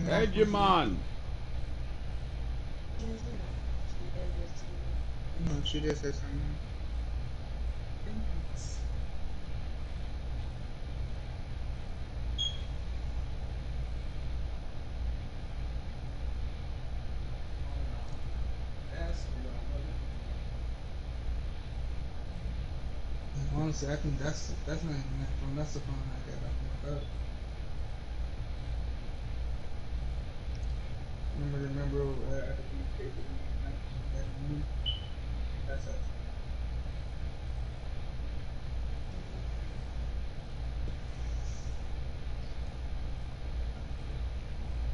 Hegemon. No, she did say something. Honestly, I think that's not even that phone. That's the phone I got off my brother. Remember at the paper. That's it.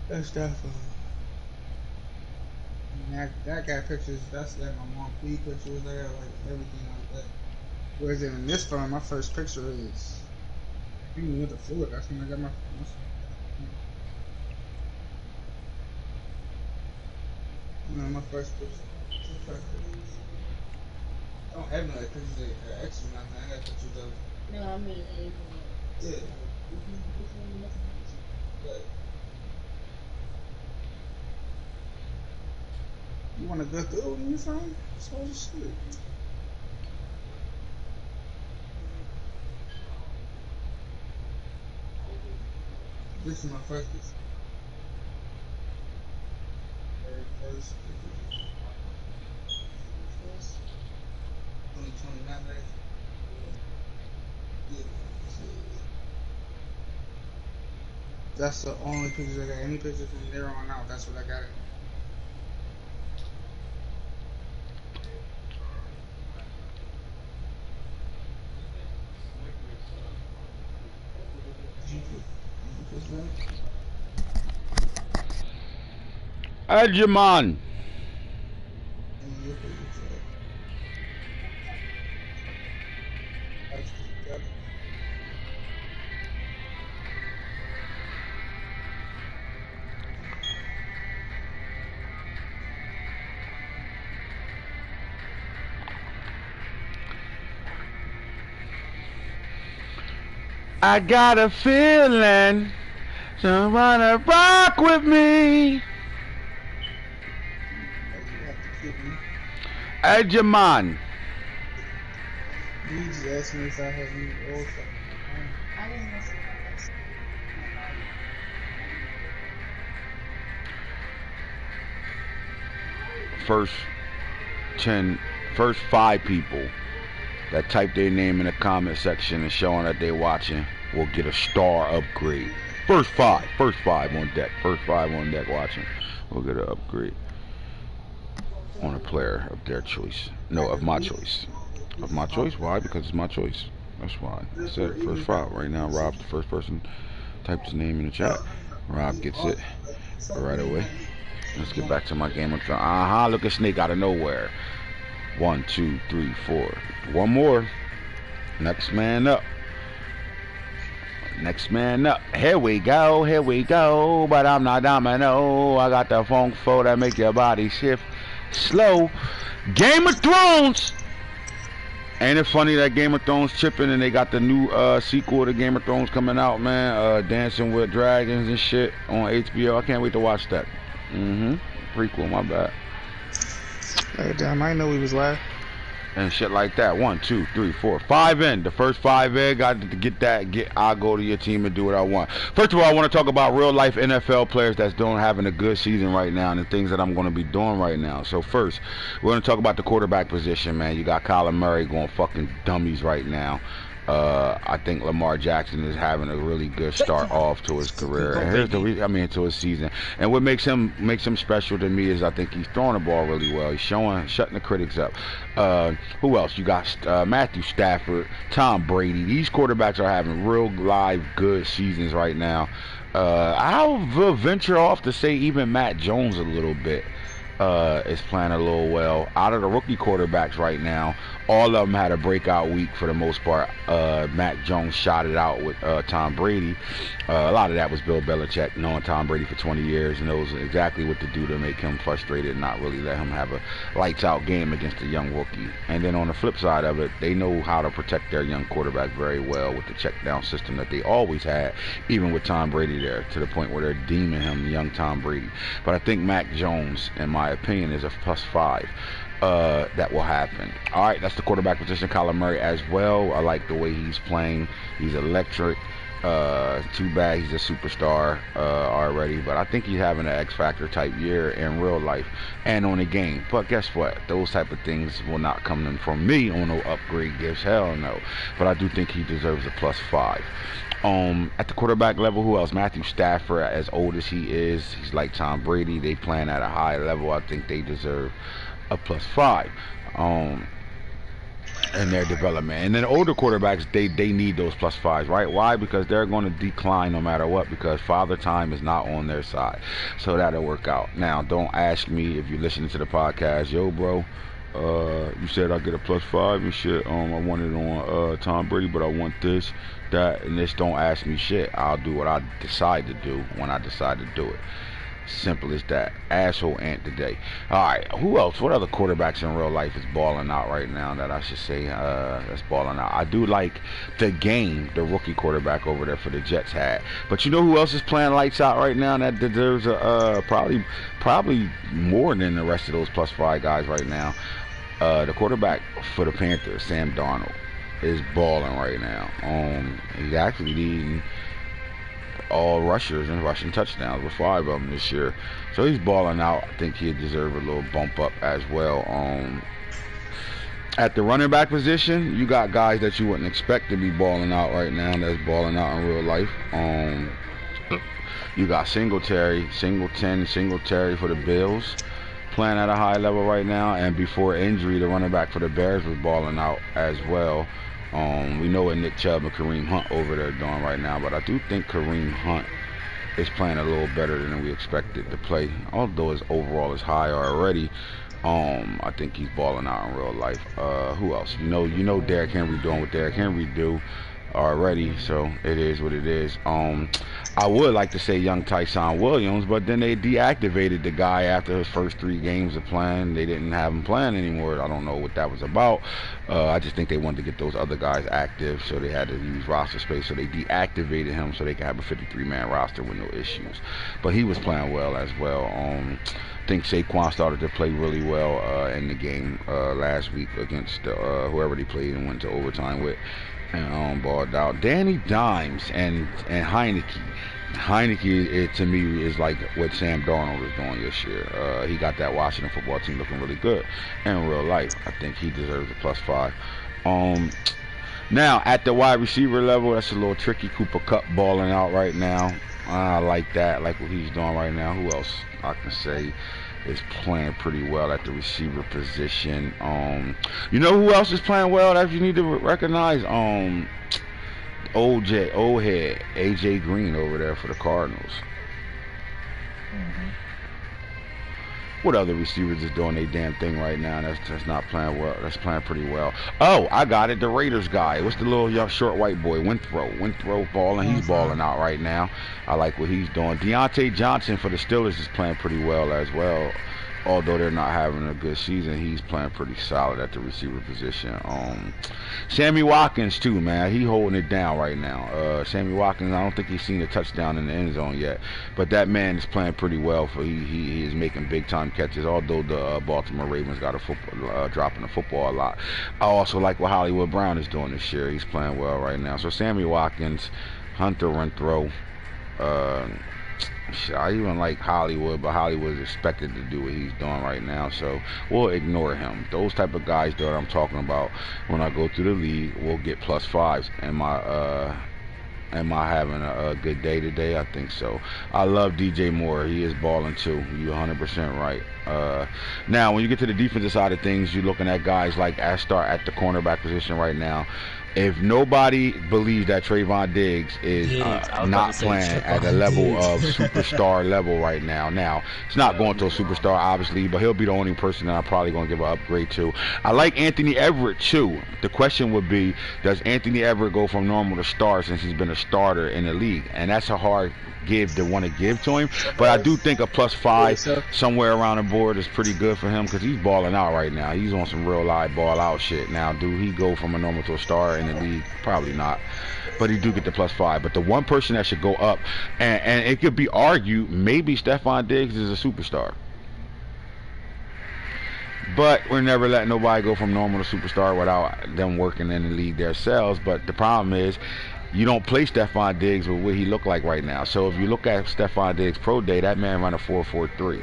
That's that phone. That got pictures. That's like my mom P picture was there, like everything like that. Whereas in this phone, my first picture is even with the floor. That's when I got my. No, my first picture. I don't have no pictures of exes or nothing. I got pictures of. No, I mean anything. Yeah. But you want to go through when you phone? So just shit. This is my first picture. Very first picture. 2029, right? Yeah. That's the only pictures I got. Any pictures from there on out, that's what I got. Hegemon. I got a feeling someone to rock with me. Hegemon. You just asked me if I had any old stuff. I didn't listen to first 5 people that type their name in the comment section and showing that they're watching will get a star upgrade. First five on deck. First 5 on deck watching will get an upgrade on a player of their choice. No, of my choice. Of my choice? Why? Because it's my choice. That's why. I said it. First 5. Right now, Rob's the first person typed his name in the chat. Rob gets it right away. Let's get back to my Game of Thrones. Look at Snake out of nowhere. 1, 2, 3, 4. One more. Next man up. Next man up. Here we go. But I'm not domino. I got the funk flow that make your body shift slow. Game of Thrones. Ain't it funny that Game of Thrones chipping and they got the new sequel to Game of Thrones coming out, man? Dancing with Dragons and shit on HBO. I can't wait to watch that. Prequel, my bad. Hey, damn, I didn't know we was live. And shit like that. 1, 2, 3, 4, 5 in. The first 5 in, got to get that. I'll go to your team and do what I want. First of all, I want to talk about real life NFL players that's having a good season right now and the things that I'm going to be doing right now. So first, we're going to talk about the quarterback position, man. You got Kyler Murray going fucking dummies right now. I think Lamar Jackson is having a really good start off to his career. And here's the to his season. And what makes him special to me is I think he's throwing the ball really well. He's shutting the critics up. Who else? You got Matthew Stafford, Tom Brady. These quarterbacks are having real live good seasons right now. I'll venture off to say even Matt Jones a little bit. is playing a little well. Out of the rookie quarterbacks right now, all of them had a breakout week for the most part. Mac Jones shot it out with Tom Brady. A lot of that was Bill Belichick knowing Tom Brady for 20 years and knows exactly what to do to make him frustrated and not really let him have a lights out game against a young rookie. And then on the flip side of it, they know how to protect their young quarterback very well with the check down system that they always had, even with Tom Brady there, to the point where they're deeming him young Tom Brady. But I think Mac Jones, in my opinion, is a +5. That will happen. All right, that's the quarterback position. Kyler Murray as well. I like the way he's playing. He's electric. Too bad he's a superstar already, but I think he's having an X Factor type year in real life and on the game. But guess what? Those type of things will not come from me on no upgrade gifts. Hell no. But I do think he deserves a +5. At the quarterback level, who else? Matthew Stafford, as old as he is, he's like Tom Brady. They playing at a high level. I think they deserve a +5 in their development. And then older quarterbacks, they need those +5s, right? Why? Because they're going to decline no matter what, because father time is not on their side. So that'll work out. Now, don't ask me if you're listening to the podcast, yo, bro, you said I get a +5 and shit. I want it on Tom Brady, but I want this, that, and this. Don't ask me shit. I'll do what I decide to do when I decide to do it. Simple as that. Asshole Ant today. Alright, who else? What other quarterbacks in real life is balling out right now that I should say that's balling out? I do like the game the rookie quarterback over there for the Jets had. But you know who else is playing lights out right now that deserves a probably more than the rest of those +5 guys right now? The quarterback for the Panthers, Sam Darnold, is balling right now. He's actually leading all rushers and rushing touchdowns with 5 of them this year. So he's balling out. I think he'd deserve a little bump up as well. At the running back position, you got guys that you wouldn't expect to be balling out right now that's balling out in real life. You got Singletary for the Bills, playing at a high level right now. And before injury, the running back for the Bears was balling out as well. We know what Nick Chubb and Kareem Hunt over there doing right now, but I do think Kareem Hunt is playing a little better than we expected to play. Although his overall is high already, I think he's balling out in real life. Who else? You know Derrick Henry doing what Derrick Henry do already, so it is what it is. I would like to say young Tyson Williams, but then they deactivated the guy after his first 3 games of playing. They didn't have him playing anymore. I don't know what that was about. I just think they wanted to get those other guys active, so they had to use roster space. So they deactivated him so they could have a 53-man roster with no issues. But he was playing well as well. I think Saquon started to play really well in the game last week against whoever they played and went to overtime with. And balled out. Danny Dimes and Heineke. Heineke, to me, is like what Sam Darnold was doing this year. He got that Washington football team looking really good in real life. I think he deserves a +5. Now, at the wide receiver level, that's a little tricky. Cooper Kupp balling out right now. I like that. I like what he's doing right now. Who else I can say is playing pretty well at the receiver position? You know who else is playing well that you need to recognize? Old head AJ Green over there for the Cardinals. What other receivers is doing their damn thing right now? That's not playing well. That's playing pretty well. Oh, I got it. The Raiders guy. What's the little young short white boy? Winthrow balling. He's balling out right now. I like what he's doing. Deontay Johnson for the Steelers is playing pretty well as well. Although they're not having a good season, he's playing pretty solid at the receiver position. Sammy Watkins too, man. He holding it down right now. Sammy Watkins, I don't think he's seen a touchdown in the end zone yet, but that man is playing pretty well. He is making big time catches. Although the Baltimore Ravens got a dropping the football a lot. I also like what Hollywood Brown is doing this year. He's playing well right now. So Sammy Watkins, Hunter Renfrow. I even like Hollywood, but Hollywood is expected to do what he's doing right now, so we'll ignore him. Those type of guys that I'm talking about when I go through the league will get +5s. Am I having a good day today? I think so. I love DJ Moore. He is balling too. You're 100% right. Now, when you get to the defensive side of things, you're looking at guys like Astar at the cornerback position right now. if nobody believes that Trayvon Diggs is Diggs, I was about not to say playing at the Trayvon level Diggs. of superstar level right now it's not going to a superstar obviously, but he'll be the only person that I'm probably going to give an upgrade to. I like Anthony Everett too. The question would be, does Anthony Everett go from normal to star since he's been a starter in the league? And that's a hard give to want to give to him, but I do think a +5 so somewhere around the board is pretty good for him because he's balling out right now. He's on some real live ball out shit. Now, do he go from a normal to a star in the league? Probably not, but he do get the +5. But the one person that should go up, and it could be argued, maybe Stephon Diggs is a superstar. But we're never letting nobody go from normal to superstar without them working in the league themselves. But the problem is, you don't play Stephon Diggs with what he look like right now. So if you look at Stephon Diggs pro day, that man run a 4.43,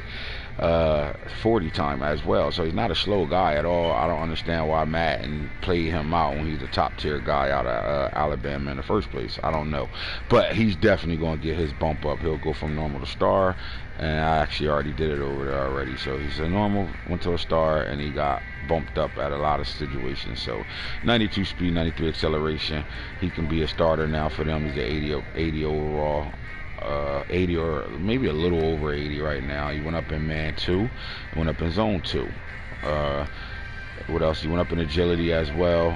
40 time as well. So he's not a slow guy at all. I don't understand why Madden played him out when he's a top tier guy out of Alabama in the first place. I don't know, but he's definitely going to get his bump up. He'll go from normal to star, and I actually already did it over there already. So he's a normal, went to a star, and he got bumped up at a lot of situations. So 92 speed, 93 acceleration. He can be a starter now for them. He's an 80 overall. 80 or maybe a little over 80 right now. He went up in man 2, went up in zone 2. What else? He went up in agility as well.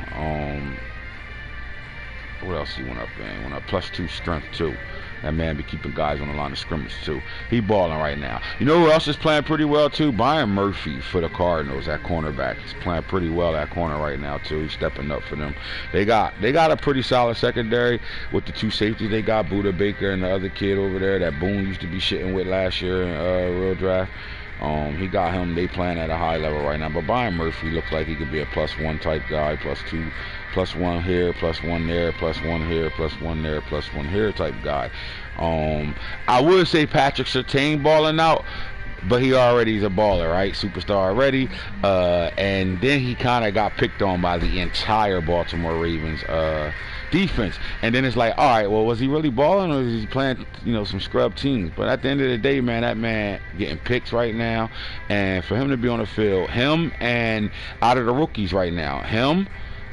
What else he went up in? He went up +2 strength too. That man be keeping guys on the line of scrimmage too. He balling right now. You know who else is playing pretty well too? Byron Murphy for the Cardinals at cornerback. He's playing pretty well at corner right now too. He's stepping up for them. They got a pretty solid secondary with the 2 safeties they got, Buda Baker and the other kid over there that Boone used to be shitting with last year in real draft. He got him. They playing at a high level right now. But Byron Murphy looks like he could be a +1 type guy, +2, +1 here, +1 there, +1 here, +1 there, +1 here type guy. I would say Patrick Surtain balling out, but he already is a baller, right? Superstar already. And then he kind of got picked on by the entire Baltimore Ravens defense. And then it's like, all right, well, was he really balling or is he playing, some scrub teams? But at the end of the day, man, that man getting picks right now. And for him to be on the field, him and out of the rookies right now, him,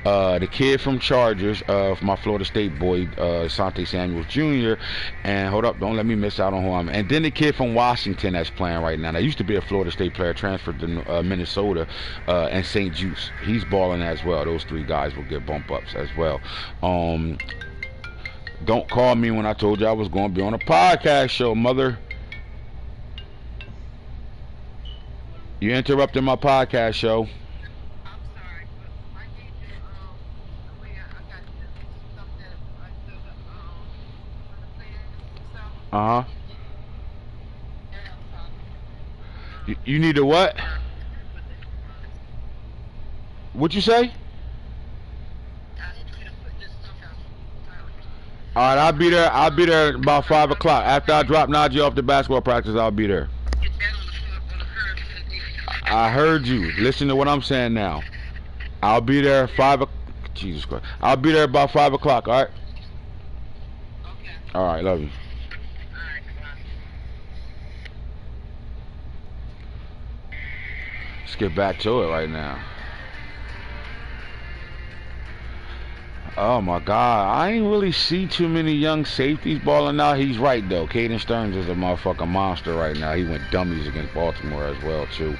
the kid from Chargers, my Florida State boy, Sante Samuels Jr. And hold up, don't let me miss out on who I'm. And then the kid from Washington that's playing right now. That used to be a Florida State player, transferred to Minnesota, and St. Juice. He's balling as well. Those 3 guys will get bump ups as well. Don't call me when I told you I was going to be on a podcast show, mother. You interrupted my podcast show. Uh-huh. You need a what? What'd you say? Alright, I'll be there about 5 o'clock. After I drop Najee off the basketball practice, I'll be there. I heard you. Listen to what I'm saying now. I'll be there 5 o'clock. Jesus Christ. I'll be there about 5 o'clock, alright? Alright, love you. Let's get back to it right now. Oh my God, I ain't really see too many young safeties balling out. He's right though. Caden Stearns is a motherfucking monster right now. He went dummies against Baltimore as well too.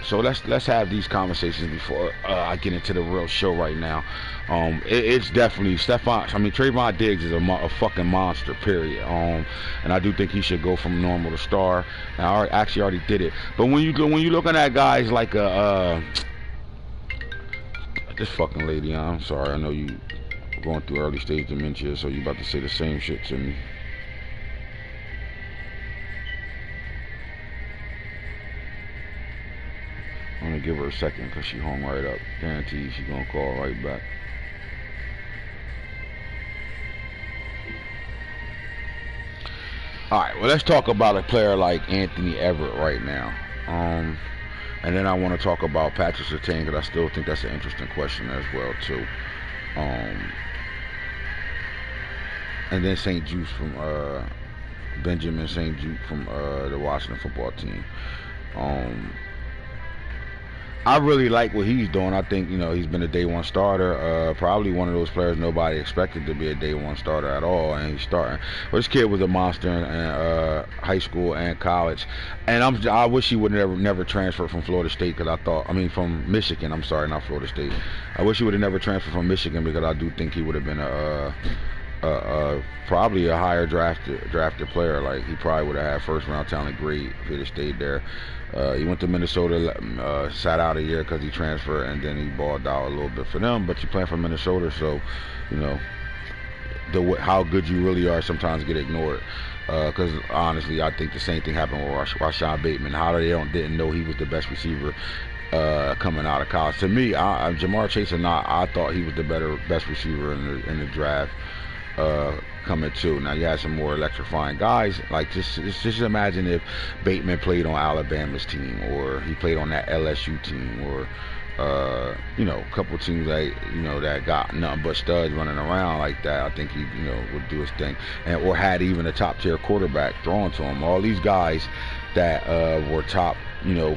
So let's have these conversations before I get into the real show right now. It's definitely Trayvon Diggs is a fucking monster, period. And I do think he should go from normal to star. And I actually already did it. But when you're looking at guys like this fucking lady, I'm sorry, I know you going through early stage dementia, so you about to say the same shit to me. I'm gonna give her a second because she hung right up. Guarantee she gonna call right back. Alright, well, let's talk about a player like Anthony Everett right now. And then I want to talk about Patrick Surtain because I still think that's an interesting question as well too. And then St. Juice from Benjamin St. Juice from the Washington football team. I really like what he's doing. I think, he's been a day one starter. Probably one of those players nobody expected to be a day one starter at all, and he's starting. But this kid was a monster in high school and college, and I wish he would never transferred from Florida State because from Michigan. I'm sorry, not Florida State. I wish he would have never transferred from Michigan because I do think he would have been probably a higher drafted player. Like he probably would have had first round talent grade if he'd have stayed there. He went to Minnesota, sat out a year because he transferred, and then he balled out a little bit for them. But you're playing for Minnesota, so how good you really are sometimes get ignored. Because honestly, I think the same thing happened with Rashad Bateman. How they didn't know he was the best receiver coming out of college. To me, Jamar Chase or not, I thought he was the best receiver in the draft. Coming too. Now you had some more electrifying guys. Like just imagine if Bateman played on Alabama's team, or he played on that LSU team, or a couple teams that got nothing but studs running around like that. I think he would do his thing, or had even a top tier quarterback thrown to him. All these guys that were top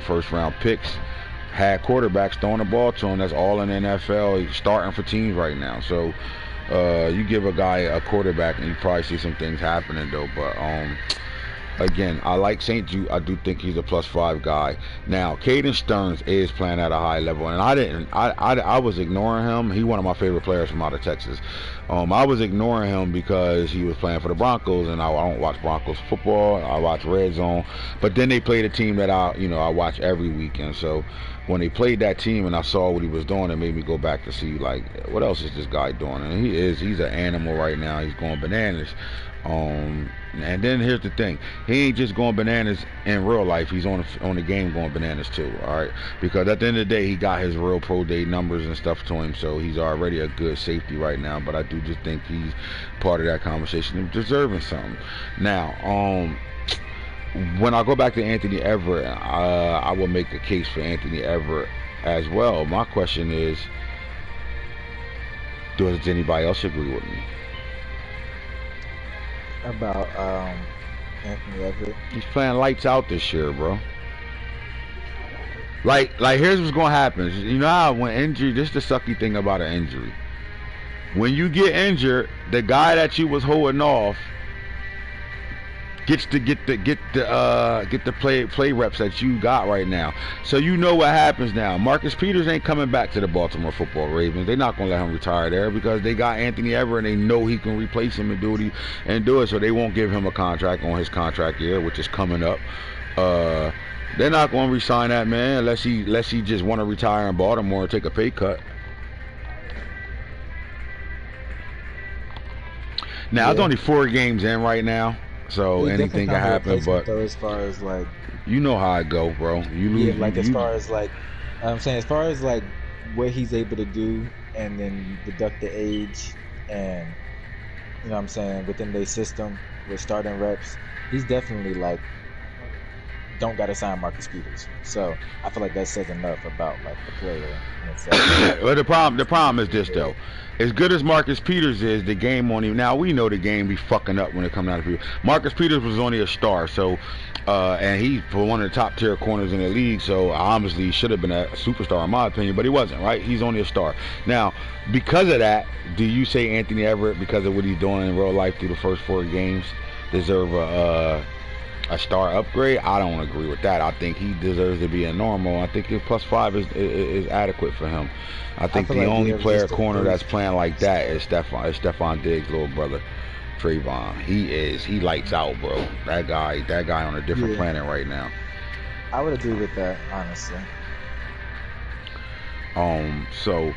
first round picks had quarterbacks throwing the ball to him. That's all in the NFL. He's starting for teams right now. So you give a guy a quarterback and you probably see some things happening though. But again, I like St. Jude. I do think he's a +5 guy. Now, Caden Stearns is playing at a high level, and I was ignoring him. He's one of my favorite players from out of Texas. I was ignoring him because he was playing for the Broncos, and I don't watch Broncos football. I watch Red Zone, but then they played a team that I watch every weekend. So when they played that team and I saw what he was doing, it made me go back to see like what else is this guy doing. And he's an animal right now. He's going bananas. And then here's the thing: he ain't just going bananas in real life. He's on the game going bananas too. All right, because at the end of the day, he got his real pro day numbers and stuff to him, so he's already a good safety right now. But I do just think he's part of that conversation and deserving something. Now, when I go back to Anthony Everett, I will make a case for Anthony Everett as well. My question is, does anybody else agree with me? About Anthony Everett. He's playing lights out this year, bro. Like here's what's gonna happen. You know how when injury, this is the sucky thing about an injury. When you get injured, the guy that you was holding off gets to get the play reps that you got right now. So you know what happens now. Marcus Peters ain't coming back to the Baltimore football Ravens. They're not gonna let him retire there because they got Anthony Everett and they know he can replace him and do it. So they won't give him a contract on his contract year, which is coming up. They're not gonna re-sign that man unless he just want to retire in Baltimore and take a pay cut. Now it's only 4 games in right now. So anything can happen, but as far as like, you know how I go, bro. You lose. Yeah, as far as like, I'm saying, as far as like what he's able to do, and then deduct the age, and you know what I'm saying, within their system with starting reps, he's definitely like don't gotta sign Marcus Peters. So I feel like that says enough about like the player in itself. Well, the problem is this though. As good as Marcus Peters is, the game on him. Now we know the game be fucking up when it comes down to people. Marcus Peters was only a star, so and he's one of the top tier corners in the league. So obviously he should have been a superstar in my opinion, but he wasn't. Right? He's only a star. Now because of that, do you say Anthony Everett, because of what he's doing in real life through the first 4 games, deserve a star upgrade? I don't agree with that. I think he deserves to be a normal. I think his +5 is adequate for him. I think the like only player corner that's playing like that is Stephon Diggs' little brother, Trayvon. He lights out, bro. That guy on a different planet right now. I would agree with that, honestly. So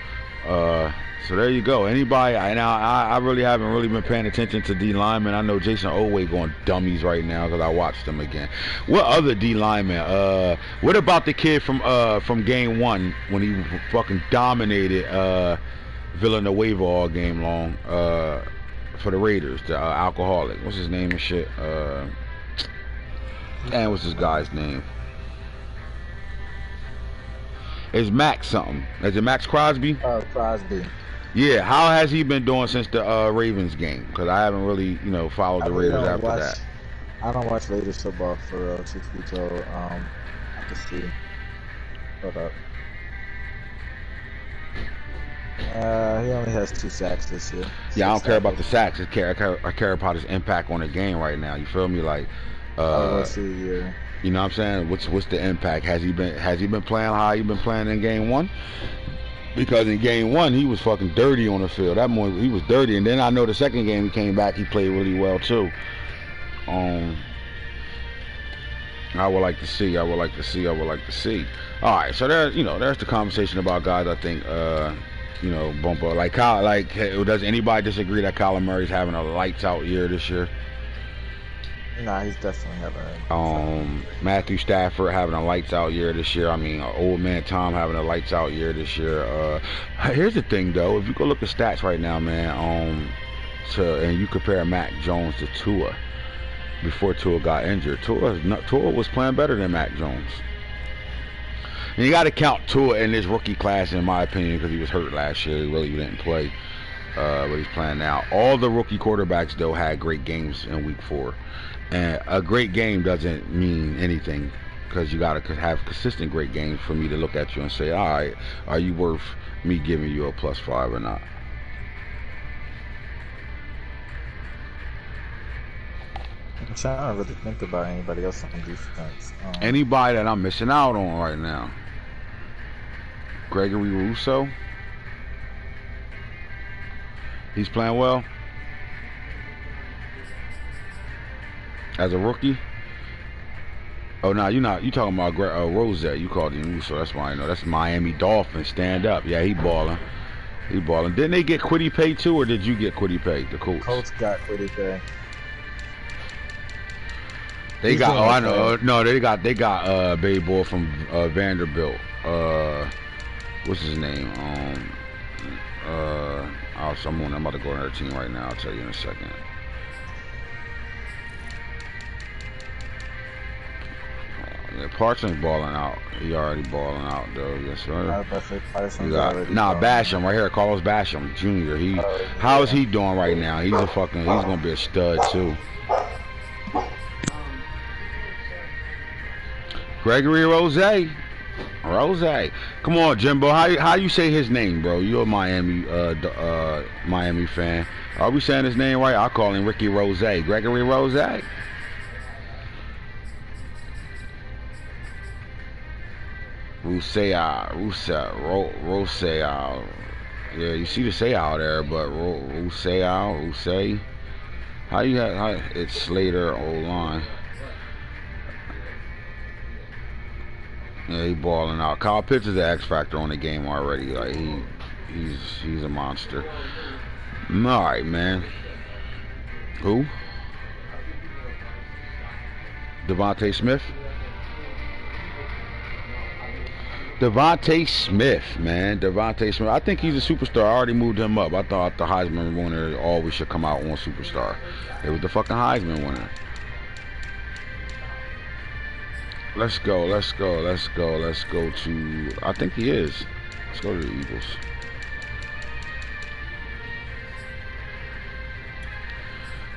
there you go. Anybody? I really haven't been paying attention to D linemen. I know Jason Oweh going dummies right now because I watched them again. What other D linemen? What about the kid from game 1 when he fucking dominated Villanueva all game long for the Raiders? The alcoholic. What's his name and shit? And what's this guy's name? It's Max something. Is it Max Crosby? Crosby. Yeah, how has he been doing since the Ravens game? Because I haven't really, followed the Raiders after that. I don't watch Raiders football for real, truth be told. I can see. Hold up. He only has 2 sacks this year. Yeah, I don't 6 care about the tackles. sacks. I care about his impact on the game right now. You feel me? Like, Oh, let's see. Yeah. you know what I'm saying? What's the impact? Has he been playing how he been playing in game one? Because in game one he was fucking dirty on the field. That boy, he was dirty, and then I know the second game he came back, he played really well too. I would like to see. I would like to see. I would like to see. All right, so there's the conversation about guys. I think bump up like Kyle. Like, does anybody disagree that Kyler Murray's having a lights out year this year? Nah, he's definitely having Matthew Stafford having a lights out year this year. I mean, old man Tom having a lights out year this year. Here's the thing though, if you go look at stats right now, man, and you compare Mac Jones to Tua before Tua got injured, Tua was playing better than Mac Jones. And you got to count Tua in this rookie class, in my opinion, because he was hurt last year. He really didn't play, but he's playing now. All the rookie quarterbacks though had great games in Week 4. And a great game doesn't mean anything, because you got to have consistent great games for me to look at you and say, all right, are you worth me giving you a +5 or not? I'm trying to really think about anybody else on defense. Anybody that I'm missing out on right now? Gregory Rousseau? He's playing well? As a rookie? Oh, no, you're not. You talking about Rosette. You called him Rousseau. That's why I know. That's Miami Dolphins. Stand up. Yeah, he balling. He balling. Didn't they get Quiddy Pay too, or did you get Quiddy Pay? The Colts. Colts got Quiddy Pay. They got. Oh, I know. No, they got baby boy from Vanderbilt. What's his name? I'm about to go on their team right now. I'll tell you in a second. Yeah, Parsons balling out. He already balling out though. Yes sir. Basham right here. Carlos Basham Jr. How is he doing right now? He's gonna be a stud too. Gregory Rose. Come on, Jimbo. How you say his name, bro? You're a Miami fan. Are we saying his name right? I'll call him Ricky Rose. Gregory Rose. Rousseau. Yeah, you see the say out there, but Rousseau. It's Slater O-line. Yeah, he balling out. Kyle Pitts is the X factor on the game already. Like he's a monster. All right, man. Who? Devontae Smith. Devontae Smith, man. Devontae Smith. I think he's a superstar. I already moved him up. I thought the Heisman winner always should come out on superstar. It was the fucking Heisman winner. Let's go to, I think he is. Let's go to the Eagles.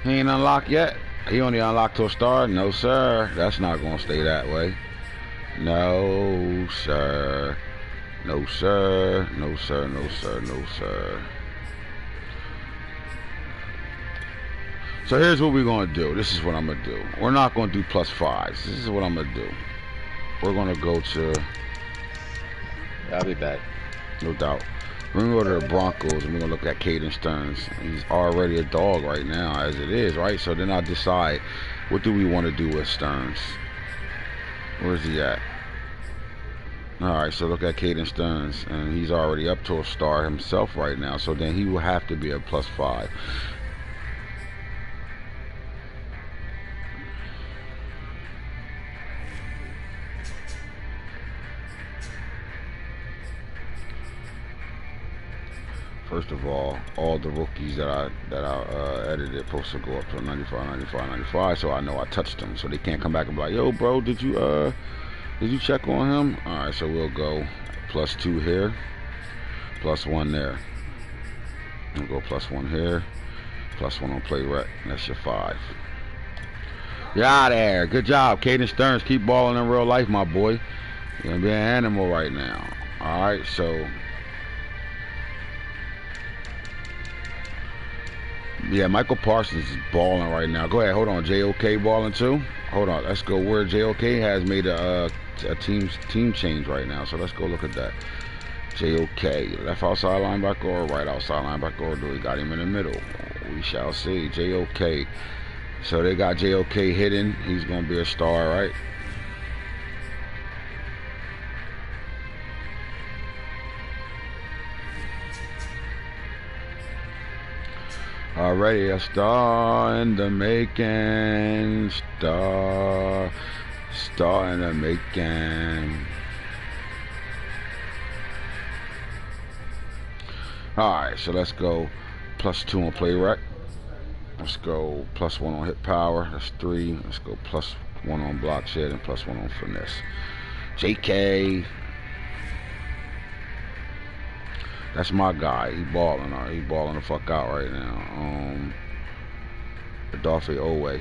He ain't unlocked yet. He only unlocked to a star. No, sir. That's not going to stay that way. No, sir. No, sir. No, sir. No, sir. No, sir. So here's what we're going to do. This is what I'm going to do. We're not going to do +5s. This is what I'm going to do. We're going to go to... I'll be back. No doubt. We're going to go to the Broncos, and we're going to look at Caden Stearns. He's already a dog right now, as it is, right? So then I'll decide, what do we want to do with Stearns? Where's he at? Alright, so look at Caden Stearns, and he's already up to a star himself right now. So then he will have to be a +5. First of all the rookies that I edited supposed to go up to 95. So I know I touched them, so they can't come back and be like, yo, bro, did you check on him? All right, so we'll go +2 here, +1 there. We'll go +1 here, +1 on play rec. That's your 5. You're out of there. Good job, Caden Stearns. Keep balling in real life, my boy. You're gonna be an animal right now. All right, so Yeah, Michael Parsons is balling right now. Go ahead, hold on. JOK balling too. Hold on, let's go where JOK has made a team change right now. So let's go look at that. JOK, left outside linebacker or right outside linebacker, or do we got him in the middle? We shall see. JOK. So they got JOK hidden. He's gonna be a star, right? Already a star in the making. Star in the making. Alright, so let's go +2 on play rec. Let's go +1 on hit power. That's 3. Let's go +1 on block shed and +1 on finesse. JK. That's my guy. He balling. He balling the fuck out right now. Adolphe Owe.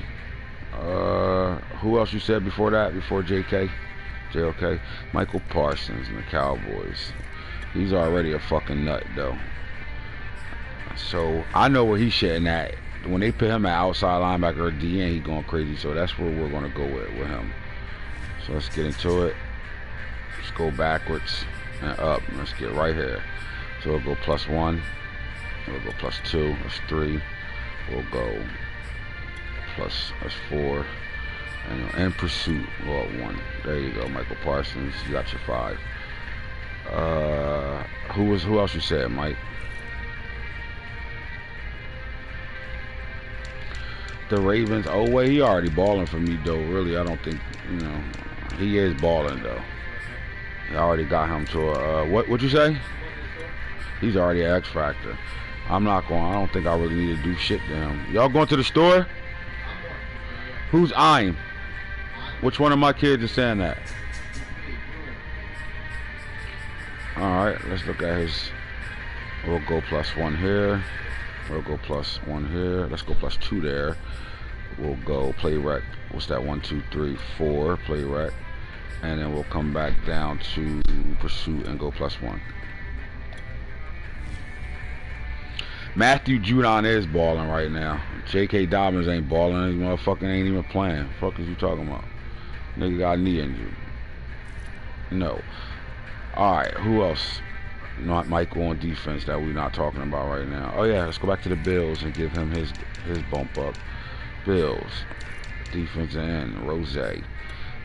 Who else you said before that? Before JK? JOK? Michael Parsons and the Cowboys. He's already a fucking nut though. So I know where he's shitting at. When they put him at outside linebacker or DN, he's going crazy. So that's where we're gonna go with him. So let's get into it. Let's go backwards and up. Let's get right here. So we'll go +1. We'll go +2. That's 3. We'll go that's 4. And in pursuit, we'll up 1. There you go, Michael Parsons. You got your 5. Who else you said, Mike? The Ravens. Oh wait, he already balling for me though. Really, I don't think he is balling though. I already got him to a what you say? He's already an X factor. I'm not going. I don't think I really need to do shit to him. Y'all going to the store? Who's I'm? Which one of my kids is saying that? Alright, let's look at his. We'll go +1 here. We'll go +1 here. Let's go +2 there. We'll go play rec. What's that? 1, 2, 3, 4. Play rec. And then we'll come back down to pursuit and go +1. Matthew Judon is balling right now. J.K. Dobbins ain't balling. He motherfucking ain't even playing. Fuck is you talking about? Nigga got a knee injury. No. Alright, who else? Not Michael on defense that we're not talking about right now. Oh yeah, let's go back to the Bills and give him his bump up. Bills. Defense end. Rose.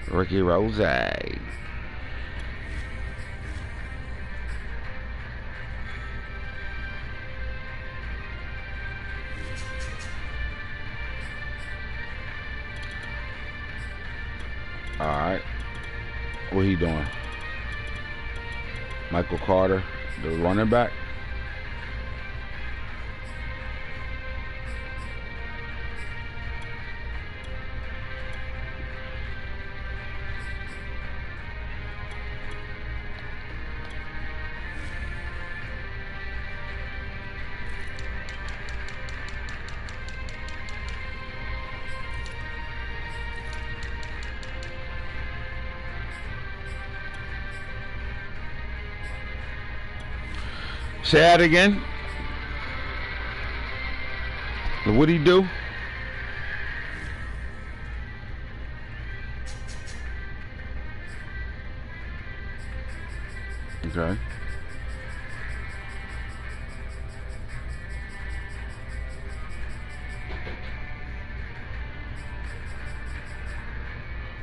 Ricky Rose. Alright. What he doing? Michael Carter, the running back. Say that again. What'd he do? Okay.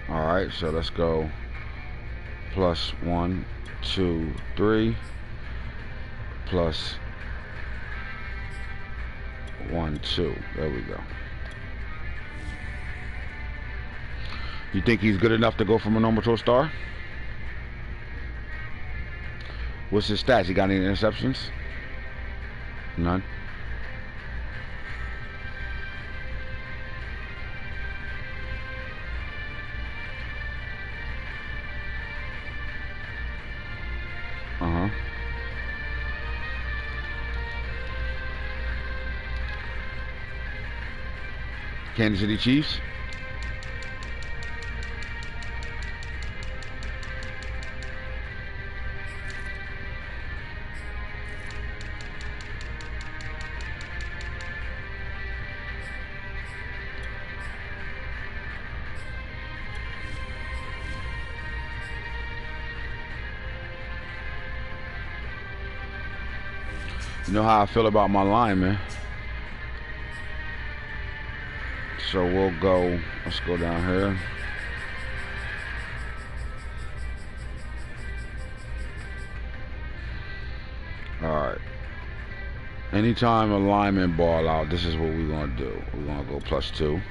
All right, so let's go +1, 2, 3. +1, 2. There we go. You think he's good enough to go from a normal to a star? What's his stats? He got any interceptions? None. Kansas City Chiefs. You know how I feel about my lineman. So we'll go, let's go down here. Alright. Anytime a lineman ball out, this is what we're going to do. We're going to go +2,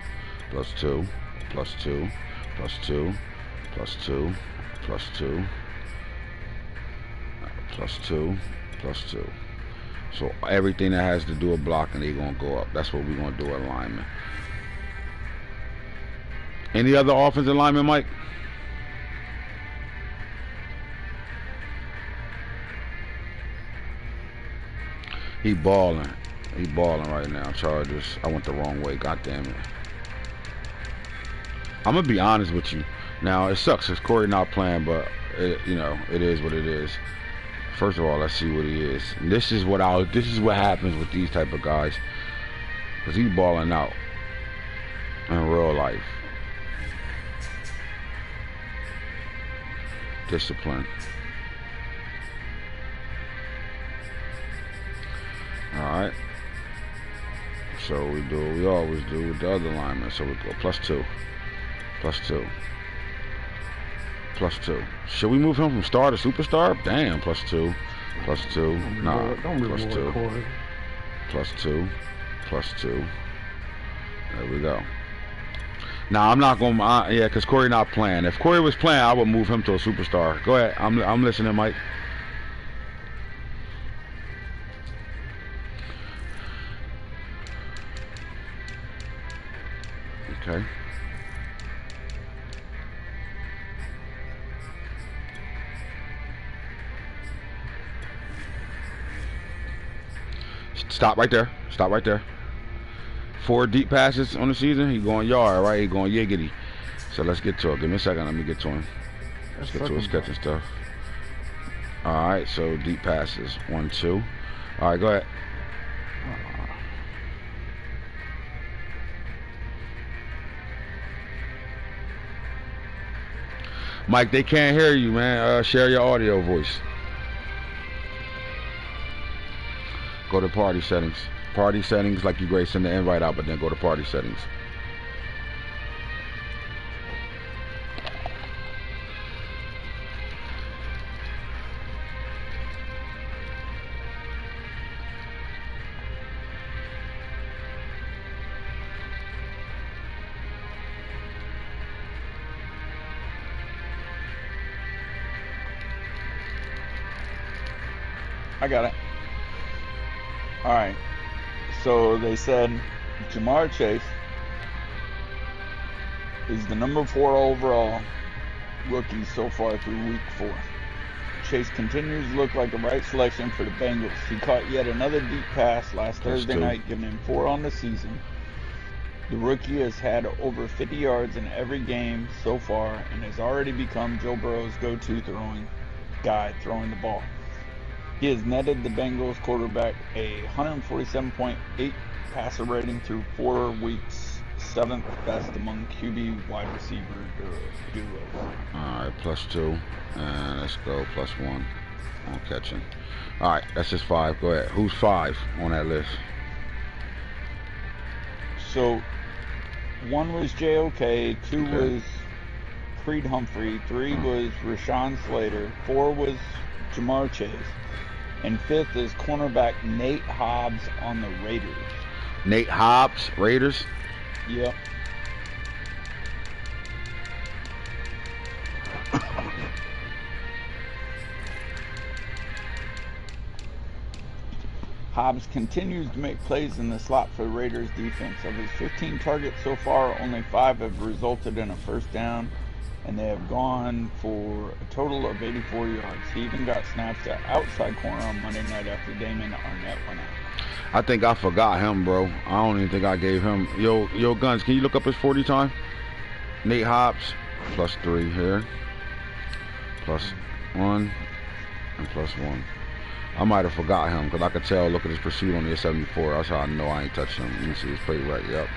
+2, +2, +2, +2, +2, +2, +2. So everything that has to do with blocking, they're going to go up. That's what we're going to do at lineman. Any other offensive lineman, Mike? He balling. He balling right now. Chargers. I went the wrong way. God damn it. I'm gonna be honest with you. Now it sucks because Corey not playing, but you know it is what it is. First of all, let's see what he is. And this is what happens with these type of guys, because he's balling out in real life. Discipline. Alright. So we do what we always do with the other linemen. So we go +2. +2. +2. Should we move him from star to superstar? Damn, +2. +2. Nah. +2. +2. +2. There we go. Now I'm not going to, yeah, because Corey not playing. If Corey was playing, I would move him to a superstar. Go ahead. I'm listening, Mike. Okay. Stop right there. Stop right there. 4 deep passes on the season. He going yard, right? He going yiggity. So let's get to it. Give me a second. Let me get to him. Let's get to his catching stuff. All right. So deep passes. 1, 2. All right. Go ahead. Mike, they can't hear you, man. Share your audio voice. Go to party settings. Party settings, like you Grace, send the invite out, but then go to party settings. I got it. All right. So they said Jamar Chase is the number 4 overall rookie so far through week 4. Chase continues to look like the right selection for the Bengals. He caught yet another deep pass last Thursday night, giving him 4 on the season. The rookie has had over 50 yards in every game so far and has already become Joe Burrow's go-to throwing the ball. He has netted the Bengals quarterback a 147.8 passer rating through 4 weeks, 7th best among QB wide receiver duos. All right, +2, and let's go +1 on catching. All right, that's just 5. Go ahead. Who's 5 on that list? So 1 was JOK, 2 was Creed Humphrey, 3 was Rashawn Slater, 4 was Jamar Chase, and 5th is cornerback Nate Hobbs on the Raiders. Nate Hobbs, Raiders? Yep. Hobbs continues to make plays in the slot for the Raiders defense. Of his 15 targets so far, only 5 have resulted in a first down, and they have gone for a total of 84 yards. He even got snaps at outside corner on Monday night after Damon Arnett went out. I think I forgot him, bro. I don't even think I gave him. Yo, Guns, can you look up his 40 time? Nate Hobbs, +3 here. +1 and +1. I might have forgot him because I could tell, look at his pursuit on the 74. That's how I know I ain't touched him. You can see his play right, yep.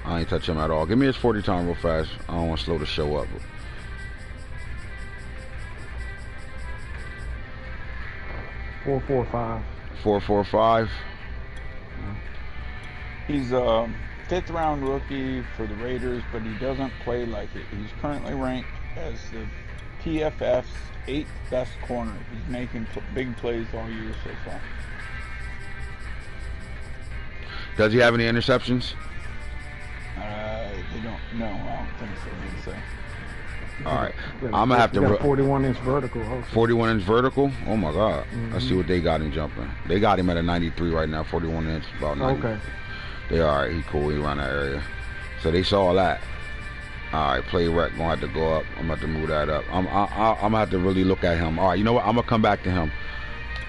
I ain't touch him at all. Give me his 40 time real fast. I don't want to slow the show up. 4.45. 4.45. He's a 5th round rookie for the Raiders, but he doesn't play like it. He's currently ranked as the PFF's 8th best corner. He's making big plays all year so far. Does he have any interceptions? They don't. No, I don't think so. They say. All right, I'm gonna have to. 41-inch vertical. 41-inch vertical. Oh my God. Let's see what they got him jumping. They got him at a 93 right now. 41 inch, about 90. Okay. They all right. He cool. He around that area. So they saw that. All right, play rec gonna have to go up. I'm gonna have to move that up. I'm gonna have to really look at him. All right, you know what? I'm gonna come back to him.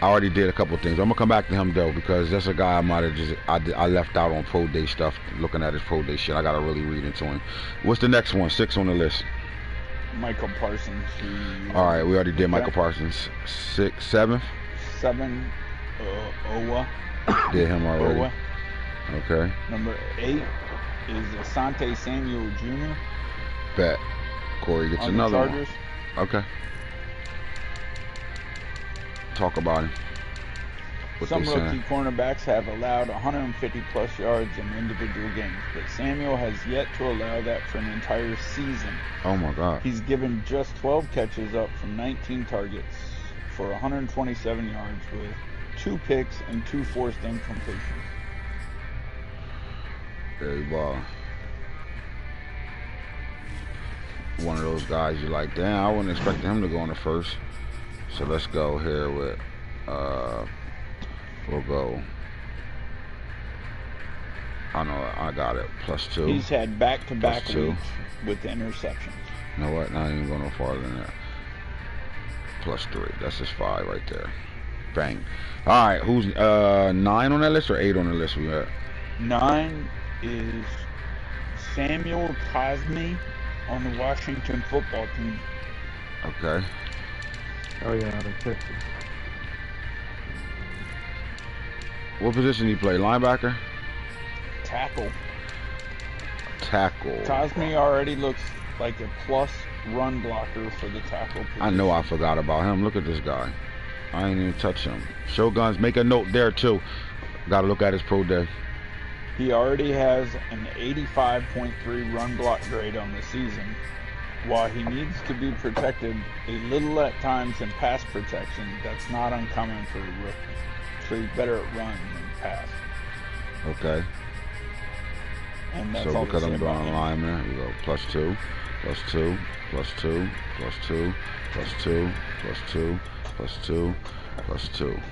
I already did a couple things. I'm gonna come back to him though, because that's a guy I might have just I left out on pro day stuff, looking at his pro day shit. I gotta really read into him. What's the next one? 6 on the list. Michael Parsons. All right, we already did Michael Parsons. 6, 7. 7. Owa. Did him already. Owa. Okay. Number 8 is Asante Samuel Jr. Bet. Corey gets on another the Chargers. one. Okay. Talk about him. What Some they rookie saying. cornerbacks have allowed 150 plus yards in individual games, but Samuel has yet to allow that for an entire season. Oh my God. He's given just 12 catches up from 19 targets for 127 yards with 2 picks and 2 forced incompletions. Very ball. One of those guys you're like, damn, I wasn't expecting him to go in the first. So let's go here with, we'll go, I know, I got it, +2. He's had back-to-back +2. weeks with interceptions. You know what, not even going no farther than that. +3, that's just 5 right there. Bang. All right, who's 9 on that list or 8 on the list we at? 9 is Samuel Cosme on the Washington football team. Okay. Oh yeah, out of Texas. What position he play? Linebacker? Tackle. Tackle. Cosme already looks like a plus run blocker for the tackle position. I know I forgot about him. Look at this guy. I ain't even touch him. Shoguns, make a note there too. Gotta look at his pro day. He already has an 85.3 run block grade on the season. While he needs to be protected a little at times in pass protection, that's not uncommon for a rookie. So he's better at run than pass. Okay. And that's So all because to say I'm doing about him. alignment, we go +2, +2, +2, +2, +2, +2, +2, +2.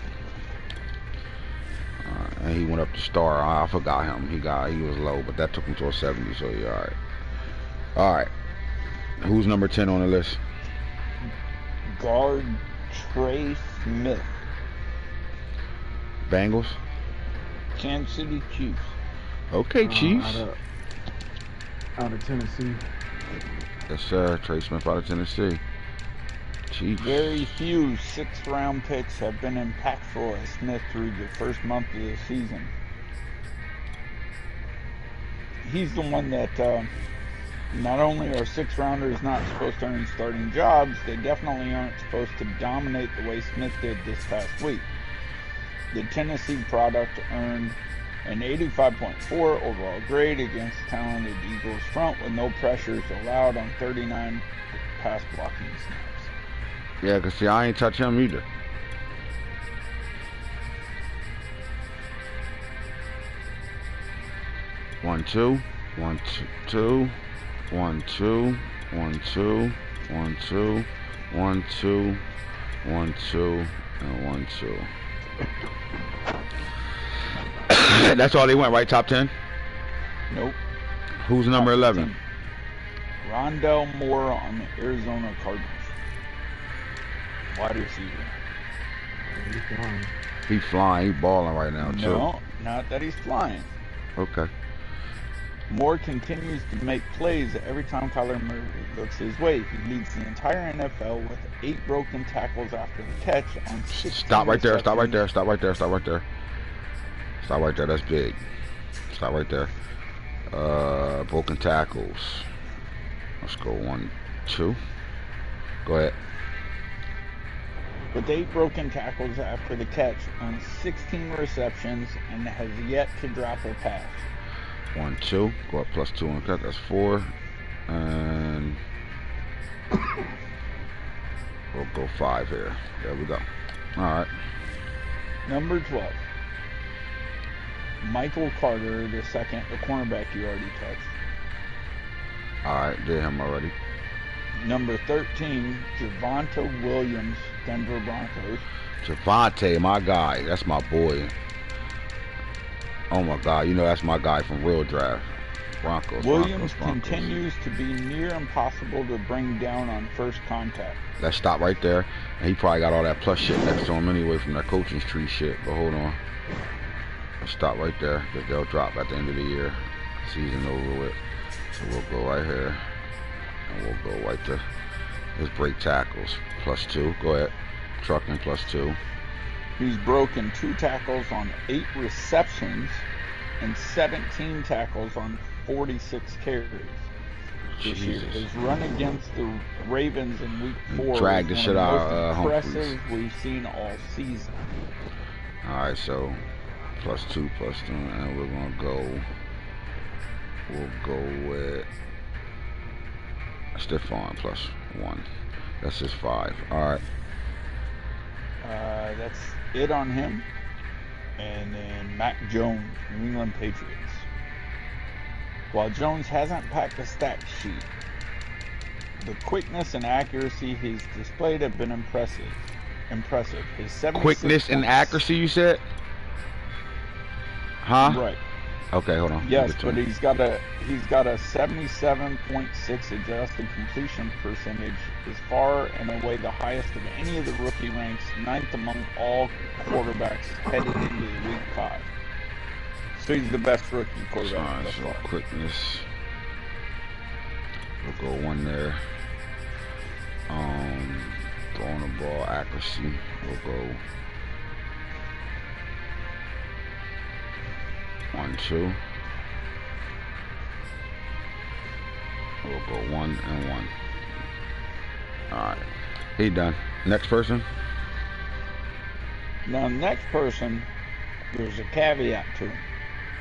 And he went up to star. I forgot him. He was low, but that took him to a 70. So yeah, all right. All right. Who's number 10 on the list? Guard Trey Smith, Bengals. Kansas City Chiefs. Okay, Chiefs. Out of Tennessee. Yes, sir. Trey Smith out of Tennessee. Chiefs. Very few 6th round picks have been impactful as Smith through the first month of the season. He's the one that not only are 6th rounders not supposed to earn starting jobs, they definitely aren't supposed to dominate the way Smith did this past week. The Tennessee product earned an 85.4 overall grade against talented Eagles front with no pressures allowed on 39 pass blocking snaps. Yeah, cause see, I ain't touch him either. One, two, 1, 2, 1, 2, 1, 2, 1, 2, 1, 2, 1, 2, and 1, 2. That's all they went, right? Top 10? Nope. Who's number 11? Rondell Moore on the Arizona Cardinals. Wide receiver. He flying, he balling right now, too. No, not that he's flying. Okay. Moore continues to make plays every time Kyler Murray looks his way. He leads the entire NFL with 8 broken tackles after the catch on 16 Stop right there, stop right receptions. there, stop right there, stop right there. Stop right there, that's big. Stop right there. Broken tackles. Let's go 1, 2. Go ahead. with 8 broken tackles after the catch on 16 receptions and has yet to drop a pass. 1, 2. Go up +2 on cut. That's 4. And we'll go 5 here. There we go. All right. Number 12. Michael Carter, the second, the cornerback you already touched. All right, did him already. Number 13, Javonta Williams, Denver Broncos. Javonta, my guy. That's my boy. Oh my God, you know that's my guy from Real Draft. Broncos. Williams Broncos. continues to be near impossible to bring down on first contact. Let's stop right there. And he probably got all that plus shit next to him anyway from that coaching tree shit. But hold on. Let's stop right there because they'll drop at the end of the year. Season over with. So we'll go right here. And we'll go right to his break tackles. +2. Go ahead. Trucking +2. He's broken 2 tackles on 8 receptions and 17 tackles on 46 carries this year. His run against the Ravens in Week 4 dragged the shit out of impressive we've seen all season. All right, so +2, +2, and we're gonna go. We'll go with Stephon +1. That's just 5. All right. That's it on him. And then Mac Jones, New England Patriots. While Jones hasn't packed a stat sheet, the quickness and accuracy he's displayed have been impressive. His 76 Quickness and accuracy, you said? Huh? Right. Okay, hold on. Yes, but he's got a 77.6 adjusted completion percentage, is far and away the highest of any of the rookie ranks, 9th among all quarterbacks headed into Week 5. So he's the best rookie quarterback. So quickness. We'll go 1 there. Throwing the ball, accuracy. We'll go 1, 2. We'll go 1 and 1. Alright. He done. Next person. Now, next person, there's a caveat to him.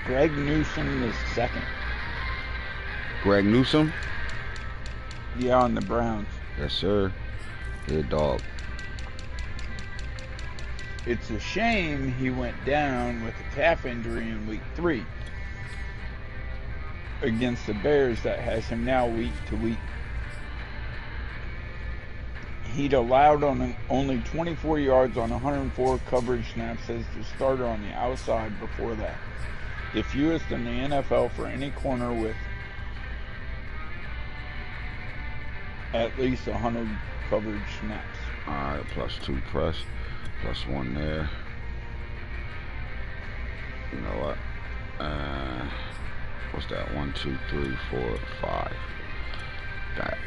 Greg Newsome is second. Greg Newsome? Yeah, on the Browns. Yes, sir. Good dog. It's a shame he went down with a calf injury in Week 3 against the Bears that has him now week to week. He'd allowed only 24 yards on 104 coverage snaps as the starter on the outside before that. The fewest in the NFL for any corner with at least 100 coverage snaps. Alright, +2 press. +1 there. You know what? What's that? 1, 2, 3, 4, 5. That.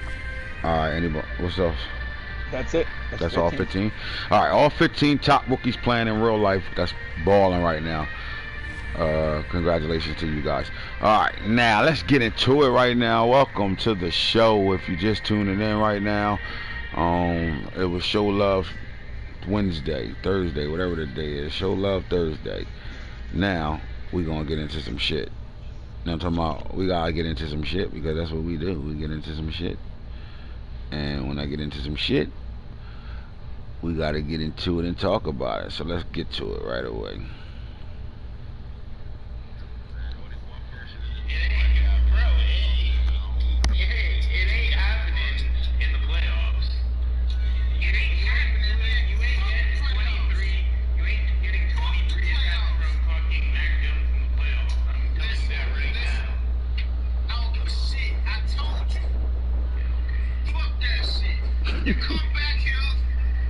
Alright, anybody? What's else? That's it. That's all 15. Alright, all 15 top rookies playing in real life. That's balling right now. Congratulations to you guys. Alright, now let's get into it right now. Welcome to the show. If you're just tuning in right now, it was Show Love Wednesday, Thursday, whatever the day is. Show Love Thursday. Now we gonna get into some shit. You know what I'm talking about? We gotta get into some shit because that's what we do. We get into some shit. And when I get into some shit, we gotta get into it and talk about it. So let's get to it right away. You come back here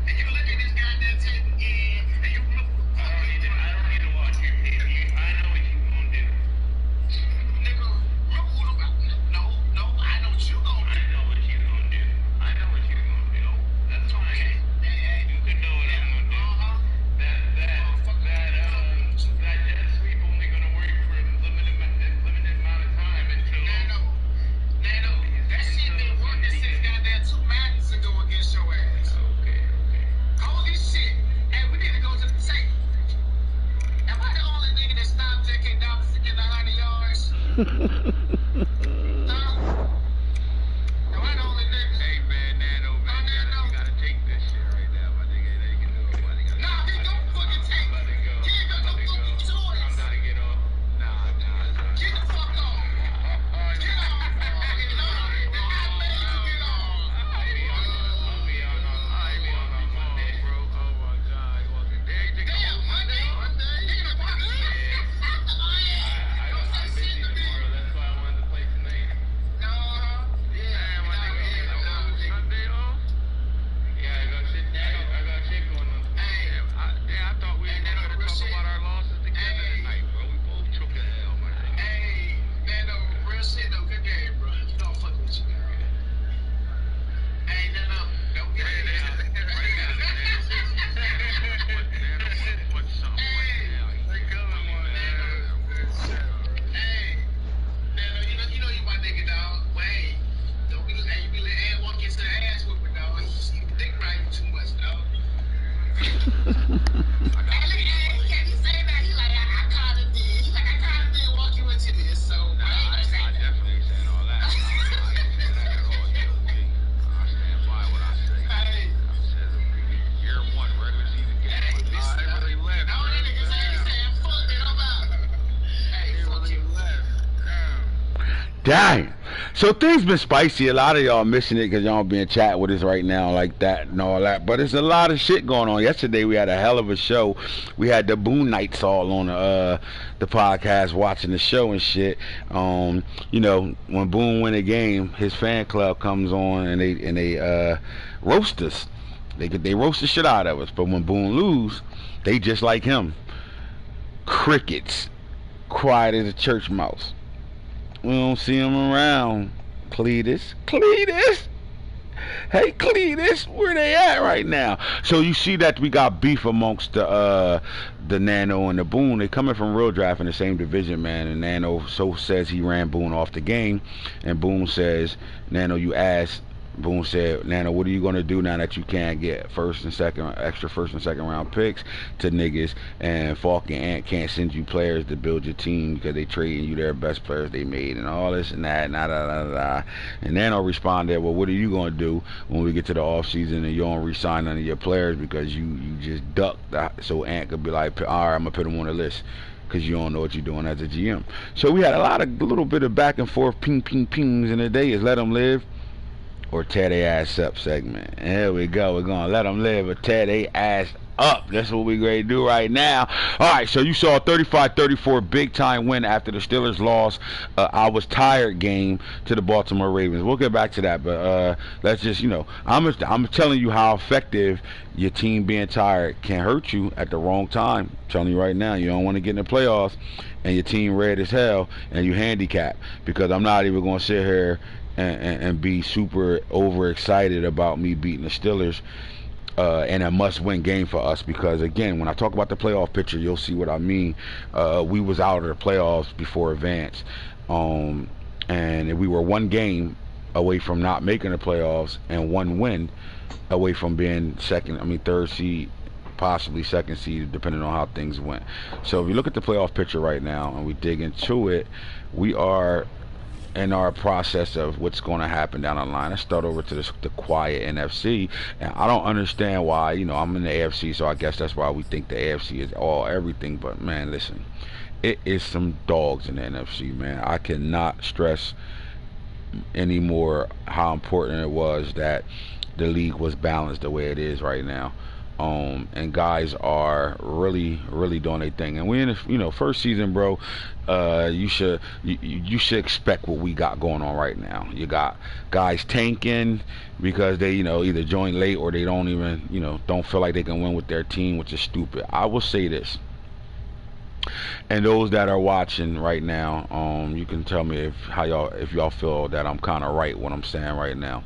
and you look at this goddamn tape again and you look. I don't need to watch your tape. I know what you gonna do. Nigga, no, I know what you gonna do. I know what you gonna do. I know what you gonna do. That's okay. You can know what I'm gonna do. That jet sweep only gonna work for a limited amount of time until. Nano, that shit been working since goddamn 2 Maddens ago against your ass. Am I the only nigga? Hey man, Nano, man, you gotta take this shit right now, my nigga. They can do it, my nigga. Nah, they don't fucking take it. Kid, got no fucking choice. I'm not to get off. Nah. Get the fuck off. Get off. No, I made you get off. I'll be on Monday, bro. Oh my God, you want the day? Damn, Monday? Nigga, the box. I'm busy tomorrow. That's why I wanted to play tonight. No, yeah, my nigga. Sunday off? Yeah, I got shit going on. Hey, I thought we were gonna talk about our losses together tonight, bro. We both took a L, my nigga. Hey, man, no, real shit, no, good game, bro. You know I'm fucking with you, man. Hey, no, don't get it now. Right now, what's something? Hey, coming, man. Hey, man, you know you my nigga, dog. Wait, don't be, hey, you be letting Ant walk into the ass whipping, dog. You think right too much, dog. Hey, look at Ant, he can't be saying that. He like, I called it did. He like, I called it did walk you into this, so I ain't gonna say that. I definitely ain't saying all that. I ain't saying that at all. I stand by what I say. Hey. I said year one, regular season game. Hey, they really left. All that niggas saying, fuck it, I'm out. Hey, fuck you. Dang. So things been spicy. A lot of y'all missing it because y'all being chat with us right now like that and all that. But it's a lot of shit going on. Yesterday we had a hell of a show. We had the Boone Knights all on the podcast watching the show and shit. You know, when Boone win a game, his fan club comes on and they roast us. They roast the shit out of us. But when Boone lose, they just like him. Crickets. Quiet as a church mouse. We don't see him around. Cletus. Hey, Cletus, where they at right now? So you see that we got beef amongst the Nano and the Boone. They coming from Real Draft in the same division, man. And Nano says he ran Boone off the game, and Boone says, Nano, you asked. Boone said, Nano, what are you going to do now that you can't get extra first and second round picks to niggas, and Falk and Ant can't send you players to build your team because they trading you their best players they made and all this and that, and Nano responded, well, what are you going to do when we get to the off season and you don't re-sign none of your players because you just ducked, so Ant could be like, all right, I'm going to put them on the list because you don't know what you're doing as a GM. So we had a little bit of back and forth pings in the day. Is let them live or tear their ass up segment. And here we go. We're going to let them live or tear their ass up. That's what we're going to do right now. All right, so you saw a 35-34 big-time win after the Steelers lost I was tired game to the Baltimore Ravens. We'll get back to that, but let's just, you know, I'm telling you how effective your team being tired can hurt you at the wrong time. I'm telling you right now, you don't want to get in the playoffs and your team red as hell and you handicap, because I'm not even going to sit here and be super overexcited about me beating the Steelers and a must-win game for us, because again, when I talk about the playoff picture, you'll see what I mean. We was out of the playoffs before advance, and we were one game away from not making the playoffs and one win away from being third seed, possibly second seed, depending on how things went. So if you look at the playoff picture right now and we dig into it, we are in our process of what's going to happen down the line. Let's start over to the quiet NFC, and I don't understand why. You know, I'm in the AFC, so I guess that's why we think the AFC is everything. But man, listen, it is some dogs in the NFC, man. I cannot stress anymore how important it was that the league was balanced the way it is right now. And guys are really doing their thing, and we in the first season, bro. You should expect what we got going on right now. You got guys tanking because they either join late or they don't even don't feel like they can win with their team, which is stupid. I will say this, and those that are watching right now, you can tell me if y'all feel that I'm kind of right what I'm saying right now.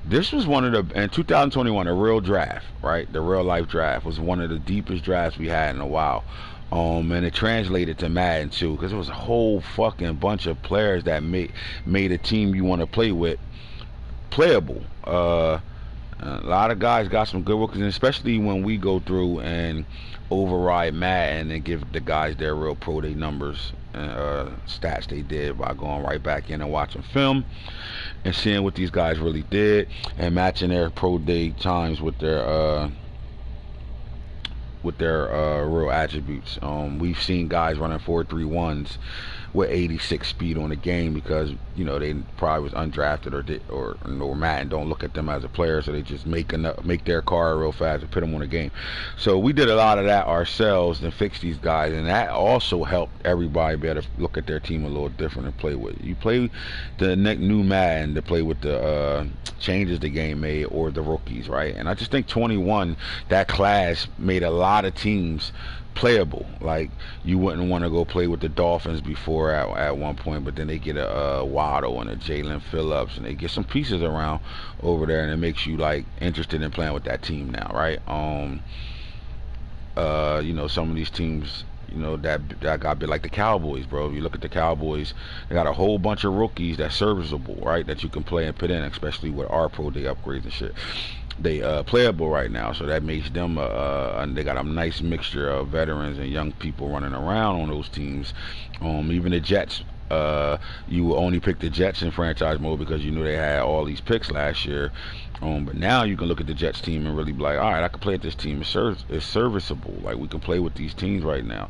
This was one of in 2021, a real draft, right? The real life draft was one of the deepest drafts we had in a while. And it translated to Madden too, because it was a whole fucking bunch of players that made a team you want to play with playable. A lot of guys got some good rookies, and especially when we go through and override Madden and give the guys their real pro day numbers stats they did by going right back in and watching film and seeing what these guys really did and matching their pro day times with their real attributes. We've seen guys running 4.31s with 86 speed on the game because they probably was undrafted or Madden don't look at them as a player, so they just make their car real fast and put them on the game. So we did a lot of that ourselves and fix these guys, and that also helped everybody be able to look at their team a little different and play with it. You play the new Madden to play with the changes the game made or the rookies, right? And I just think 21, that class made a lot of teams playable. Like, you wouldn't want to go play with the Dolphins before at one point, but then they get a Waddle and a Jalen Phillips and they get some pieces around over there, and it makes you like interested in playing with that team now, right? Some of these teams that got bit, like the Cowboys, bro. If you look at the Cowboys, they got a whole bunch of rookies that's serviceable, right, that you can play and put in, especially with our pro day upgrades and shit. They playable right now, so that makes them they got a nice mixture of veterans and young people running around on those teams. Even the Jets, you only pick the Jets in franchise mode because you knew they had all these picks last year. But now you can look at the Jets team and really be like, all right, I can play at this team. It's serviceable. Like, we can play with these teams right now.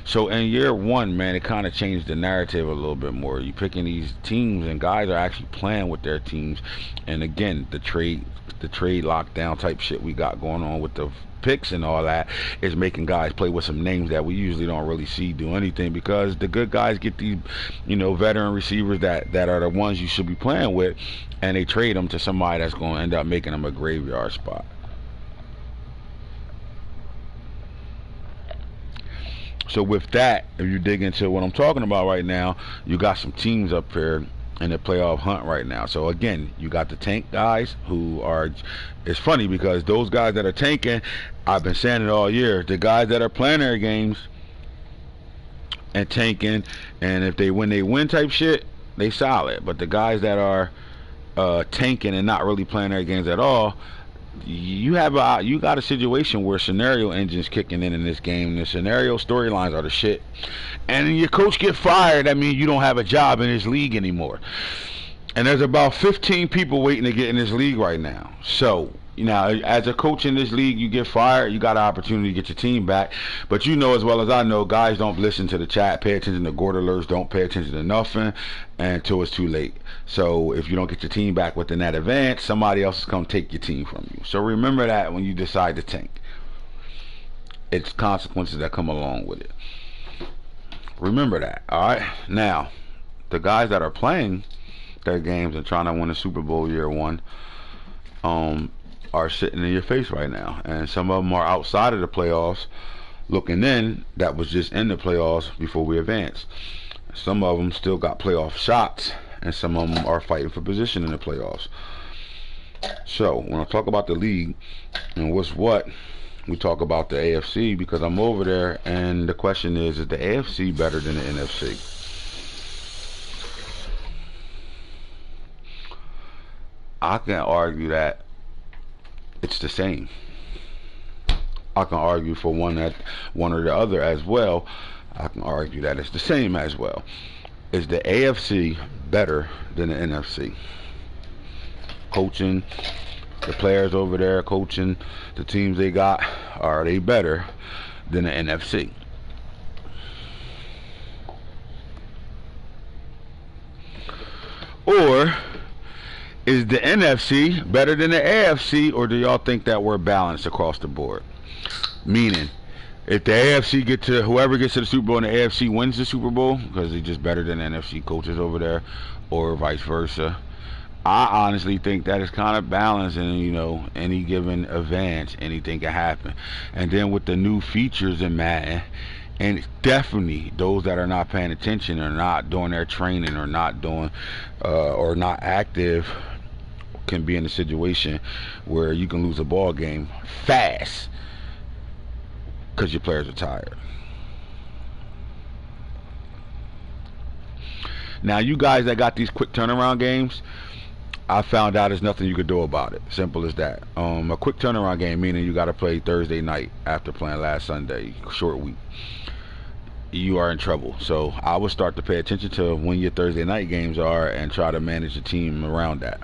So in year one, man, it kind of changed the narrative a little bit more. You picking these teams, and guys are actually playing with their teams. And again, the trade lockdown type shit we got going on with the picks and all that is making guys play with some names that we usually don't really see do anything, because the good guys get these veteran receivers that are the ones you should be playing with, and they trade them to somebody that's going to end up making them a graveyard spot. So with that, if you dig into what I'm talking about right now, you got some teams up here in the playoff hunt right now. So again, you got the tank guys who are, it's funny because those guys that are tanking, I've been saying it all year, the guys that are playing their games and tanking, and if they win type shit, they solid. But the guys that are tanking and not really playing their games at all, you got a situation where scenario engines kicking in this game. The scenario storylines are the shit, and your coach get fired. That means you don't have a job in this league anymore. And there's about 15 people waiting to get in this league right now. So as a coach in this league, you get fired, you got an opportunity to get your team back. But you know as well as I know, guys don't listen to the chat, pay attention to Gord alerts, don't pay attention to nothing until it's too late. So if you don't get your team back within that advance, somebody else is going to take your team from you. So remember that when you decide to tank. It's consequences that come along with it. Remember that, alright? Now, the guys that are playing their games and trying to win a Super Bowl year one, are sitting in your face right now, and some of them are outside of the playoffs looking in, that was just in the playoffs before we advanced. Some of them still got playoff shots, and some of them are fighting for position in the playoffs. So when I talk about the league and what's what, we talk about the AFC, because I'm over there, and the question is the AFC better than the NFC? I can argue that it's the same. I can argue for one or the other as well. I can argue that it's the same as well. Is the AFC better than the NFC? Coaching, the players over there coaching the teams they got, are they better than the NFC? Or is the NFC better than the AFC, or do y'all think that we're balanced across the board? Meaning, if the AFC whoever gets to the Super Bowl and the AFC wins the Super Bowl because they're just better than the NFC coaches over there, or vice versa. I honestly think that is kind of balanced, and any given advance, anything can happen. And then with the new features in Madden, and definitely those that are not paying attention or not doing their training or not doing or not active can be in a situation where you can lose a ball game fast because your players are tired. Now, you guys that got these quick turnaround games, I found out there's nothing you could do about it. Simple as that. A quick turnaround game, meaning you got to play Thursday night after playing last Sunday, short week. you are in trouble. So I would start to pay attention to when your Thursday night games are and try to manage the team around that.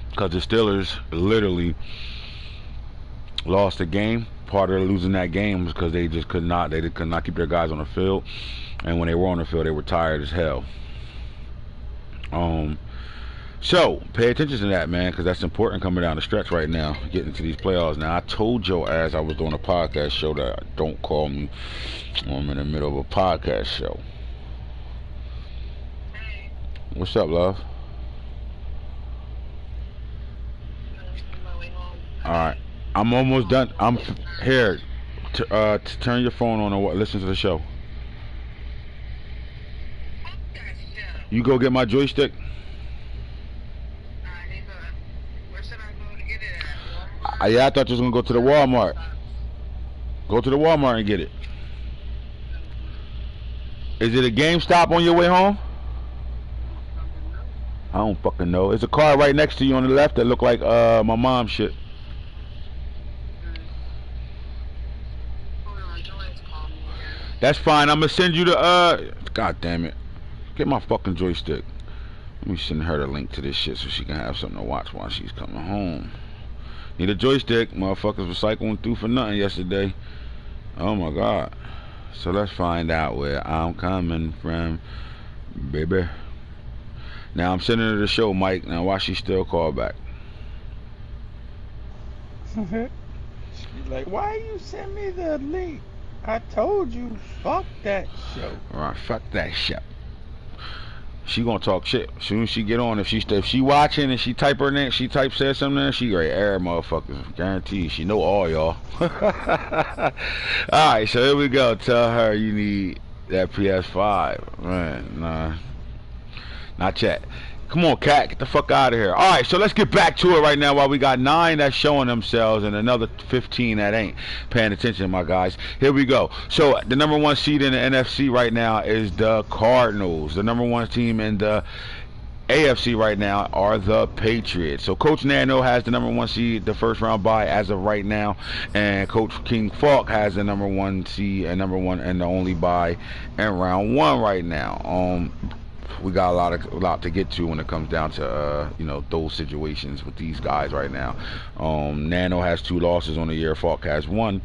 Because the Steelers literally lost the game. Part of losing that game was because they just could not keep their guys on the field, and when they were on the field, they were tired as hell. So pay attention to that, man, because that's important coming down the stretch right now, getting to these playoffs. Now, I told your ass I was doing a podcast show that don't call me when I'm in the middle of a podcast show. What's up, love? All right, I'm almost done. I'm here. Turn your phone on and listen to the show. You go get my joystick. Where should I go to get it at? Yeah, I thought you was gonna go to the Walmart. Go to the Walmart and get it. Is it a GameStop on your way home? I don't fucking know. There's a car right next to you on the left that look like my mom's shit. That's fine. I'm gonna send you the God damn it. Get my fucking joystick. Let me send her the link to this shit so she can have something to watch while she's coming home. Need a joystick. Motherfuckers was cycling through for nothing yesterday. Oh my god. So let's find out where I'm coming from, baby. Now I'm sending her the show, Mike. Now why she still call back? She's like, why you send me the link? I told you, fuck that show. Alright, fuck that shit. She gonna talk shit. As soon as she get on, if she watching and she type her name, says something there, she ready air motherfuckers. Guarantee she know all y'all. Alright, so here we go. Tell her you need that PS5. Man, nah. Not yet. Come on, cat, get the fuck out of here. Alright, so let's get back to it right now while we got 9 that's showing themselves and another 15 that ain't paying attention, my guys. Here we go. So the number 1 seed in the NFC right now is the Cardinals. The number 1 team in the AFC right now are the Patriots. So Coach Nano has the number 1 seed, the first round bye as of right now, and Coach King Falk has the number 1 seed and number 1 and the only bye in round 1 right now. We got a lot to get to when it comes down to those situations with these guys right now. Nano has 2 losses on the year. Falk has 1.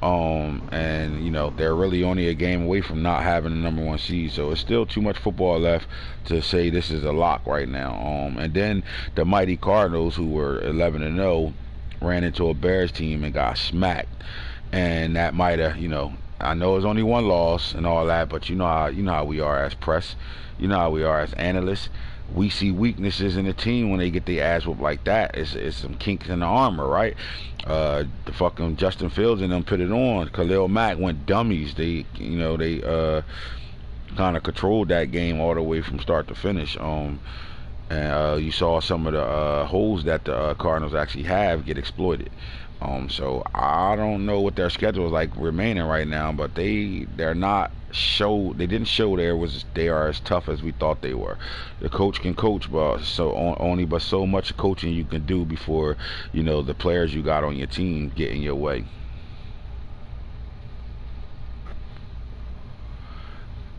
And they're really only a game away from not having the number 1 seed, so it's still too much football left to say this is a lock right now. And then the mighty Cardinals, who were 11-0, ran into a Bears team and got smacked, and that might have, I know it's only 1 loss and all that, but you know how we are as press. You know how we are as analysts. We see weaknesses in the team when they get their ass whooped like that. It's some kinks in the armor, right? The fucking Justin Fields and them put it on. Khalil Mack went dummies. They kind of controlled that game all the way from start to finish. And you saw some of the holes that the Cardinals actually have get exploited. So I don't know what their schedule is like remaining right now, but they didn't show they are as tough as we thought they were. The coach can coach, but so much coaching you can do before the players you got on your team get in your way.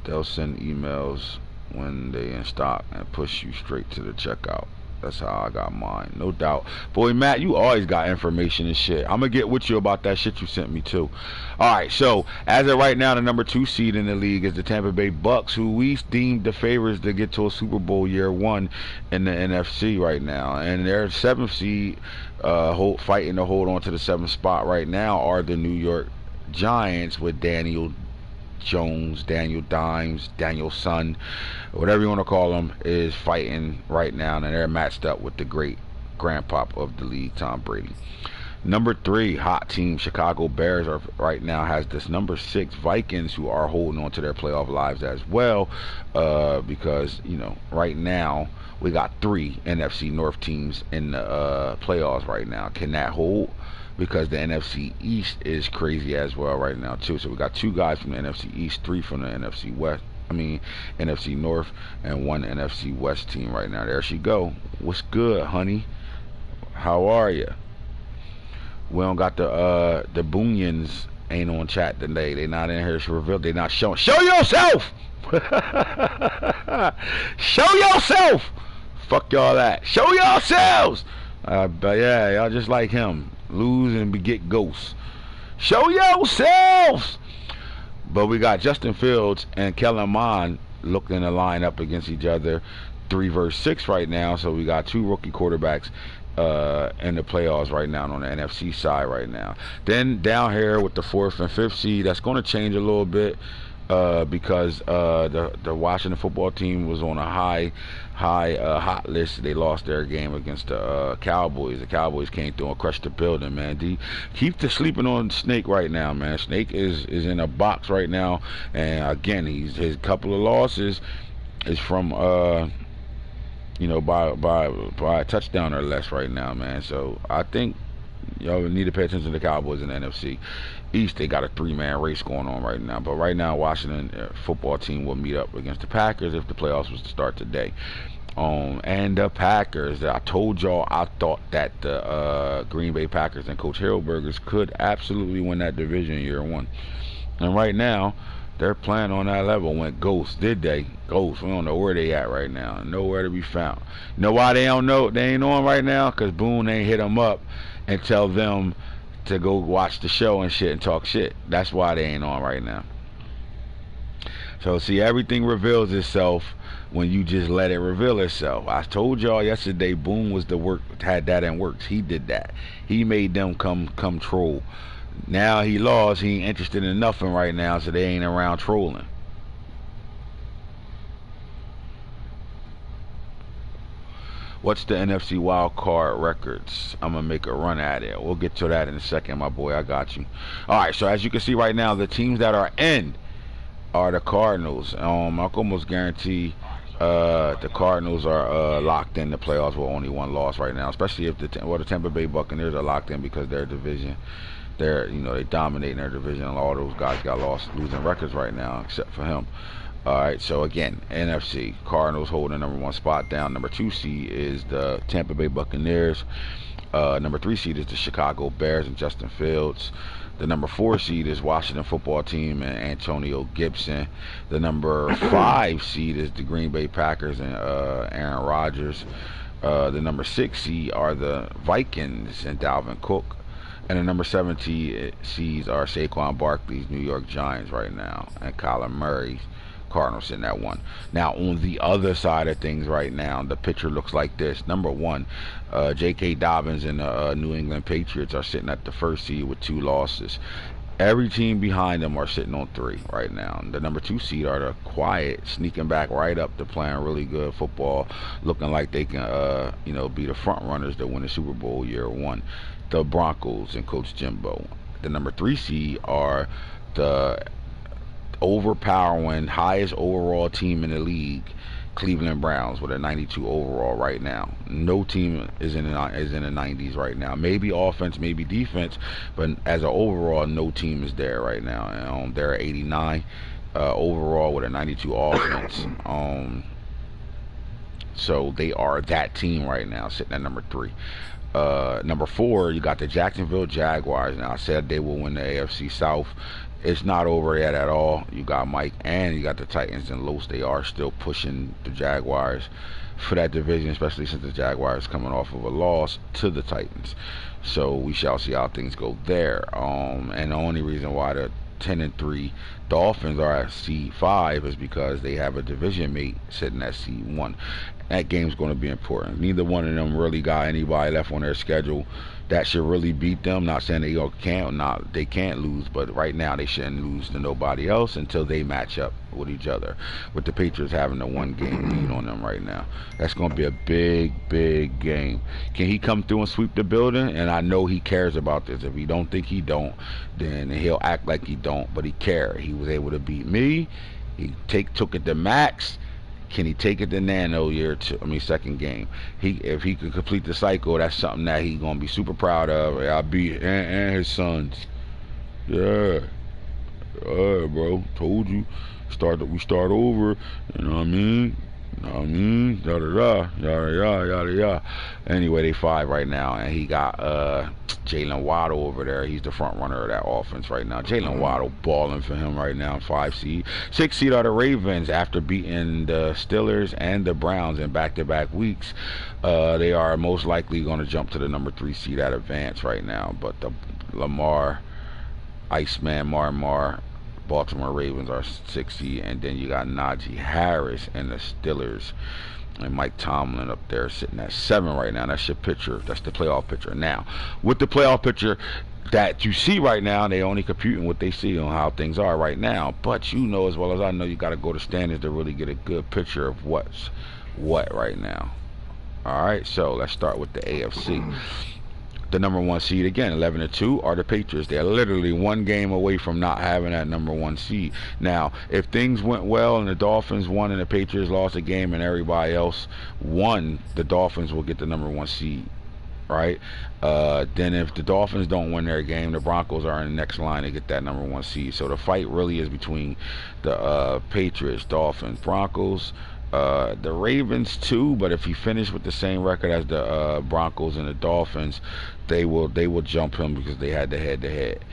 They'll send emails when they in stock and push you straight to the checkout. That's how I got mine, no doubt. Boy, Matt, you always got information and shit. I'm gonna get with you about that shit you sent me too. Alright, so as of right now, the number 2 seed in the league is the Tampa Bay Bucks, who we deemed the favorites to get to a Super Bowl year 1 in the NFC right now. And their 7th seed fighting to hold on to the 7th spot right now are the New York Giants with Daniel Jones, Daniel Dimes, Daniel Son, whatever you want to call him, is fighting right now, and they're matched up with the great grandpop of the league, Tom Brady. Number 3 hot team, Chicago Bears, are right now has this number 6 Vikings, who are holding on to their playoff lives as well, because right now we got 3 NFC North teams in the playoffs right now. Can that hold? Because the NFC East is crazy as well right now too. So we got 2 guys from the NFC East, 3 from the NFC West. NFC North, and 1 NFC West team right now. There she go. What's good, honey? How are you? We don't got the Boonians ain't on chat today. They not in here to reveal. They not showing. Show yourself. Show yourself. Fuck y'all that. Show yourselves. But yeah, y'all just like him. Lose and get ghosts. Show yourselves. But we got Justin Fields and Kellen Mond looking to line up against each other 3 versus 6 right now. So we got 2 rookie quarterbacks in the playoffs right now on the NFC side right now. Then down here with the 4th and 5th seed, that's going to change a little bit because the Washington football team was on a hot list. They lost their game against the Cowboys. The Cowboys came through and crushed the building, man. Keep sleeping on Snake right now, man. Snake is in a box right now, and again, his couple of losses is from by a touchdown or less right now, man. So I think y'all need to pay attention to the Cowboys in the NFC East. They got a 3-man race going on right now. But right now, Washington football team will meet up against the Packers if the playoffs was to start today. And the Packers, I told y'all I thought that the Green Bay Packers and Coach Hillburgers could absolutely win that division year 1. And right now, they're playing on that level. Went ghost, did they? Ghost. We don't know where they at right now. Nowhere to be found. You know why they don't know? They ain't on right now? Because Boone ain't hit them up and tell them to go watch the show and shit and talk shit. That's why they ain't on right now. So see, everything reveals itself when you just let it reveal itself. I told y'all yesterday Boone was had that in works. He did that. He made them come troll. Now he lost. He ain't interested in nothing right now, so they ain't around trolling. What's the NFC wild card records? I'm gonna make a run at it. We'll get to that in a second, my boy. I got you. All right. So as you can see right now, the teams that are in are the Cardinals. I can almost guarantee the Cardinals are locked in the playoffs with only 1 loss right now. Especially if the Tampa Bay Buccaneers are locked in because their division. They dominate in their division. All those guys got losing records right now, except for him. All right, so again, NFC Cardinals holding number 1 spot down. Number 2 seed is the Tampa Bay Buccaneers. Number 3 seed is the Chicago Bears and Justin Fields. The number 4 seed is Washington football team and Antonio Gibson. The number 5 seed is the Green Bay Packers and Aaron Rodgers. The number 6 seed are the Vikings and Dalvin Cook. And the number 7 seeds are Saquon Barkley's New York Giants right now, and Kyler Murray's Cardinals in that 1. Now, on the other side of things right now, the picture looks like this. Number 1, J.K. Dobbins and the New England Patriots are sitting at the 1st seed with 2 losses. Every team behind them are sitting on 3 right now. The number 2 seed are the quiet, sneaking back right up to playing really good football, looking like they can, be the front runners to win the Super Bowl year 1. The Broncos and Coach Jimbo. The number 3 seed are the overpowering, highest overall team in the league, Cleveland Browns, with a 92 overall right now. No team is in the 90s right now. Maybe offense, maybe defense, but as an overall, no team is there right now. They're 89 overall with a 92 offense. So they are that team right now, sitting at number 3. Number 4, you got the Jacksonville Jaguars. Now, I said they will win the AFC South. It's not over yet at all. You got Mike and you got the Titans and Los. They are still pushing the Jaguars for that division, especially since the Jaguars coming off of a loss to the Titans. So we shall see how things go there. And the only reason why the 10-3 Dolphins are at seed 5 is because they have a division mate sitting at seed 1. That game's going to be important. Neither one of them really got anybody left on their schedule that should really beat them. Not saying they can't lose, but right now they shouldn't lose to nobody else until they match up with each other. With the Patriots having a 1-game lead on them right now, that's going to be a big game. Can he come through and sweep the building? And I know he cares about this. If he don't think he don't, then he'll act like he don't. But he cares. He was able to beat me. He took it to max. Can he take it to Nano second game? If he can complete the cycle, that's something that he's gonna be super proud of. I beat and his sons. Yeah, bro. Told you. We start over. You know what I mean? Yada. Anyway, they 5 right now, and he got Jalen Waddle over there. He's the front runner of that offense right now. Jalen Waddle balling for him right now, 5 seed. 6 seed are the Ravens after beating the Steelers and the Browns in back-to-back weeks. They are most likely going to jump to the number 3 seed at advance right now. But the Lamar, Iceman, Mar, Baltimore Ravens are 6 seed. And then you got Najee Harris and the Steelers. And Mike Tomlin up there sitting at 7 right now. That's your picture. That's the playoff picture. Now, with the playoff picture that you see right now, they only computing what they see on how things are right now. But you know as well as I know, you got to go to standings to really get a good picture of what's what right now. All right, so let's start with the AFC. The number 1 seed again, 11-2, are the Patriots. They're literally 1 game away from not having that number 1 seed. Now, if things went well and the Dolphins won and the Patriots lost a game and everybody else won, the Dolphins will get the number 1 seed, right? Then if the Dolphins don't win their game, the Broncos are in the next line to get that number 1 seed. So the fight really is between the Patriots, Dolphins, Broncos. The Ravens too, but if he finished with the same record as the Broncos and the Dolphins, they will jump him because they had the head-to-head.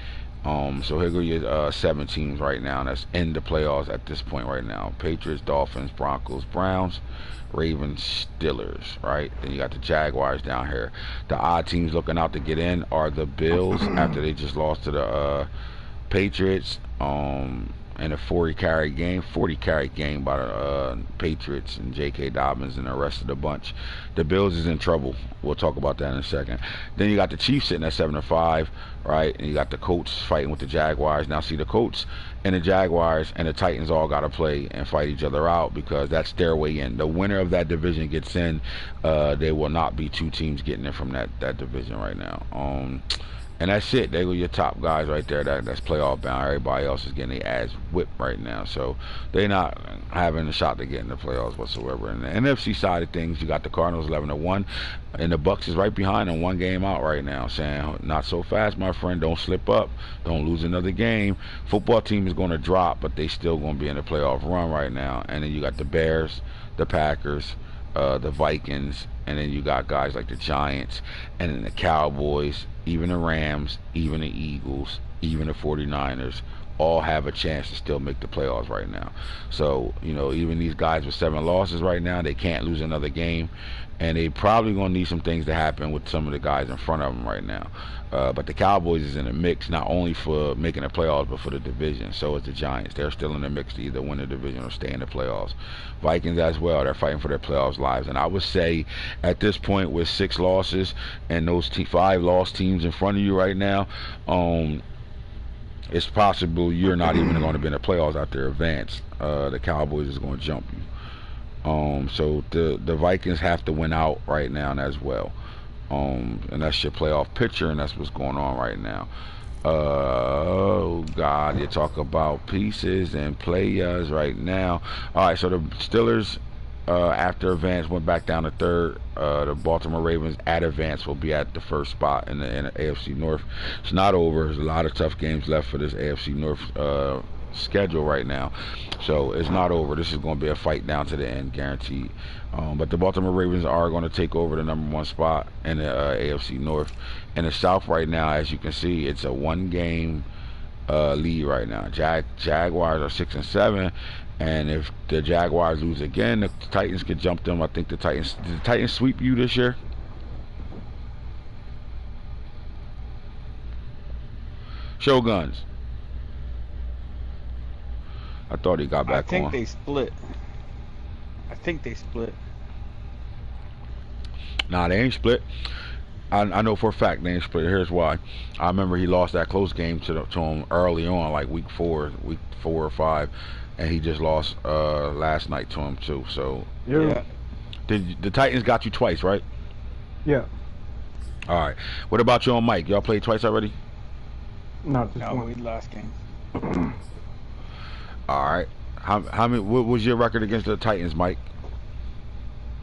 So here go your 7 teams right now that's in the playoffs at this point right now. Patriots, Dolphins, Broncos, Browns, Ravens, Steelers, right? Then you got the Jaguars down here. The odd teams looking out to get in are the Bills after they just lost to the Patriots. In a 40 carry game by the Patriots and J.K. Dobbins and the rest of the bunch. The Bills is in trouble. We'll talk about that in a second. Then you got the Chiefs sitting at 7-5, right? And you got the Colts fighting with the Jaguars. Now see, the Colts and the Jaguars and the Titans all got to play and fight each other out because that's their way in. The winner of that division gets in. There will not be 2 teams getting in from that division right now. And that's it. They were your top guys right there. That's playoff bound. Everybody else is getting their ass whipped right now. So they're not having a shot to get in the playoffs whatsoever. And the NFC side of things, you got the Cardinals 11-1, and the Bucs is right behind them, 1 game out right now. Saying, not so fast, my friend. Don't slip up. Don't lose another game. Football team is going to drop, but they still going to be in the playoff run right now. And then you got the Bears, the Packers, the Vikings, and then you got guys like the Giants, and then the Cowboys, even the Rams, even the Eagles, even the 49ers, all have a chance to still make the playoffs right now. So, you know, even these guys with 7 losses right now, they can't lose another game, and they probably going to need some things to happen with some of the guys in front of them right now. But the Cowboys is in the mix, not only for making the playoffs, but for the division. So is the Giants. They're still in the mix to either win the division or stay in the playoffs. Vikings as well, they're fighting for their playoffs lives. And I would say at this point with 6 losses and those 5 lost teams in front of you right now, it's possible you're not even going to be in the playoffs after advance. The Cowboys is going to jump you. So the Vikings have to win out right now as well. And that's your playoff picture, and that's what's going on right now. Oh God, you talk about pieces and players right now. All right, so the Steelers after advance went back down to 3rd. The Baltimore Ravens at advance will be at the 1st spot in the AFC North. It's not over. There's a lot of tough games left for this AFC North schedule right now, so it's not over. This is going to be a fight down to the end, guaranteed. But the Baltimore Ravens are going to take over the number 1 spot in the AFC North. In the South right now, as you can see, it's a 1-game lead right now. Jaguars are 6-7, and if the Jaguars lose again, the Titans could jump them. I think did the Titans sweep you this year? Shoguns. I thought he got back on. I think they split. Nah, they ain't split. I know for a fact they ain't split. Here's why. I remember he lost that close game to him early on, like week 4 or 5, and he just lost last night to him too. So Yeah. did the Titans got you twice, right? Yeah. All right. What about you and Mike? Y'all played twice already? Not this No, one. we last game. All right. How many? What was your record against the Titans, Mike?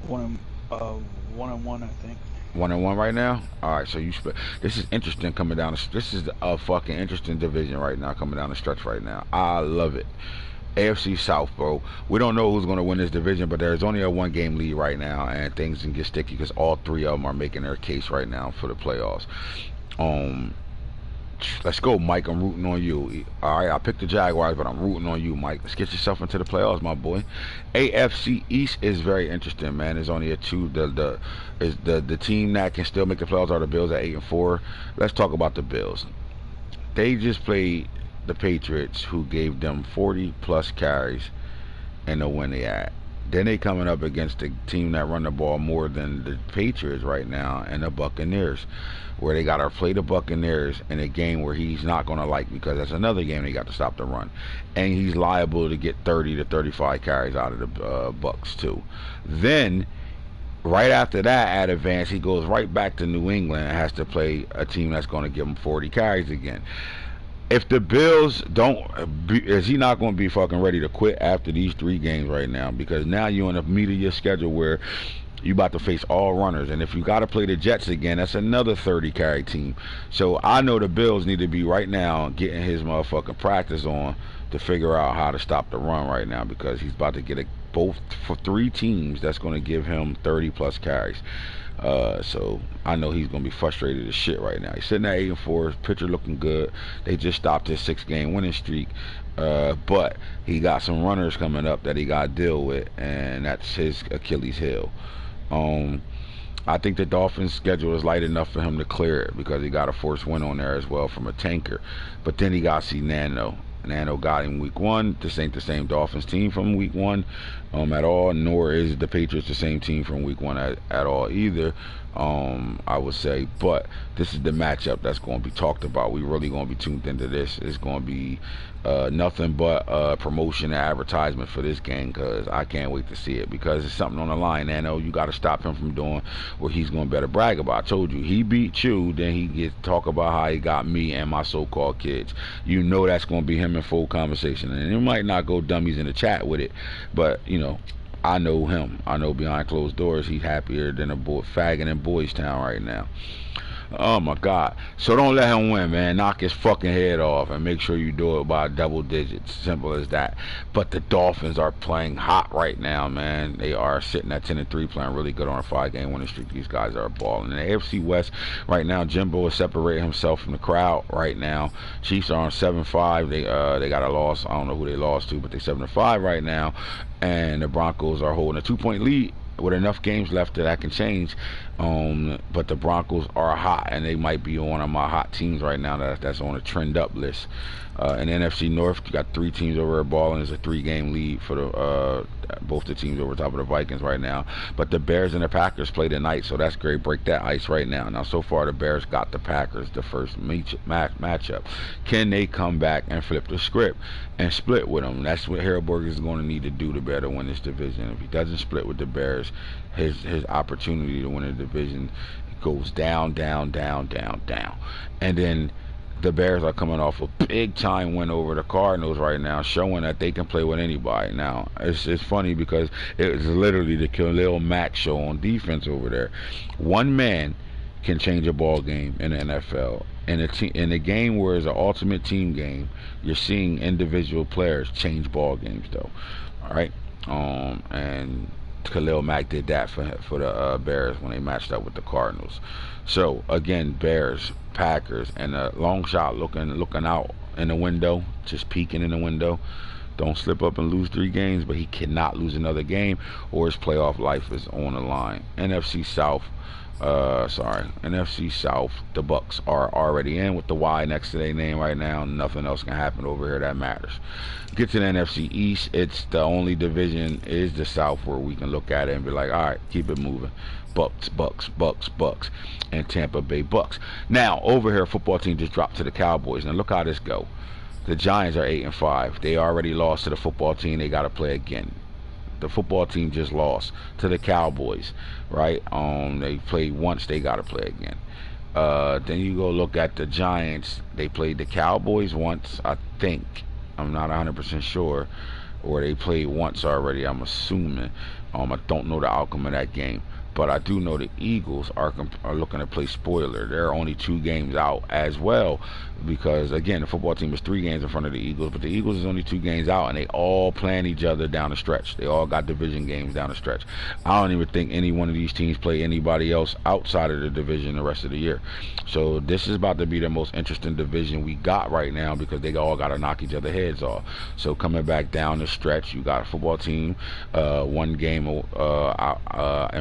1-1, I think. 1-1 right now. All right. So you split. This is interesting coming down. This is a fucking interesting division right now coming down the stretch right now. I love it. AFC South, bro. We don't know who's going to win this division, but there's only a 1-game lead right now, and things can get sticky because all 3 of them are making their case right now for the playoffs. Let's go, Mike. I'm rooting on you. All right, I picked the Jaguars, but I'm rooting on you, Mike. Let's get yourself into the playoffs, my boy. AFC East is very interesting, man. There's only a two. The team that can still make the playoffs are the Bills at 8-4. Let's talk about the Bills. They just played the Patriots, who gave them 40 plus carries and the win they had. Then they coming up against the team that run the ball more than the Patriots right now, and the Buccaneers, where they got to play the Buccaneers in a game where he's not going to like, because that's another game they got to stop the run, and he's liable to get 30 to 35 carries out of the Bucks too. Then right after that, at advance, he goes right back to New England and has to play a team that's going to give him 40 carries again. If the Bills is he not going to be fucking ready to quit after these 3 games right now? Because now you're in a meat of your schedule where you about to face all runners, and if you got to play the Jets again, that's another 30 carry team. So I know the Bills need to be right now getting his motherfucking practice on to figure out how to stop the run right now, because he's about to get both for 3 teams that's going to give him 30 plus carries. So I know he's gonna be frustrated as shit right now. He's sitting at 8-4. His pitcher looking good. They just stopped his 6-game winning streak, but he got some runners coming up that he got to deal with, and that's his Achilles heel. I think the Dolphins' schedule is light enough for him to clear it, because he got a forced win on there as well from a tanker. But then he got to see Nano. Nano got him week 1. This ain't the same Dolphins team from week 1 at all, nor is the Patriots the same team from week 1 at all either, I would say. But this is the matchup that's going to be talked about. We really going to be tuned into this. It's going to be nothing but promotion and advertisement for this game, because I can't wait to see it, because it's something on the line. Nano, you got to stop him from doing what he's going to better brag about. I told you, he beat you, then he gets talk about how he got me and my so-called kids. You know that's going to be him in full conversation, and it might not go dummies in the chat with it, but you know, I know him. I know behind closed doors he's happier than a boy faggot in Boys Town right now. Oh my God. So don't let him win, man. Knock his fucking head off, and make sure you do it by double digits. Simple as that. But the Dolphins are playing hot right now, man. They are sitting at 10-3, playing really good on a 5-game winning streak. These guys are balling. In the AFC West right now, Jimbo is separating himself from the crowd right now. Chiefs are on 7-5. They got a loss. I don't know who they lost to, but they're 7-5 right now. And the Broncos are holding a 2-point lead with enough games left that can change. But the Broncos are hot, and they might be one of my hot teams right now that's on a trend up list. In the NFC North, you got 3 teams over there balling. It's a 3-game lead for both the teams over top of the Vikings right now. But the Bears and the Packers play tonight, so that's great. Break that ice right now. Now, so far, the Bears got the Packers the first matchup. Can they come back and flip the script and split with them? That's what Harrisburg is going to need to do to better win this division. If he doesn't split with the Bears, his opportunity to win the division goes down. And then the Bears are coming off a big time win over the Cardinals right now, showing that they can play with anybody. Now it's funny, because it's literally the Khalil Mack show on defense over there. One man can change a ball game in the NFL. In a game where it's an ultimate team game, you're seeing individual players change ball games though. All right, and Khalil Mack did that for the Bears when they matched up with the Cardinals. So again, Bears, Packers, and a long shot looking out in the window, just peeking in the window. Don't slip up and lose 3 games, but he cannot lose another game, or his playoff life is on the line. NFC South, the Bucks are already in with the Y next to their name right now. Nothing else can happen over here that matters. Get to the NFC East. It's the only division is the South where we can look at it and be like, all right, keep it moving. Bucks, and Tampa Bay Bucks. Now, over here, football team just dropped to the Cowboys. Now, look how this go. The Giants are 8-5. They already lost to the football team. They got to play again. The football team just lost to the Cowboys, right? They played once. They got to play again. Then you go look at the Giants. They played the Cowboys once, I think. I'm not 100% sure. Or they played once already, I'm assuming. I don't know the outcome of that game. But I do know the Eagles are looking to play spoiler. They're only 2 games out as well, because again, the football team is 3 games in front of the Eagles, but the Eagles is only 2 games out, and they all playing each other down the stretch. They all got division games down the stretch. I don't even think any one of these teams play anybody else outside of the division the rest of the year. So this is about to be the most interesting division we got right now, because they all got to knock each other heads off. So coming back down the stretch, you got a football team 1 game in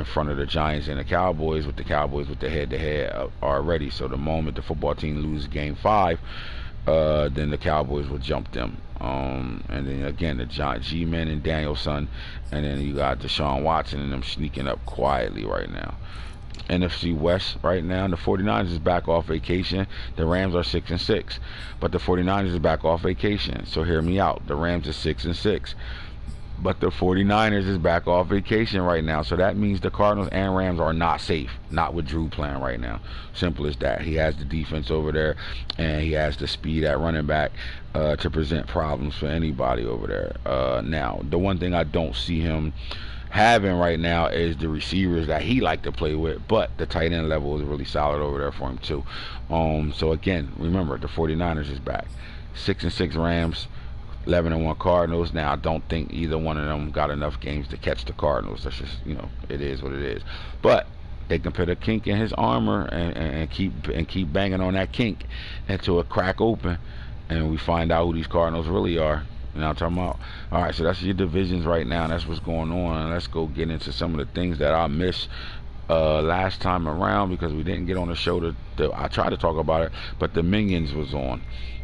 front of the Giants and the Cowboys, with the Cowboys with the head-to-head already. So the moment the football team loses game 5, then the Cowboys will jump them. And then again, the G-Men and Danielson, and then you got Deshaun Watson and them sneaking up quietly right now. NFC West right now, the 49ers is back off vacation. The Rams are 6-6, but the 49ers is back off vacation. So hear me out. The Rams are 6-6. But the 49ers is back off vacation right now. So that means the Cardinals and Rams are not safe. Not with Drew playing right now. Simple as that. He has the defense over there, and he has the speed at running back to present problems for anybody over there. Now, the one thing I don't see him having right now is the receivers that he like to play with, but the tight end level is really solid over there for him too. So again, remember, the 49ers is back. 6-6 Rams, 11-1 Cardinals. Now I don't think either one of them got enough games to catch the Cardinals. That's just, it is what it is. But they can put a kink in his armor and keep banging on that kink until it crack open, and we find out who these Cardinals really are. You know what I'm talking about? All right, so that's your divisions right now. That's what's going on. Let's go get into some of the things that I missed last time around, because we didn't get on the show. I tried to talk about it, but the Minions was on.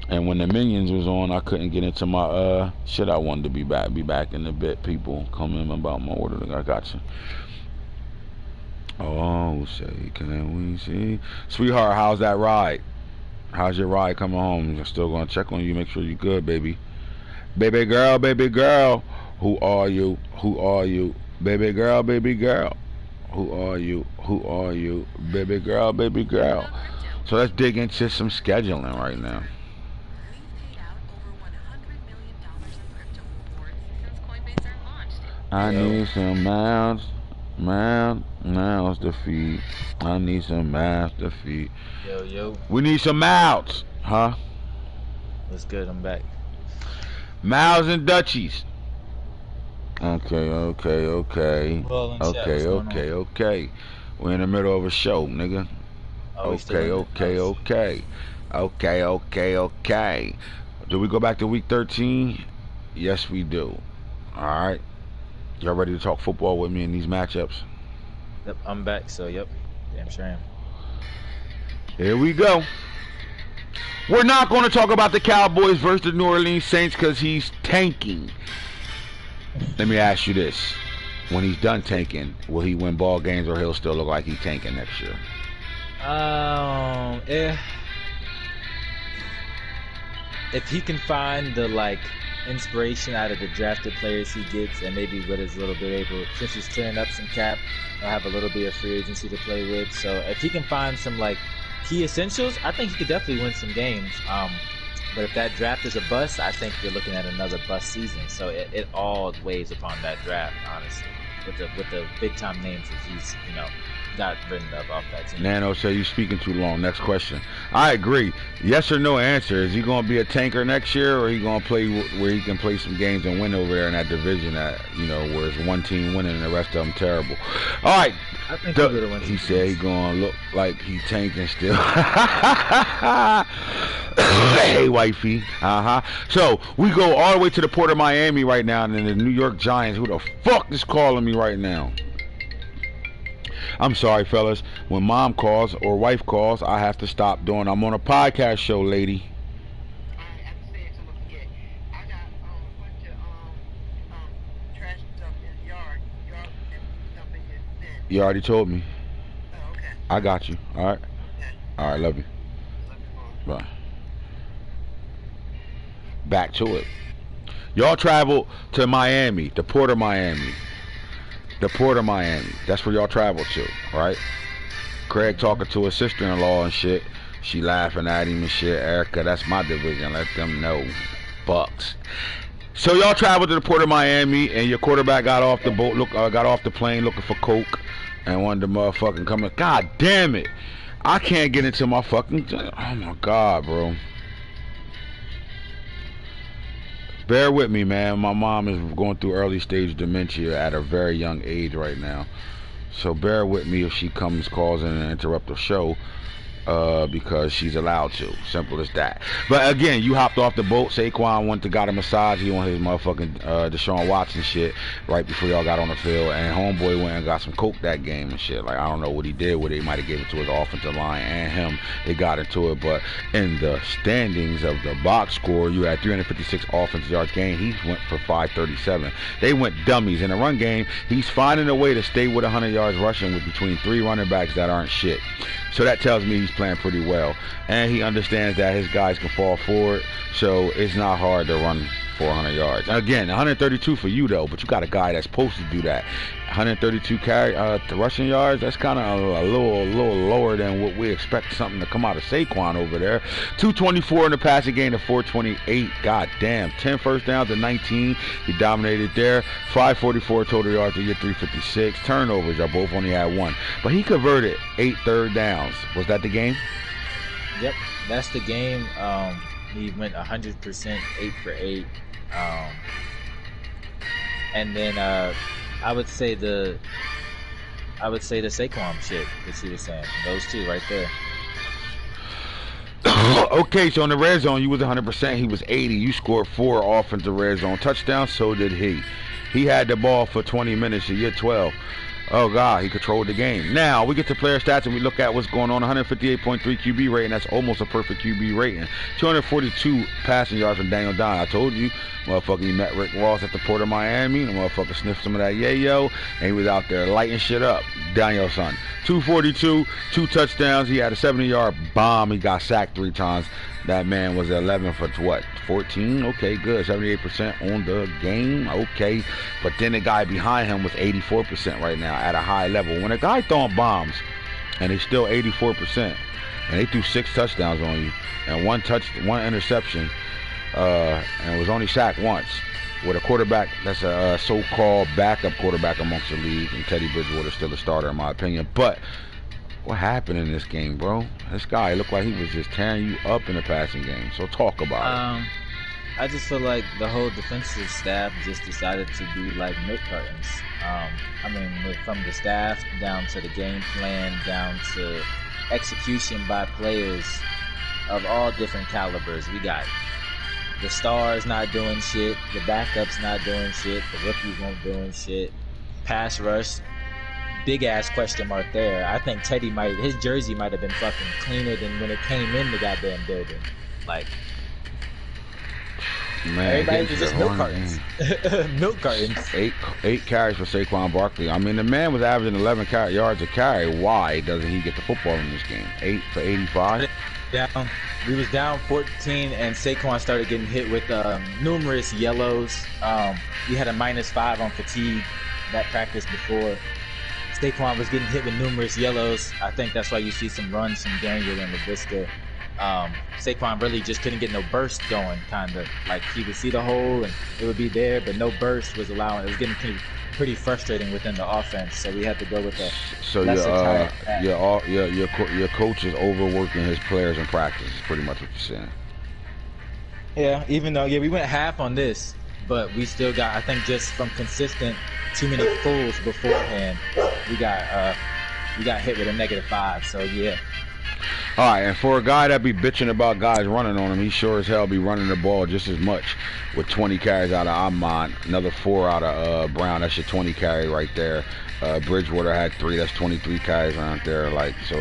And when the Minions was on, I couldn't get into my shit. I wanted to be back in a bit. People come in about my order. I got you. Oh, say, can we see? Sweetheart, how's that ride? How's your ride coming home? I'm still going to check on you, make sure you're good, baby. Baby girl, who are you? Who are you? Baby girl, who are you? Who are you? Baby girl. So let's dig into some scheduling right now. I need some mouths to feed. I need some mouths to feed. Yo. We need some mouths, huh? What's good? I'm back. Mouths and Dutchies. Okay. We're in the middle of a show, nigga. Okay. Do we go back to week 13? Yes, we do. Alright. Y'all ready to talk football with me in these matchups? Yep, I'm back, so yep. Damn sure am. Here we go. We're not going to talk about the Cowboys versus the New Orleans Saints because he's tanking. Let me ask you this. When he's done tanking, will he win ball games, or he'll still look like he's tanking next year? If he can find the inspiration out of the drafted players he gets, and maybe with his little bit able, since he's clearing up some cap, he'll have a little bit of free agency to play with. So if he can find some key essentials, I think he could definitely win some games. But if that draft is a bust, I think you're looking at another bust season. So it all weighs upon that draft, honestly, with the big time names that he's got written up off that team. Nano say you speaking too long. Next question. I agree. Yes or no answer. Is he going to be a tanker next year, or he going to play where he can play some games and win over there in that division that where it's one team winning and the rest of them terrible? All right. I think he said he's going to look like he's tanking still. Hey, wifey. So we go all the way to the Port of Miami right now, and then the New York Giants. Who the fuck is calling me right now? I'm sorry, fellas. When mom calls or wife calls, I have to stop doing. I'm on a podcast show, lady. I'm saying someone forget. I got a bunch of trash stuff in the yard. Yard and stuff in your bin. You already told me. Oh, okay. I got you. All right. Okay. All right. Love you. Love you, Mom. Bye. Back to it. Y'all traveled to Miami, the Port of Miami. The Port of Miami. That's where y'all traveled to, right? Craig talking to his sister-in-law and shit. She laughing at him and shit. Erica, that's my division. Let them know. Bucks. So y'all traveled to the Port of Miami, and your quarterback got off the boat, got off the plane looking for coke, And one of the motherfucking coming. God damn it. I can't get into my fucking. Oh my God, bro. Bear with me, man. My mom is going through early stage dementia at a very young age right now. So bear with me if she calls in and interrupt the show. Because she's allowed to. Simple as that. But again, you hopped off the boat. Saquon went to got a massage. He wanted his motherfucking Deshaun Watson shit right before y'all got on the field. And homeboy went and got some coke that game and shit. Like, I don't know what he did with it. He might have gave it to his offensive line and him. They got into it. But in the standings of the box score, you had 356 offensive yards gained. He went for 537. They went dummies. In the run game, he's finding a way to stay with 100 yards rushing with between 3 running backs that aren't shit. So that tells me he's playing pretty well. And he understands that his guys can fall forward. So it's not hard to run 400 yards. Again, 132 for you, though. But you got a guy that's supposed to do that. 132 rushing yards, that's kind of a little lower than what we expect something to come out of Saquon over there. 224 in the passing game to 428. God damn. 10 first downs to 19. He dominated there. 544 total yards to get 356. Turnovers, y'all both only had 1. But he converted 8 third downs. Was that the game? Yep, that's the game. He went 100%, 8 for 8. And then I would say the Saquon shit that she was saying. Those two right there. Okay, so in the red zone, you was 100%. He was 80. You scored 4 offensive red zone touchdowns. So did he. He had the ball for 20 minutes. He hit 12. Oh, God, he controlled the game. Now, we get to player stats and we look at what's going on. 158.3 QB rating. That's almost a perfect QB rating. 242 passing yards from Daniel Dimes. I told you, motherfucker, he met Rick Ross at the Port of Miami. The motherfucker sniffed some of that yayo, and he was out there lighting shit up. Daniel's son. 242, 2 touchdowns. He had a 70-yard bomb. He got sacked 3 times. That man was 11 for what? 14? Okay, good. 78% on the game. Okay. But then the guy behind him was 84% right now at a high level. When a guy throwing bombs and he's still 84% and they threw 6 touchdowns on you and 1 interception and was only sacked once with a quarterback that's a so-called backup quarterback amongst the league, and Teddy Bridgewater's still a starter in my opinion. But what happened in this game, bro? This guy looked like he was just tearing you up in the passing game. So talk about it. I just feel like the whole defensive staff just decided to be like milk cartons. I mean, from the staff down to the game plan, down to execution by players of all different calibers. We got the stars not doing shit, the backups not doing shit, the rookies not doing shit. Pass rush, big ass question mark there. I think his jersey might have been fucking cleaner than when it came in the goddamn building. Like, man, everybody was just milk cartons. Milk cartons. 8 carries for Saquon Barkley. I mean, the man was averaging 11 yards a carry. Why doesn't he get the football in this game? 8 for 85. Down. We was down 14, and Saquon started getting hit with numerous yellows. We had a -5 on fatigue that practice before. Saquon was getting hit with numerous yellows. I think that's why you see some runs from Daniel and LaVisca. Saquon really just couldn't get no burst going, kind of. Like, he would see the hole and it would be there, but no burst was allowing. It was getting pretty frustrating within the offense, so we had to go with a lesser your coach is overworking his players in practice, is pretty much what you're saying. Yeah, even though, we went half on this, but we still got, I think, just from consistent too many fouls beforehand, we got hit with a -5. So yeah. All right, and for a guy that be bitching about guys running on him, he sure as hell be running the ball just as much with 20 carries out of Ahmad, another 4 out of Brown. That's your 20 carry right there. Bridgewater had 3. That's 23 carries around there. Like, so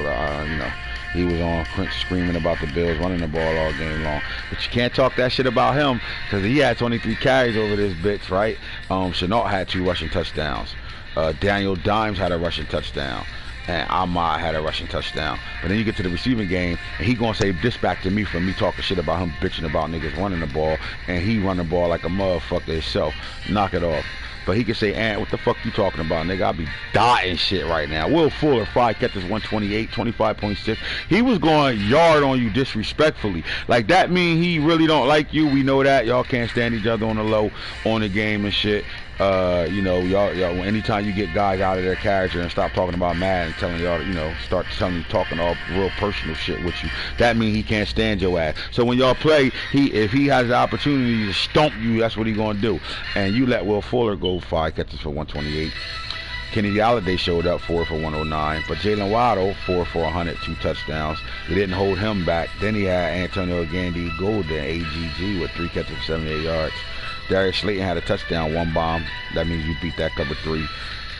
he was on screaming about the Bills running the ball all game long. But you can't talk that shit about him because he had 23 carries over this bitch, right? Chenault had 2 rushing touchdowns. Daniel Dimes had a rushing touchdown. And Ahmad had a rushing touchdown. But then you get to the receiving game, and he gonna say this back to me for me talking shit about him bitching about niggas running the ball, and he run the ball like a motherfucker himself. Knock it off. But he can say, Ant, what the fuck you talking about, nigga? I be dying shit right now. Will Fuller, 5 catches, 128, 25.6. He was going yard on you disrespectfully. Like, that mean he really don't like you. We know that. Y'all can't stand each other on the low, on the game and shit. You know, y'all, anytime you get guys out of their character and stop talking about Madden and telling y'all, you know, start telling you, talking all real personal shit with you, that means he can't stand your ass. So when y'all play, if he has the opportunity to stomp you, that's what he gonna do. And you let Will Fuller go 5 catches for 128. Kenny Galladay showed up 4 for 109, but Jalen Waddle 4 for 100, 2 touchdowns. He didn't hold him back. Then he had Antonio Gandy Golden, AGG, with 3 catches for 78 yards. Darius Slayton had a touchdown, 1 bomb. That means you beat that cover 3.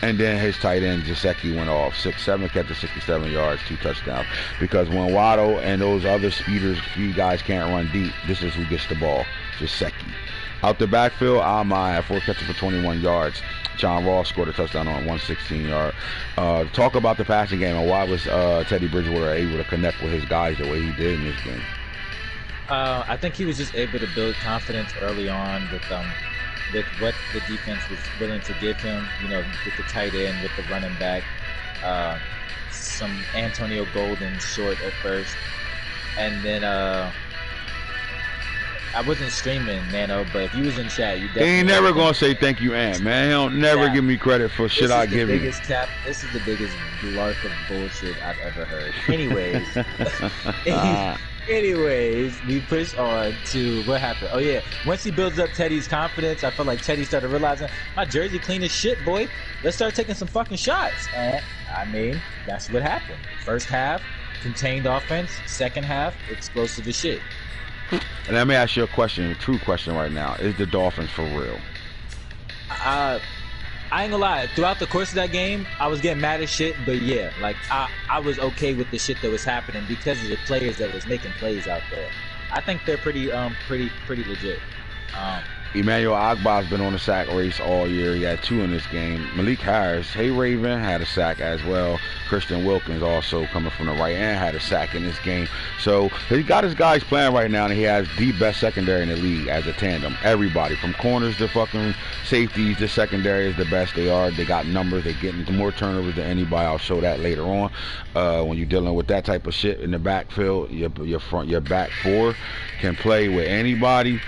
And then his tight end, Gesicki, went off. 7 catches, 67 yards, 2 touchdowns. Because when Waddle and those other speeders, few guys can't run deep, this is who gets the ball, Gesicki. Out the backfield, Ahmad had 4 catches for 21 yards. John Ross scored a touchdown on 116-yard. Talk about the passing game and why was Teddy Bridgewater able to connect with his guys the way he did in this game? I think he was just able to build confidence early on with what the defense was willing to give him. You know, with the tight end, with the running back, some Antonio Golden short at first, and then I wasn't streaming, Nano, but if you was in chat, you definitely... They ain't never gonna say thank you, Ant, man. He don't never give me credit for shit I give him. This is the biggest blark of bullshit I've ever heard. Anyways, we push on to what happened. Oh yeah, once he builds up Teddy's confidence, I feel like Teddy started realizing, my jersey clean as shit, boy. Let's start taking some fucking shots. And I mean, that's what happened. First half, contained offense. Second half, explosive as shit. And let me ask you a question, a true question right now. Is the Dolphins for real? I ain't gonna lie. Throughout the course of that game, I was getting mad as shit, but yeah, like I was okay with the shit that was happening because of the players that was making plays out there. I think they're pretty legit. Emmanuel Ogbah's been on the sack race all year. He had 2 in this game. Malik Harris, hey Raven, had a sack as well. Christian Wilkins, also coming from the right end, had a sack in this game. So he got his guys playing right now, and he has the best secondary in the league as a tandem. Everybody, from corners to fucking safeties, the secondary is the best they are. They got numbers. They're getting more turnovers than anybody. I'll show that later on. When you're dealing with that type of shit in the backfield, your back 4 can play with anybody.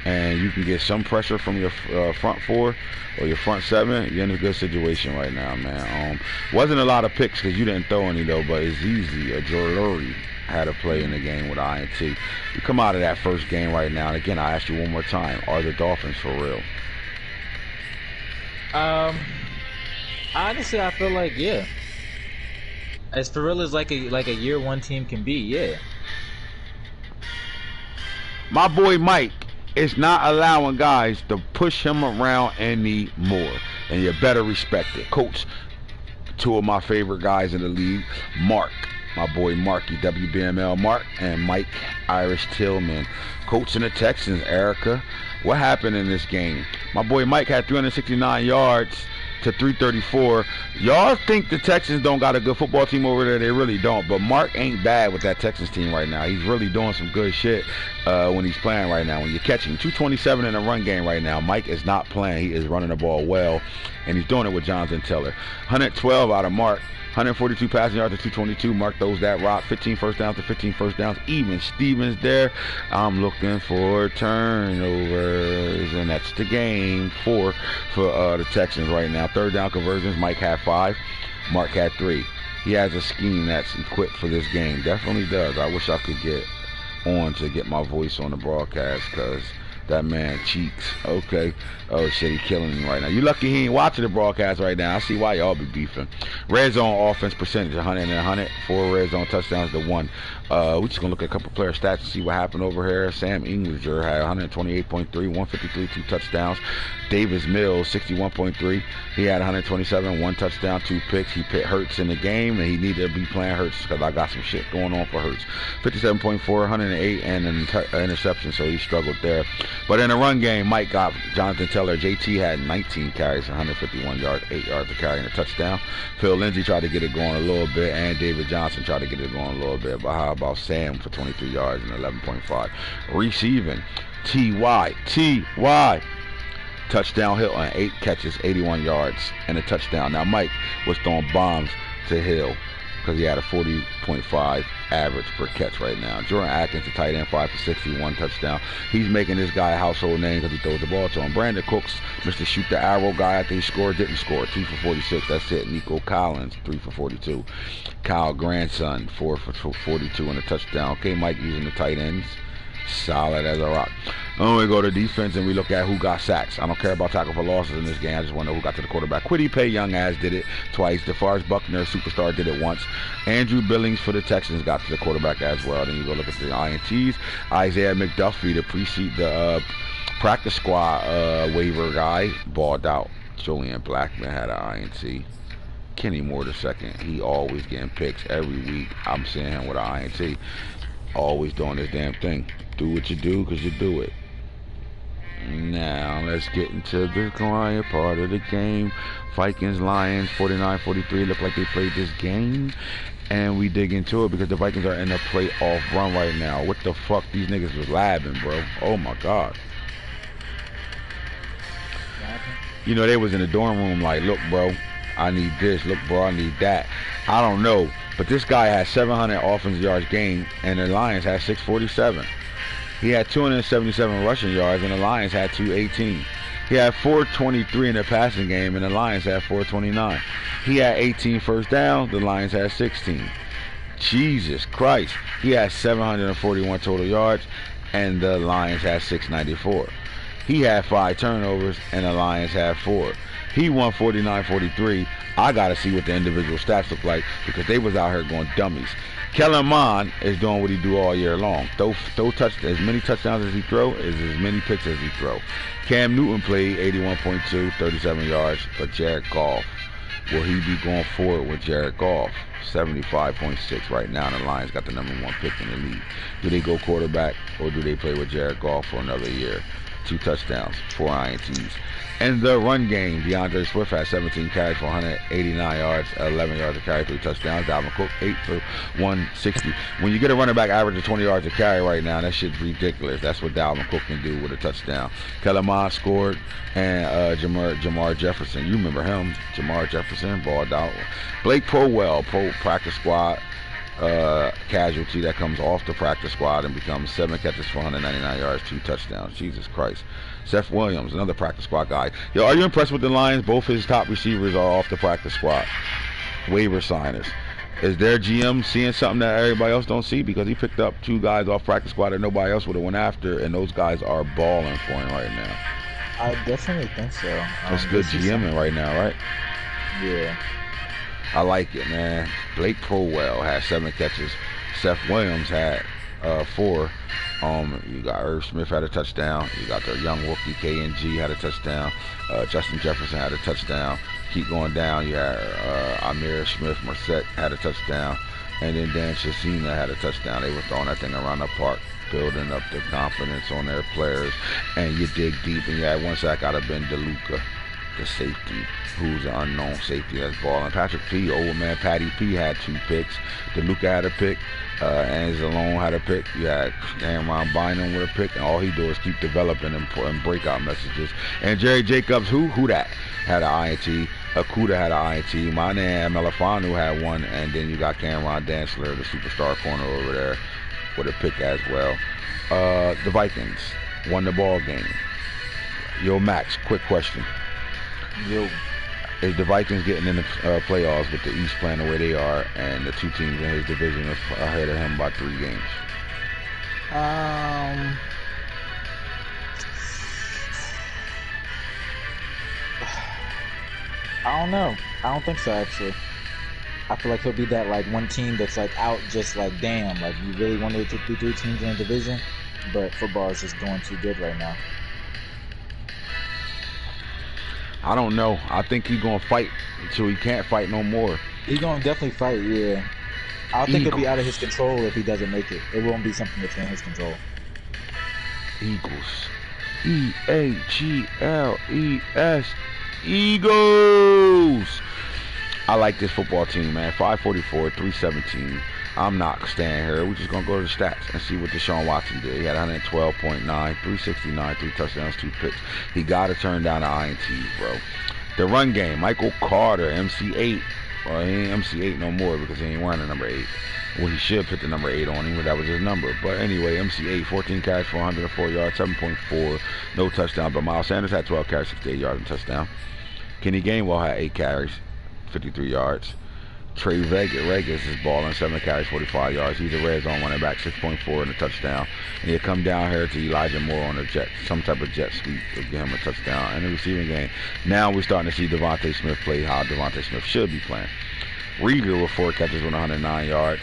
And you can get some pressure from your front 4 or your front 7. You're in a good situation right now, man. Wasn't a lot of picks because you didn't throw any, though, but it's easy. Joe Lurie had a play in the game with INT. You come out of that first game right now, and again, I ask you one more time, are the Dolphins for real? Honestly, I feel like, yeah. As for real as like a year 1 team can be, yeah. My boy Mike is not allowing guys to push him around anymore, and you better respect it. Coach, 2 of my favorite guys in the league, Mark, my boy Marky, WBML Mark, and Mike Irish Tillman. Coaching the Texans, Erica. What happened in this game? My boy Mike had 369 yards to 334. Y'all think the Texans don't got a good football team over there? They really don't. But Mark ain't bad with that Texans team right now. He's really doing some good shit when he's playing right now. When you catch him, 227 in the run game right now. Mike is not playing. He is running the ball well, and he's doing it with Jonathan Taylor. 112 out of Mark. 142 passing yards to 222. Mark throws that rock. 15 first downs to 15 first downs. Even Stevens there. I'm looking for turnovers, and that's the game 4 for the Texans right now. Third down conversions. Mike had 5. Mark had 3. He has a scheme that's equipped for this game. Definitely does. I wish I could get on to get my voice on the broadcast, because that man cheeks. Okay. Oh shit, he killing me right now. You lucky he ain't watching the broadcast right now. I see why y'all be beefing. Red zone offense percentage, 100 and 100. 4 red zone touchdowns to 1. We're just gonna look at a couple player stats and see what happened over here. Sam Englander had 128.3, 153, 2 touchdowns. Davis Mills, 61.3. He had 127, 1 touchdown, 2 picks. He put Hurts in the game, and he needed to be playing Hurts because I got some shit going on for Hurts. 57.4, 108, and an interception, so he struggled there. But in the run game, Mike got Jonathan Taylor. JT had 19 carries, 151 yards, 8 yards to carry and a touchdown. Phil Lindsay tried to get it going a little bit, and David Johnson tried to get it going a little bit. But how about Sam for 23 yards and 11.5? Receiving, T.Y. Touchdown Hill on 8 catches, 81 yards, and a touchdown. Now, Mike was throwing bombs to Hill. because he had a 40.5 average per catch right now. Jordan Atkins, the tight end, 5 for 61 touchdown. He's making this guy a household name because he throws the ball to him. Brandon Cooks, Mr. Shoot the Arrow guy, after he scored, didn't score. 2 for 46. That's it. Nico Collins, 3 for 42. Kyle Grandson, 4 for 42 and a touchdown. Okay, Mike using the tight ends. Solid as a rock. When we go to defense and we look at who got sacks. I don't care about tackle for losses in this game. I just want to know who got to the quarterback. Quiddy Pay Young Ass did it twice. DeForest Buckner, superstar, did it once. Andrew Billings for the Texans got to the quarterback as well. Then you go look at the INTs. Isaiah McDuffie, the practice squad waiver guy, balled out. Julian Blackman had an INT. Kenny Moore the second. He always getting picks every week. I'm seeing him with an INT. Always doing this damn thing. Do what you do because you do it. Now let's get into the quiet part of the game. Vikings, Lions, 49-43. Look like they played this game. And we dig into it because the Vikings are in a playoff run right now. What the fuck? These niggas was labbing, bro. Oh my God. You know, they was in the dorm room like, look, bro, I need this. Look, bro, I need that. I don't know. But this guy had 700 offensive yards gained, and the Lions had 647. He had 277 rushing yards, and the Lions had 218. He had 423 in the passing game, and the Lions had 429. He had 18 first down, the Lions had 16. Jesus Christ. He had 741 total yards, and the Lions had 694. He had 5 turnovers, and the Lions had 4. He won 49-43. I got to see what the individual stats look like because they was out here going dummies. Kellen Mond is doing what he do all year long. Throw as many touchdowns as he throw is as many picks as he throw. Cam Newton played 81.2, 37 yards. But Jared Goff, will he be going forward with Jared Goff? 75.6 right now. The Lions got the #1 pick in the league. Do they go quarterback or do they play with Jared Goff for another year? 2 touchdowns, 4 INTs. In the run game, DeAndre Swift had 17 carries for 189 yards, 11 yards a carry, 3 touchdowns. Dalvin Cook, 8 for 160. When you get a running back average of 20 yards a carry right now, that shit's ridiculous. That's what Dalvin Cook can do with a touchdown. Kellen Mond scored, and Jamar Jefferson, you remember him. Jamar Jefferson balled out. Blake Powell, practice squad casualty that comes off the practice squad and becomes 7 catches for 199 yards, 2 touchdowns. Jesus Christ. Seth Williams, another practice squad guy. Yo, are you impressed with the Lions? Both his top receivers are off the practice squad. Waiver signers. Is their GM seeing something that everybody else don't see? Because he picked up 2 guys off practice squad that nobody else would have went after, and those guys are balling for him right now. I definitely think so. That's good GMing right now, right? Yeah. I like it, man. Blake Powell had 7 catches. Seth Williams had 4. You got Irv Smith had a touchdown. You got the young rookie KNG had a touchdown. Justin Jefferson had a touchdown. Keep going down. You had Amir Smith-Marset had a touchdown. And then Dan Chisena had a touchdown. They were throwing that thing around the park, building up the confidence on their players. And you dig deep, and you had 1 sack out of Ben DeLuca, the safety, who's an unknown safety that's balling. Patrick P, old man Patty P, had 2 picks. DeLuca had a pick. Anzalone had a pick. You had Cameron Bynum with a pick, and all he do is keep developing and breakout messages. And Jerry Jacobs, who that had an INT. Akuda had an INT. My man Melifanu had 1, and then you got Cameron Dantzler, the superstar corner over there, with a pick as well. The Vikings won the ball game. Yo, Max, quick question. Yo. Is the Vikings getting in the playoffs with the East playing the way they are, and the 2 teams in his division are ahead of him by 3 games? I don't know. I don't think so, actually. I feel like he'll be that like one team that's like out, just like damn, like you really wanted to be 3 teams in the division, but football is just doing too good right now. I don't know. I think he's gonna fight until he can't fight no more. He's gonna definitely fight, yeah. I think it'll be out of his control if he doesn't make it. It won't be something that's in his control. Eagles. E-A-G-L-E-S. Eagles. I like this football team, man. 544, 317. I'm not staying here. We're just going to go to the stats and see what Deshaun Watson did. He had 112.9, 369, 3 touchdowns, 2 picks. He got to turn down the INTs, bro. The run game, Michael Carter, MC8, Well, he ain't MC8 no more because he ain't wearing the number 8. Well, he should put the number 8 on him, but that was his number. But anyway, MC8, 14 carries for 104 yards, 7.4, no touchdown. But Miles Sanders had 12 carries, 68 yards, and touchdown. Kenny Gainwell had 8 carries, 53 yards. Trey Vegas is balling, 7 carries, 45 yards. He's a red zone running back, 6.4 and a touchdown. And he'll come down here to Elijah Moore on a jet, some type of jet sweep to give him a touchdown. And the receiving game. Now we're starting to see Devontae Smith play how Devontae Smith should be playing. Rieger with 4 catches with 109 yards.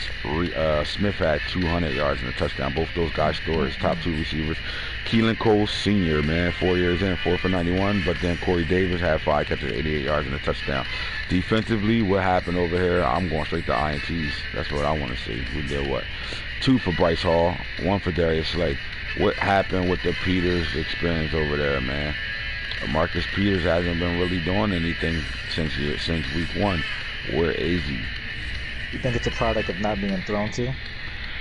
Smith had 200 yards and a touchdown. Both those guys scored as top 2 receivers. Keelan Cole Sr., man, 4 years in, 4 for 91. But then Corey Davis had 5 catches, 88 yards and a touchdown. Defensively, what happened over here? I'm going straight to AntHits. That's what I want to see. We did what? 2 for Bryce Hall, 1 for Darius Slay. What happened with the Peters experience over there, man? Marcus Peters hasn't been really doing anything since week 1. Where is he? You think it's a product of not being thrown to?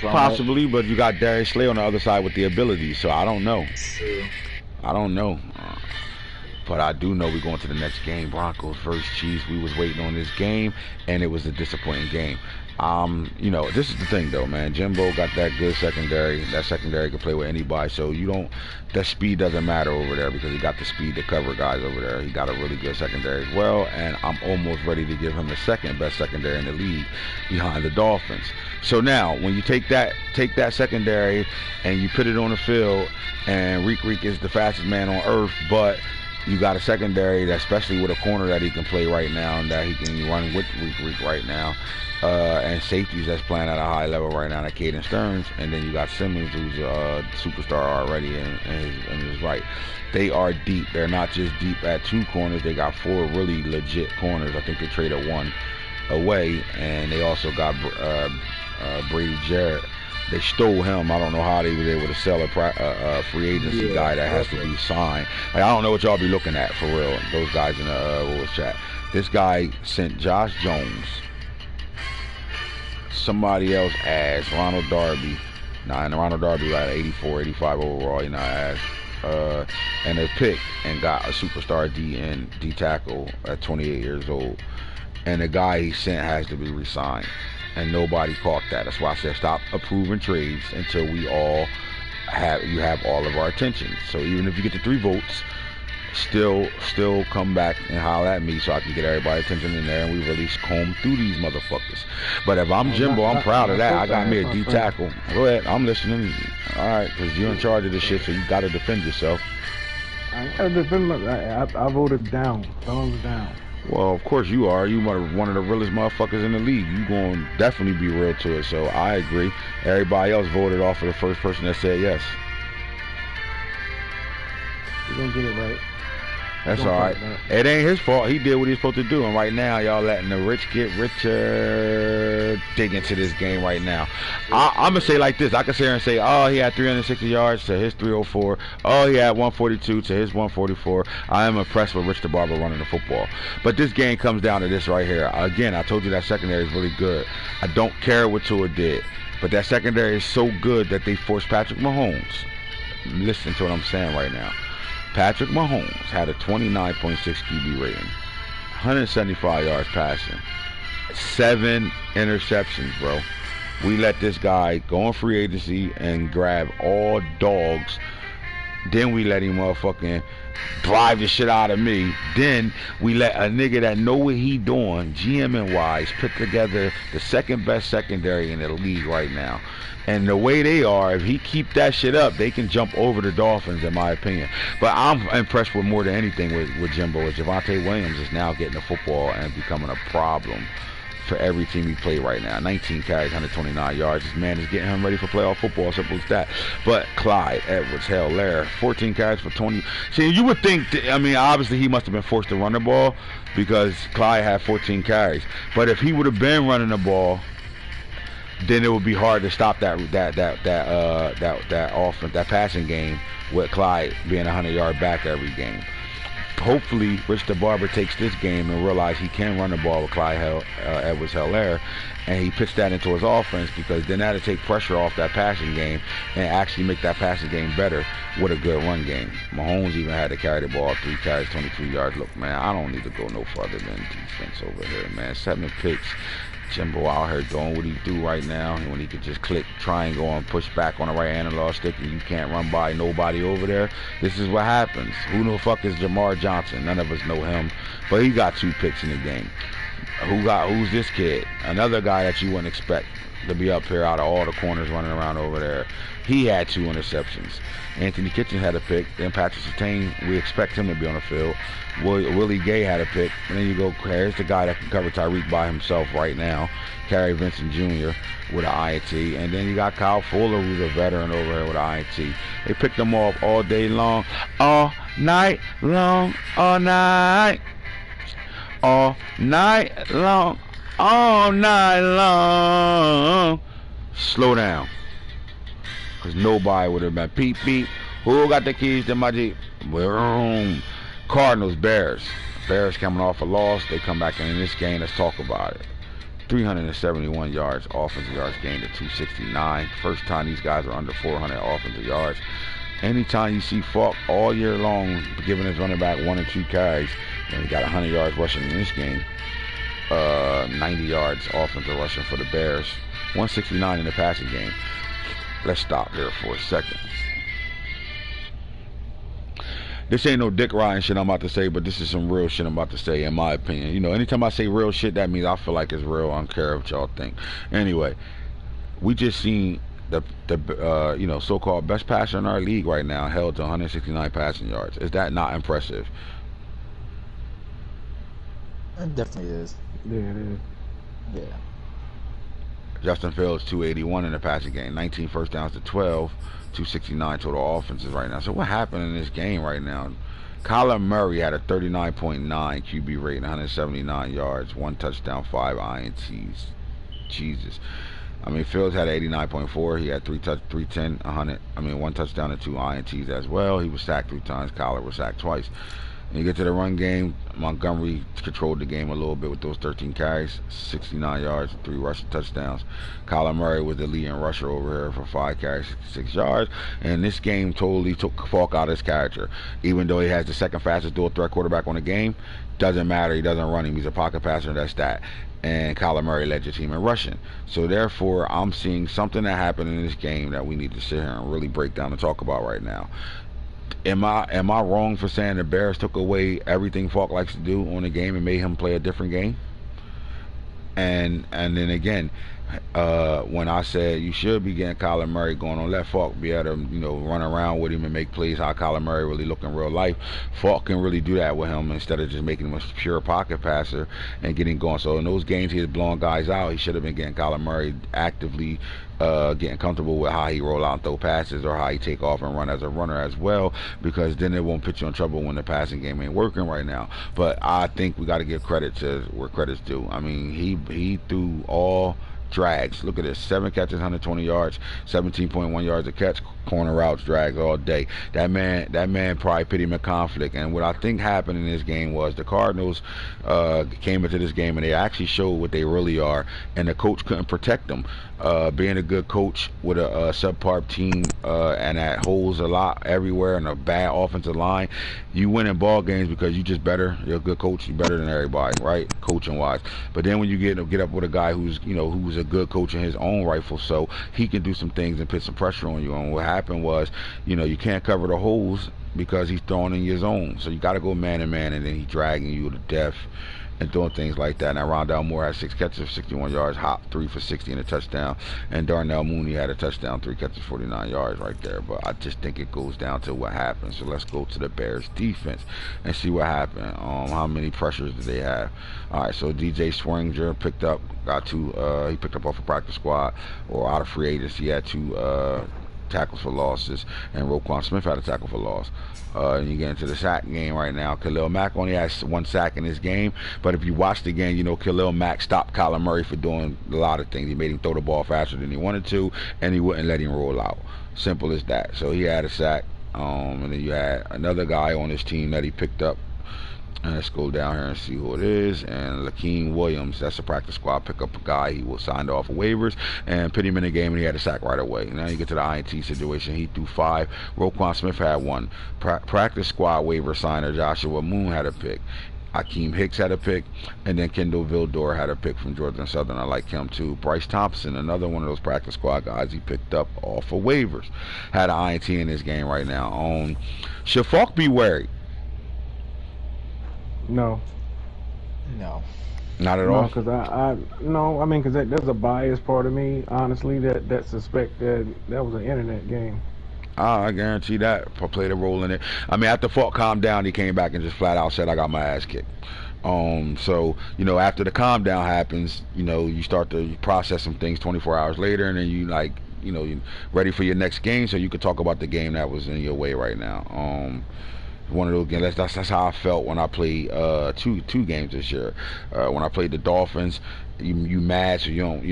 Possibly, but you got Darius Slay on the other side with the ability, so I don't know. I don't know. But I do know we're going to the next game. Broncos versus Chiefs. We was waiting on this game, and it was a disappointing game. You know, this is the thing though, man. Jimbo got that good secondary. That secondary can play with anybody, so you don't. That speed doesn't matter over there because he got the speed to cover guys over there. He got a really good secondary as well, and I'm almost ready to give him the second best secondary in the league behind the Dolphins. So now, when you take that secondary and you put it on the field, and Reek is the fastest man on earth, but you got a secondary that, especially with a corner that he can play right now and that he can run with Reek right now. And safeties that's playing at a high level right now, like Caden Stearns, and then you got Simmons, who's a superstar already in his right. They are deep. They're not just deep at 2 corners. They got 4 really legit corners. I think they traded 1 away, and they also got Brady Jarrett. They stole him. I don't know how they was able to sell a free agency guy that has to be signed. Like, I don't know what y'all be looking at for real. Those guys in the chat. This guy sent Josh Jones, somebody else ass, Ronald Darby. And Ronald Darby like 84, 85 overall, you know, ass. And they picked and got a superstar D tackle at 28 years old. And the guy he sent has to be re-signed. And nobody caught that. That's why I said stop approving trades until you have all of our attention. So even if you get the 3 votes, still come back and holler at me so I can get everybody's attention in there and we really comb through these motherfuckers. But if I'm Jimbo, I'm proud of that. I got me a D tackle. Go ahead, I'm listening. All right, because you're in charge of this shit, so you got to defend yourself. I gotta defend I voted down. Thumbs down. Well, of course you are. You one of the realest motherfuckers in the league. You gonna definitely be real to it. So I agree. Everybody else voted off of the first person that said yes. You're gonna get it right. That's all right. It ain't his fault. He did what he's supposed to do. And right now, y'all letting the rich get richer. Dig into this game right now. I'm going to say like this. I can sit here and say, oh, he had 360 yards to his 304. Oh, he had 142 to his 144. I am impressed with Rich the Barber running the football. But this game comes down to this right here. Again, I told you that secondary is really good. I don't care what Tua did. But that secondary is so good that they forced Patrick Mahomes. Listen to what I'm saying right now. Patrick Mahomes had a 29.6 QB rating, 175 yards passing, 7 interceptions, bro. We let this guy go on free agency and grab all dogs. Then we let him motherfucking drive the shit out of me. Then we let a nigga that know what he doing, GMing wise, put together the second best secondary in the league right now. And the way they are, if he keep that shit up, they can jump over the Dolphins, in my opinion. But I'm impressed with more than anything with Jimbo. Javonte Williams is now getting the football and becoming a problem for every team he played right now. 19 carries, 129 yards. This man is getting him ready for playoff football, simple as that. But Clyde Edwards-Helaire, 14 carries for 20. See, you would think, I mean, obviously he must have been forced to run the ball because Clyde had 14 carries. But if he would have been running the ball, then it would be hard to stop that offense, that passing game with Clyde being a 100-yard back every game. hopefully Rich the Barber takes this game and realize he can run the ball with Clyde Edwards-Helaire, and he puts that into his offense, because then that'll take pressure off that passing game and actually make that passing game better with a good run game. Mahomes even had to carry the ball 3 carries, 23 yards. Look, man, I don't need to go no further than defense over here, man. 7 picks. Jimbo out here doing what he do right now, and when he could just click triangle and push back on the right analog stick, and you can't run by nobody over there. This is what happens. Who the fuck is Jamar Johnson? None of us know him, but he got 2 picks in the game. Who's this kid? Another guy that you wouldn't expect to be up here out of all the corners running around over there. He had 2 interceptions. Anthony Kitchens had a pick. Then Patrick Surtain, we expect him to be on the field. Willie Gay had a pick. And then you go, here's the guy that can cover Tyreek by himself right now, Kerry Vincent Jr. with an INT. And then you got Kyle Fuller, who's a veteran over here with an INT. They picked them off all day long, all night long, all night. All night long, all night long. Slow down, because nobody would have been beep beep. Who got the keys to my Jeep? Boom. Cardinals, Bears. Bears coming off a loss. They come back in this game. Let's talk about it. 371 yards, offensive yards gained to 269. First time these guys are under 400 offensive yards. Anytime you see Falk all year long giving his running back 1 or 2 carries, and he got 100 yards rushing in this game, 90 yards offensive rushing for the Bears, 169 in the passing game. Let's stop there for a second. This ain't no dick riding shit I'm about to say, but this is some real shit I'm about to say, in my opinion. You know, anytime I say real shit, that means I feel like it's real. I don't care what y'all think. Anyway, we just seen the so-called best passer in our league right now held to 169 passing yards. Is that not impressive? It definitely is. Yeah, it is. Yeah. Justin Fields 281 in the passing game, 19 first downs to 12, 269 total offenses right now. So what happened in this game right now? Kyler Murray had a 39.9 QB rate and 179 yards, 1 touchdown, 5 INTs. Jesus. I mean, Fields had 89.4. He had 310, 100. I mean, 1 touchdown and 2 INTs as well. He was sacked 3 times. Kyler was sacked twice. When you get to the run game, Montgomery controlled the game a little bit with those 13 carries, 69 yards, 3 rushing touchdowns. Kyler Murray was the leading rusher over here for 5 carries, 66 yards. And this game totally took Falk out of his character. Even though he has the second fastest dual threat quarterback on the game, doesn't matter. He doesn't run him. He's a pocket passer, and that's that. And Kyler Murray led your team in rushing. So therefore, I'm seeing something that happened in this game that we need to sit here and really break down and talk about right now. Am I wrong for saying the Bears took away everything Falk likes to do on the game and made him play a different game? And then again, when I said you should be getting Kyler Murray going on, let Falk be able to run around with him and make plays how Kyler Murray really look in real life. Falk can really do that with him instead of just making him a pure pocket passer and getting going. So in those games he was blowing guys out, he should have been getting Kyler Murray actively getting comfortable with how he roll out and throw passes, or how he take off and run as a runner as well, because then it won't put you in trouble when the passing game ain't working right now. But I think we got to give credit to where credit's due. I mean, he threw all drags. Look at this: 7 catches, 120 yards, 17.1 yards a catch, corner routes, drags all day. That man probably put him in conflict. And what I think happened in this game was the Cardinals came into this game and they actually showed what they really are, and the coach couldn't protect them. Being a good coach with a subpar team and that holes a lot everywhere and a bad offensive line, you win in ball games because you just better. You're a good coach. You're better than everybody, right? Coaching wise. But then when you get up with a guy who's a good coach in his own rightful so, he can do some things and put some pressure on you. And what happened was, you can't cover the holes because he's throwing in your zone. So you got to go man to man, and then he's dragging you to death and doing things like that. Now Rondale Moore had 6 catches, 61 yards, hop 3 for 60 and a touchdown. And Darnell Mooney had a touchdown, 3 catches, 49 yards right there. But I just think it goes down to what happened. So let's go to the Bears defense and see what happened. How many pressures did they have? All right, so DJ Swinger picked up, he picked up off a practice squad or out of free agency. He had 2 tackles for losses, and Roquan Smith had a tackle for loss. And you get into the sack game right now. Khalil Mack only has 1 sack in this game, but if you watch the game, Khalil Mack stopped Kyler Murray for doing a lot of things. He made him throw the ball faster than he wanted to, and he wouldn't let him roll out. Simple as that. So he had a sack. And then you had another guy on his team that he picked up Let's go down here and see who it is. And Lakeem Williams, that's a practice squad pickup guy. He was signed off of waivers and put him in the game, and he had a sack right away. Now you get to the INT situation. He threw 5. Roquan Smith had 1. Practice squad waiver signer Joshua Moon had a pick. Akeem Hicks had a pick, and then Kendall Vildor had a pick from Georgia Southern. I like him too. Bryce Thompson, another one of those practice squad guys he picked up off of waivers, had an INT in this game right now. Should Falk be worried? No. No. Not at all. Because I mean, because there's a bias part of me, honestly, that suspect that was an internet game. I guarantee that played a role in it. I mean, after Falk calmed down, he came back and just flat out said, "I got my ass kicked." So after the calm down happens, you start to process some things 24 hours later, and then you're ready for your next game, so you can talk about the game that was in your way right now. One of those games. That's how I felt when I played two games this year. When I played the Dolphins, you mad, so you don't,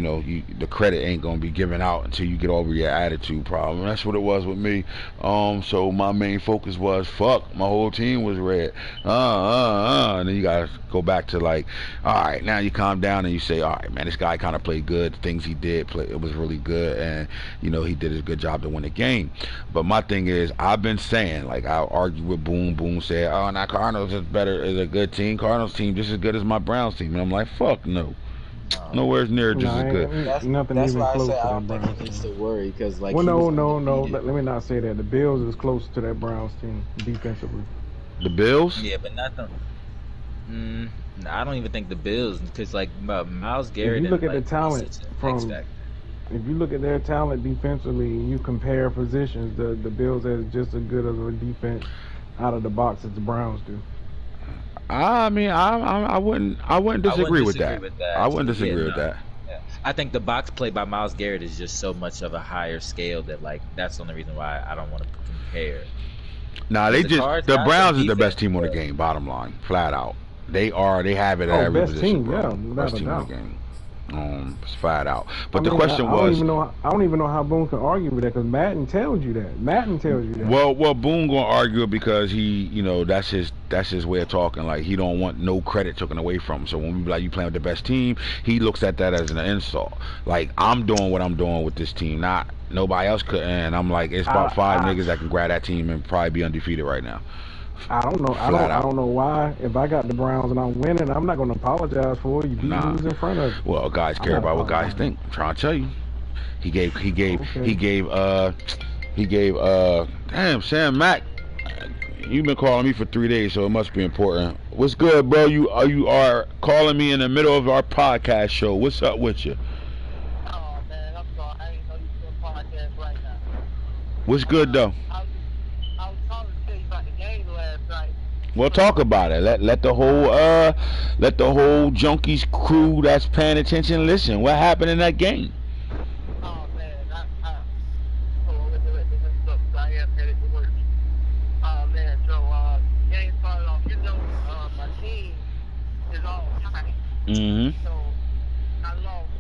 the credit ain't gonna be given out until you get over your attitude problem. That's what it was with me. So my main focus was fuck. My whole team was red. And then you gotta go back to all right, now you calm down and you say, all right, man, this guy kind of played good. The things he did play, it was really good, and he did a good job to win the game. But my thing is, I've been saying, I argue with Boom. Boom said, oh, now Cardinals is a good team. Cardinals team just as good as my Browns team, and I'm like, fuck no. Nowhere near just as good. That's why I say I don't think he needs to worry, because well, no. Let me not say that. The Bills is close to that Browns team defensively. The Bills? Yeah, but not the. I don't even think the Bills, because Myles Garrett. If you look at the talent if you look at their talent defensively, and you compare positions, the Bills has just as good of a defense out of the box as the Browns do. I mean, I wouldn't disagree with that. I wouldn't disagree with that. Yeah. I think the box play by Myles Garrett is just so much of a higher scale that that's the only reason why I don't want to compare. Nah, the Browns is the best team on the game. Bottom line, flat out, they have it at every best position. Team, yeah, best team on the game. It's flat out. But the question was, I don't even know how Boone can argue with that, because Madden tells you that. Well, Boone gonna argue it because he, that's his way of talking. He don't want no credit taken away from him. So when we be like, you playing with the best team, he looks at that as an insult. I'm doing what I'm doing with this team, not nobody else could. And I'm like, it's about 5 niggas that can grab that team and probably be undefeated right now. I don't know. I don't know why. If I got the Browns and I'm winning, I'm not going to apologize for it. You beat who's in front of you. Well, guys care about what guys think. I'm trying to tell you. He gave damn, Sam Mack. You've been calling me for 3 days, so it must be important. What's good, bro? You are calling me in the middle of our podcast show. What's up with you? Oh man, I'm sorry. I didn't know you were doing podcast right now. What's good though? I was calling to tell you about the game last night. Well, talk about it. Let the whole Junkies crew that's paying attention listen. What happened in that game? Oh man, I am headed to work. Oh man, so game started off. My team is all tight. So I lost.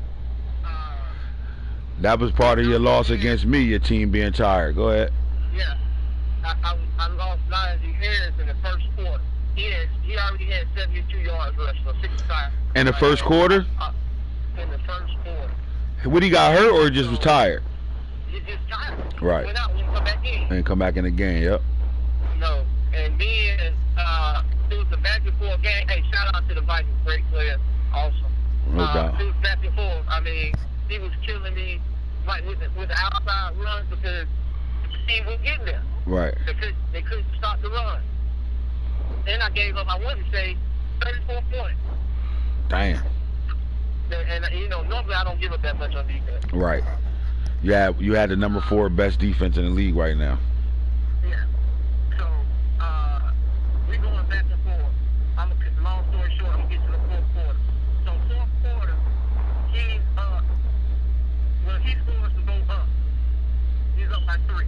That was part of your loss against me. Your team being tired. Go ahead. Yeah. I lost 90 yards in the first quarter. He already had 72 yards rush for 65. In the first quarter? In the first quarter. What, he got hurt or just was tired? He just tired. Right. Went out and come back in. And come back in the game, yep. No. And then it was a back and forth game. Hey, shout out to the Vikings, great player. Awesome. No doubt. It was back and forth. I mean, he was killing me with the outside runs because the team was getting there. Right. They couldn't stop the run. Then I gave up, I wanted to say, 34 points. Damn. And normally I don't give up that much on defense. Right. Yeah, you had the number 4 best defense in the league right now. Yeah. So, we going back and forth. Long story short, I'm going to get to the fourth quarter. So, fourth quarter, he scores to go up. He's up by 3.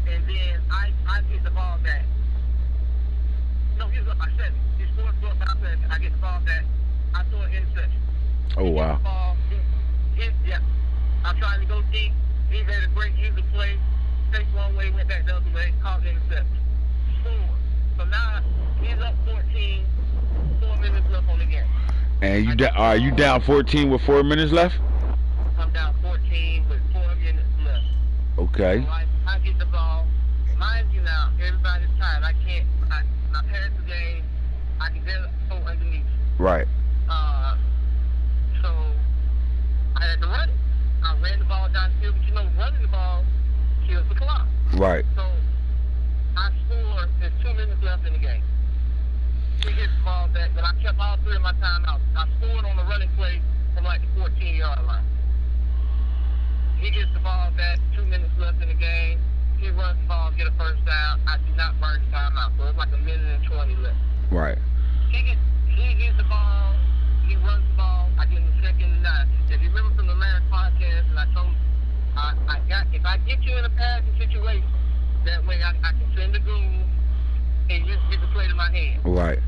And then I get the ball back. No, he's up by 7. He scores to go up by 7. I get the ball back. I throw an interception. Oh, wow. Yeah. I'm trying to go deep. He made a great user play. Take one way, went back the other way, caught the interception. Scored. So now he's up 14, 4 minutes left on the game. And are you down 14 with 4 minutes left? I'm down 14 with 4 minutes left. Okay. So I get the ball. Mind you now, everybody's tired. I passed the game. I can get go underneath. Right. So I had to run it. I ran the ball down the field, but you know, running the ball kills the clock. Right. So I scored. There's 2 minutes left in the game. He gets the ball back, but I kept all 3 of my timeouts. I scored on the running play from like the 14-yard line. He gets the ball back, 2 minutes left in the game. He runs the ball, get a first down. I do not burn the timeout, so it's like 1 minute and 20 left. Right. He gets the ball. He runs the ball. I get him 2nd and 9. If you remember from the last podcast, and I told him, if I get you in a passing situation, that way I can send the goon and you get the play to my hand. Right.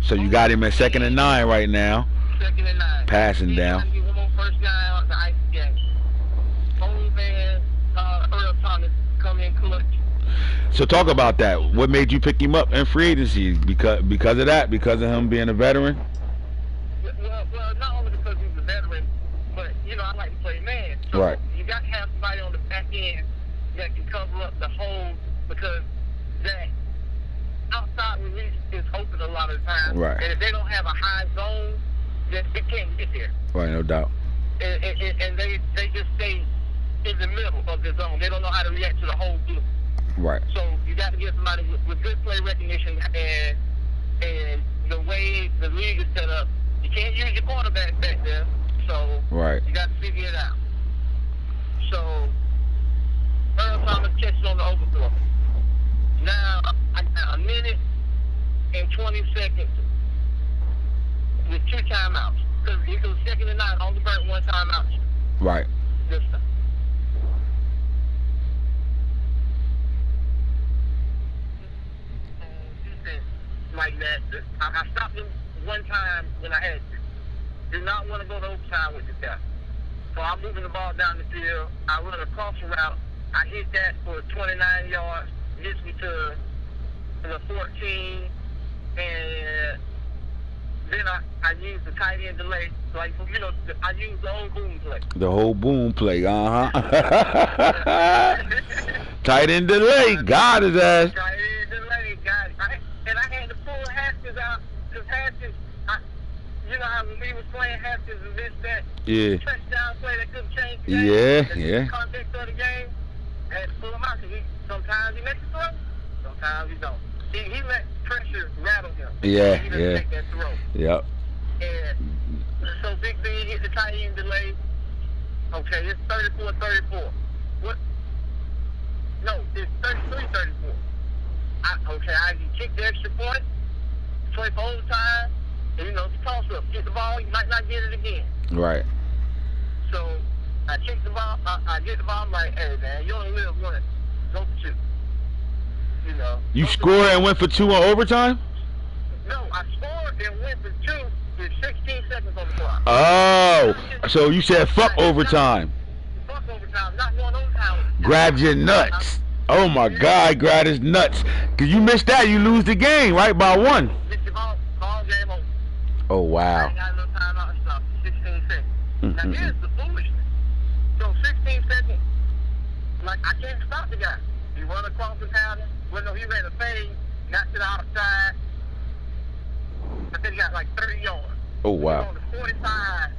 So you got him at 2nd and 9 right now. 2nd and 9. Passing down. He's on first guy on the ice game. Old man, Earl Thomas, come in clutch. So talk about that. What made you pick him up in free agency? Because of that? Because of him being a veteran? Well, not only because he's a veteran, but, you know, I like to play man. So Right. you got to have somebody on the back end that can cover up the hole, because that outside release is open a lot of the time. Right. And if they don't have a high zone, then it can't get there. Right, no doubt. And they just stay in the middle of the zone. They don't know how to react to the whole blue. Right. So you got to get somebody with good play recognition, and the way the league is set up, you can't use your quarterback back there. So Right. you got to figure it out. So Earl Thomas catches on the overthrow. Now I got 1 minute and 20 seconds with 2 timeouts. Because he goes 2nd and 9, only burnt 1 timeout Right. this time. Like that. I stopped him 1 time when I had to. Do not want to go to overtime with this guy. So I'm moving the ball down the field. I run a crossing route. I hit that for 29 yards. Gets me to the 14. And then I use the tight end delay. Like, you know, I use the whole boom play. The whole boom play, Tight end delay, got his ass. Tight end delay, got it. And I had to pull Haskins out, because Haskins, you know how when we was playing Haskins and this, that touchdown play that couldn't change the game? Yeah. The context of the game, I had to pull him out, because sometimes he makes a throw, sometimes he don't. He let pressure rattle him. Yeah, he doesn't take that throw. Yep. And so Big Ben hit the tight end delay. Okay, it's 34-34. What? No, it's 33-34. I can kick the extra point, play for overtime, and, you know, it's a toss-up. Get the ball, you might not get it again. Right. So I kick the ball, I get the ball, I'm like, hey, man, you only live once. Go for 2. You know. You scored and went for 2 on overtime? No, I scored and went for 2 with 16 seconds on the clock. Oh, so you said fuck overtime. Fuck overtime, not going overtime. Grabbed your nuts. Oh my God, grabbed his nuts. Cause you missed that, you lose the game, right, by 1. Get your ball game over. Oh I wow. ain't got no timeout and stuff. 16 seconds. Now here's the foolishness. So 16 seconds, like, I can't stop the guy. He run across the pattern. Well, no, he ran a fade, got to the outside. I think he got like 30 yards. Oh wow. He was on the 45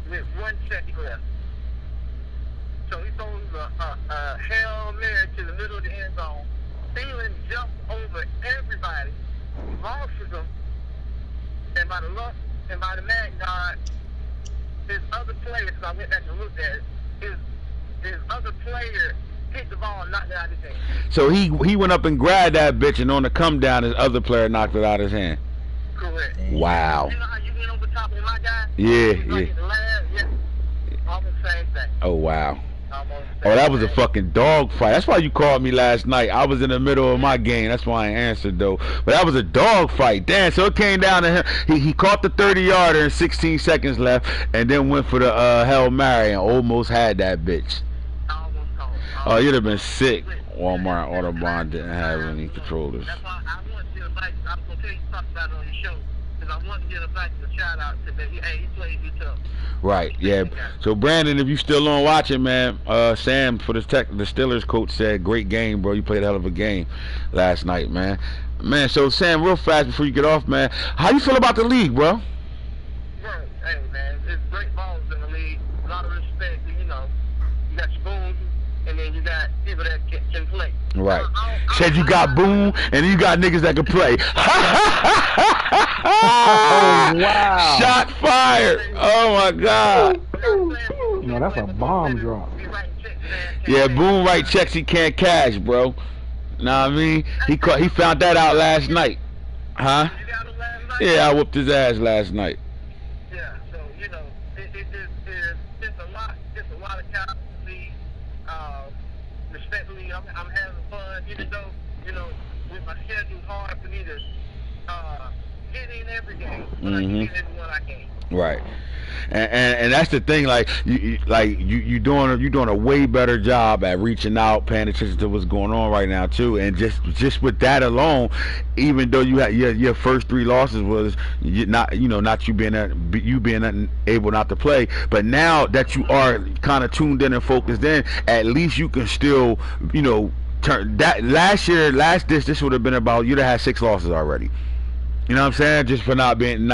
with 1 second left. So he throws a Hail Mary to the middle of the end zone. Thielen jumps over everybody, losses them, and by the luck and by the mad God, his other player, because I went back and looked at it, his other player hit the ball and knocked it out of his hand. So he went up and grabbed that bitch, and on the come down, his other player knocked it out of his hand. Correct. Wow. You know how you went over top of my guy? Yeah, He's like in the lab? Yeah. Almost the same thing. Oh wow. Almost the Oh, same that was a thing. fucking dog fight. That's why you called me last night. I was in the middle of my game. That's why I answered though. But that was a dog fight. Damn. So it came down to him. He caught the 30-yarder and 16 seconds left, and then went for the Hail Mary and almost had that bitch. Almost caught. Oh, you'd have been sick. Walmart Autobahn didn't have any controllers. That's why I talked about it on your show. Because I want to get a back to shout out to that. Hey, he played me tough. Right, yeah. So Brandon, if you still on watching, man, Sam for the Steelers coach said, great game, bro. You played a hell of a game last night, man. Man, so Sam, real fast before you get off, man, how you feel about the league, bro? Bro, hey man, it's great balls in the league. A lot of respect. You know, you got your boom, and then you got people that can play. Right. Said you got boom, and you got niggas that can play. Oh, wow. Shot fired. Oh my God. No, that's a bomb drop. Yeah, boom write checks he can't cash, bro. Know what I mean? He found that out last night. Huh? Yeah, I whooped his ass last night. Yeah, so you know, it's a lot of talent. Respectfully, I'm having fun, even though, you know, with my schedule, hard for me to get in every game, but I get in every one I can. Right. And that's the thing, like you doing a way better job at reaching out, paying attention to what's going on right now too, and just with that alone, even though you had your first 3 losses was not you being able not to play, but now that you are kind of tuned in and focused in, at least you can still turn that. This would have been about, you'd have had 6 losses already. You know what I'm saying? Just for not being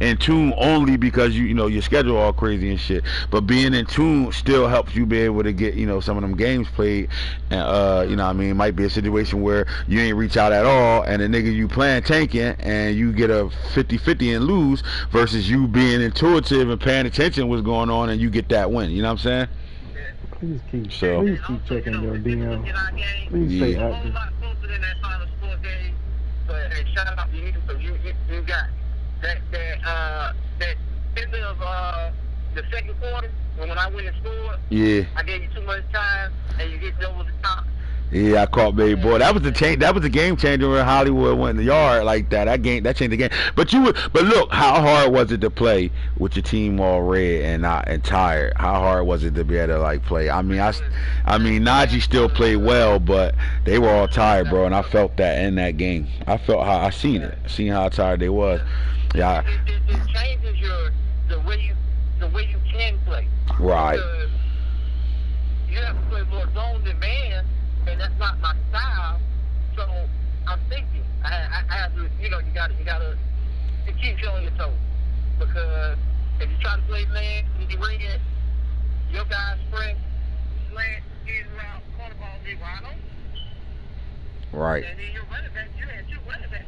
in tune, only because you know your schedule all crazy and shit. But being in tune still helps you be able to get some of them games played. And you know what I mean, it might be a situation where you ain't reach out at all, and the nigga you playing tanking, and you get a 50-50 and lose, versus you being intuitive and paying attention what's going on, and you get that win. You know what I'm saying? Please keep checking your DM. Please stay active. But hey, shout out to you. So you got that end of the second quarter when I went and scored. Yeah. I gave you too much time and you hit over the top. Yeah, I caught baby boy. That was the change. That was the game changer when Hollywood went in the yard like that. That changed the game. But look, how hard was it to play with your team all red and tired? How hard was it to be able to play? I mean, Najee still played well, but they were all tired, bro, and I felt that in that game. I seen how tired they was. Yeah. It changes the way you can play. Right. Because you have to play more zone than man. And that's not my style, so I'm thinking I have to, you gotta keep you on your toes, because if you try to play man and you bring it, your guys sprint, slant, in route, corner ball, be wide open. Right. And then your running back,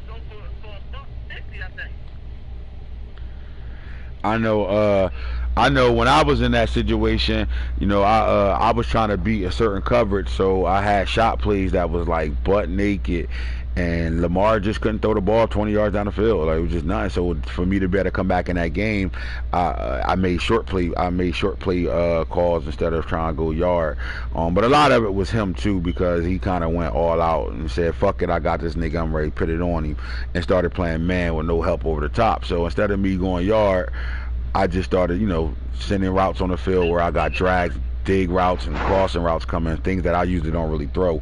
go for a buck 50, I think. I know when I was in that situation, I was trying to beat a certain coverage, so I had shot plays that was like butt naked, and Lamar just couldn't throw the ball 20 yards down the field. Like, it was just nothing. So for me to be able to come back in that game, I made short play calls instead of trying to go yard. But a lot of it was him too, because he kind of went all out and said, "Fuck it, I got this nigga. I'm ready to put it on him," and started playing man with no help over the top. So instead of me going yard, I just started, sending routes on the field where I got drags, dig routes, and crossing routes coming, things that I usually don't really throw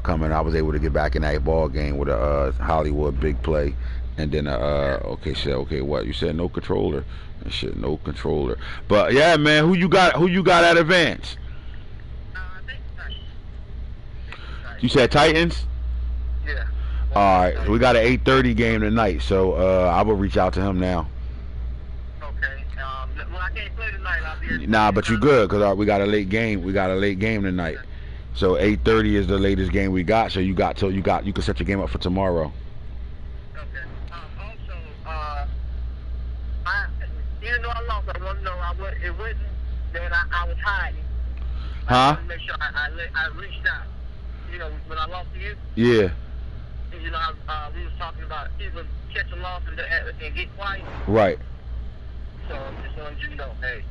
coming. I was able to get back in that ball game with a Hollywood big play, and then what you said? No controller, and shit, no controller. But yeah, man, who you got at advance? I think Titans. You said Titans? Yeah. All right, so we got an 8:30 game tonight, so I will reach out to him now. Well, I can't play tonight. I'll be Nah, but you good, because we got a late game. We got a late game tonight. So 8:30 is the latest game we got. So you can set your game up for tomorrow. Okay. Also, even though I lost, I want to know it wasn't that I was hiding. Huh? I wanted to make sure I reached out. When I lost to you. Yeah. We was talking about either catch a loss and get quiet. Right. So just wanted you to know, hey,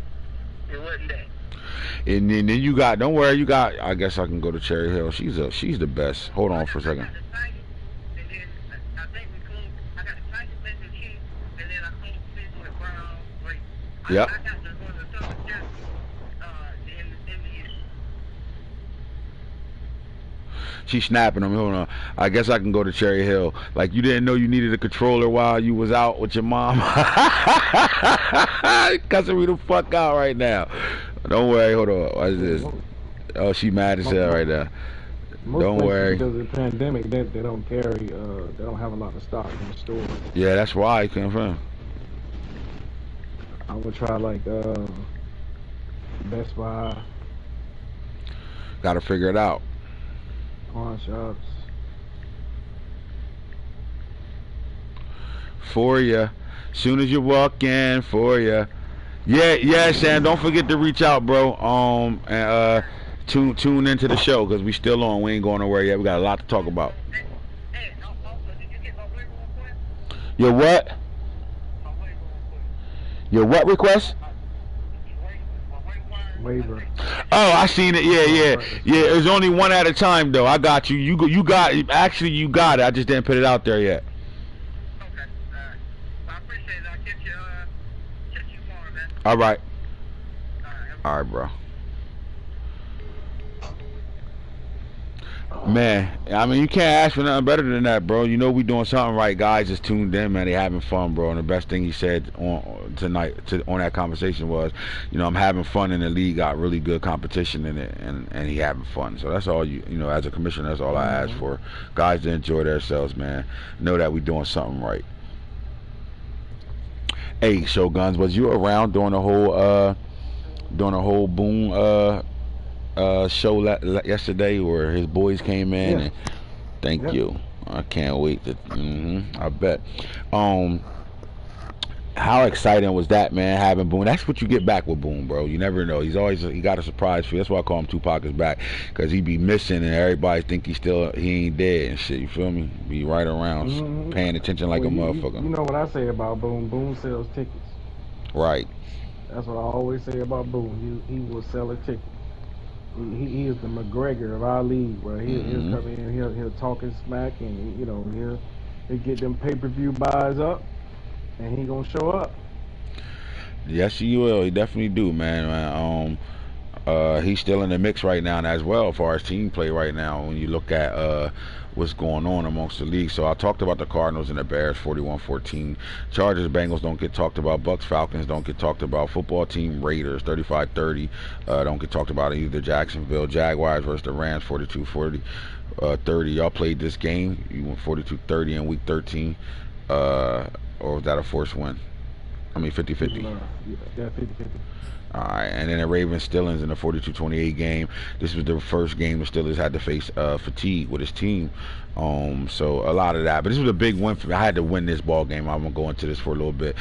it wasn't that. And then you got, don't worry, I guess I can go to Cherry Hill. She's the best. Hold on for a second. I got the Titans, and then I think we closed. I got the Titans and the Chiefs, and then I closed the with Brown. Yep. I got one of the toughest judges in the year. She's snapping them. Hold on. I guess I can go to Cherry Hill. Like, you didn't know you needed a controller while you was out with your mom. Cussing me the fuck out right now. Don't worry. Hold on. What is this? Oh, she mad as hell right now. Most Don't places, worry. because of the pandemic, they don't carry, they don't have a lot of stock in the store. Yeah, that's why I come from. I would try like Best Buy, Gotta figure it out. pawn shops. For ya. Soon as you walk in, for ya. Yeah, Sam. Don't forget to reach out, bro. And tune into the show because we still on. We ain't going nowhere yet. We got a lot to talk about. Hey, also, did you get my waiver request? Your what? My waiver request. Your what request? Waiver. Oh, I seen it. Yeah. There's only one at a time though. I got you. You got it. Actually, you got it. I just didn't put it out there yet. Okay. Well, I appreciate it. I'll catch you tomorrow, man. All right. All right, Bro. Man, I mean, you can't ask for nothing better than that, bro. You know we doing something right. Guys just tuned in, man. They having fun, bro. And the best thing he said on tonight on that conversation was, you know, I'm having fun in the league. Got really good competition in it, and he having fun. So that's all you know. As a commissioner, that's all I ask for. Guys to enjoy themselves, man. Know that we doing something right. Hey, Shoguns, was you around during the whole Boone show yesterday where his boys came in? Yeah. And thank Yep. you. I can't wait to I bet. How exciting was that, man, having Boone? That's what you get back with Boone, bro. You never know. He got a surprise for you. That's why I call him Tupac is back, because he be missing and everybody think he ain't dead and shit. You feel me? Be right around paying attention like Well, a motherfucker. You know what I say about Boone? Boone sells tickets. Right. That's what I always say about Boone. He will sell a ticket. He is the McGregor of our league, where he'll come in, he'll talk his smack, and he'll get them pay-per-view buys up, and he gonna show up. Yes, he will. He definitely do, man. He's still in the mix right now as well as far as team play right now when you look at what's going on amongst the league. So I talked about the Cardinals and the Bears 41-14. Chargers, Bengals don't get talked about. Bucks, Falcons don't get talked about. Football team, Raiders 35-30 don't get talked about either. Jacksonville Jaguars versus the Rams 42-30. Y'all played this game. You went 42-30 in week 13. Or was that a forced win? I mean 50-50. Yeah, 50-50. Alright, and then the Ravens Steelers in the 42-28 game. This was the first game the Steelers had to face fatigue with his team. So a lot of that. But this was a big win for me. I had to win this ball game. I'm gonna go into this for a little bit.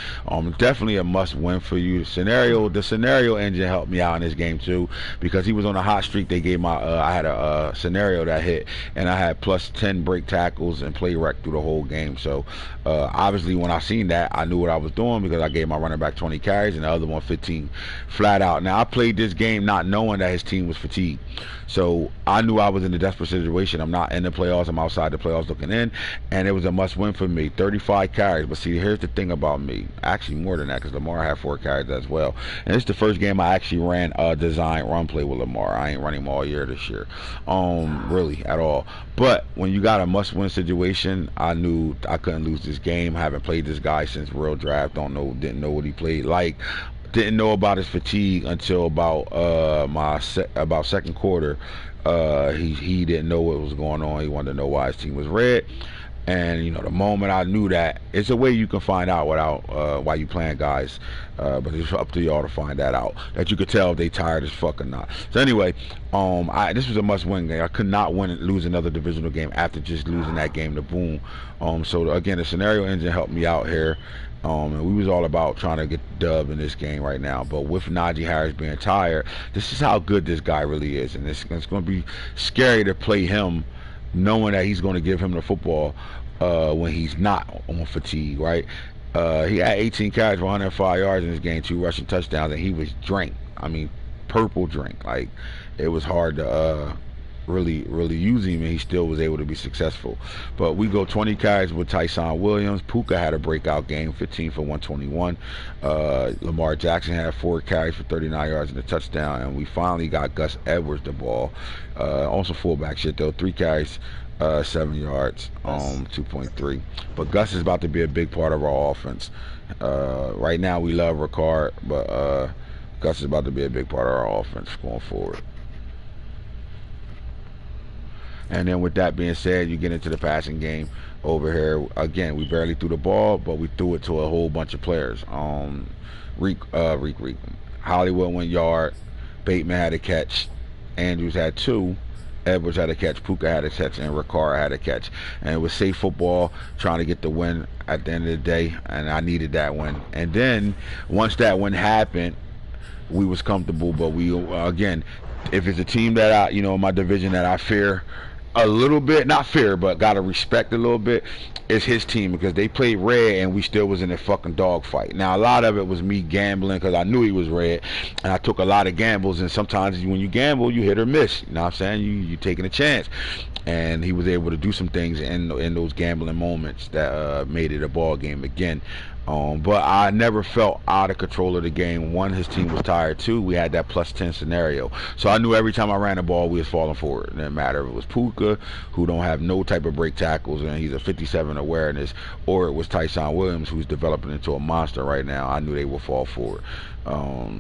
Definitely a must win for you. The scenario engine helped me out in this game too, because he was on a hot streak. They gave I had a scenario that hit, and I had plus 10 break tackles and play rec through the whole game. So obviously when I seen that, I knew what I was doing, because I gave my running back 20 carries and the other one 15 flat out. Now I played this game not knowing that his team was fatigued, so I knew I was in a desperate situation. I'm not in the playoffs, I'm outside the playoffs looking in, and it was a must win for me. 35 carries. But see, here's the thing about me, actually more than that, because Lamar had 4 carries as well, and it's the first game I actually ran a design run play with Lamar. I ain't running him all year this year, really at all. But when you got a must win situation, I knew I couldn't lose this game. Haven't played this guy since real draft. Didn't know what he played like. Didn't know about his fatigue until about about second quarter. He didn't know what was going on. He wanted to know why his team was red. And the moment I knew that, it's a way you can find out without why you playing guys, but it's up to y'all to find that out. That you could tell if they tired as fuck or not. So anyway, this was a must-win game. I could not lose another divisional game after just losing that game to Boone. So again, the scenario engine helped me out here. And we was all about trying to get the dub in this game right now. But with Najee Harris being tired, this is how good this guy really is, and it's going to be scary to play him, knowing that he's going to give him the football when he's not on fatigue, right? He had 18 carries for 105 yards in this game, 2 rushing touchdowns, and he was purple drink. Like, it was hard to really use him, and he still was able to be successful. But we go 20 carries with Tyson Williams. Puka had a breakout game, 15 for 121. Lamar Jackson had 4 carries for 39 yards and a touchdown, and we finally got Gus Edwards the ball. Also fullback shit though, 3 carries, 7 yards, 2.3. But Gus is about to be a big part of our offense. Right now we love Ricard, but Gus is about to be a big part of our offense going forward. And then with that being said, you get into the passing game over here. Again, we barely threw the ball, but we threw it to a whole bunch of players. Hollywood went yard. Bateman had a catch. Andrews had 2. Edwards had a catch. Puka had a catch. And Ricard had a catch. And it was safe football, trying to get the win at the end of the day. And I needed that win. And then once that win happened, we was comfortable. But we, again, if it's a team that my division that I fear a little bit, not fear, but gotta respect a little bit, is his team, because they played red and we still was in a fucking dogfight. Now a lot of it was me gambling because I knew he was red, and I took a lot of gambles, and sometimes when you gamble you hit or miss, you know what I'm saying, you taking a chance, and he was able to do some things in those gambling moments that made it a ball game again. But I never felt out of control of the game. 1, his team was tired. 2, we had that +10 scenario. So I knew every time I ran the ball, we was falling forward. It didn't matter if it was Puka, who don't have no type of break tackles, and he's a 57 awareness, or it was Tyson Williams, who's developing into a monster right now. I knew they would fall forward.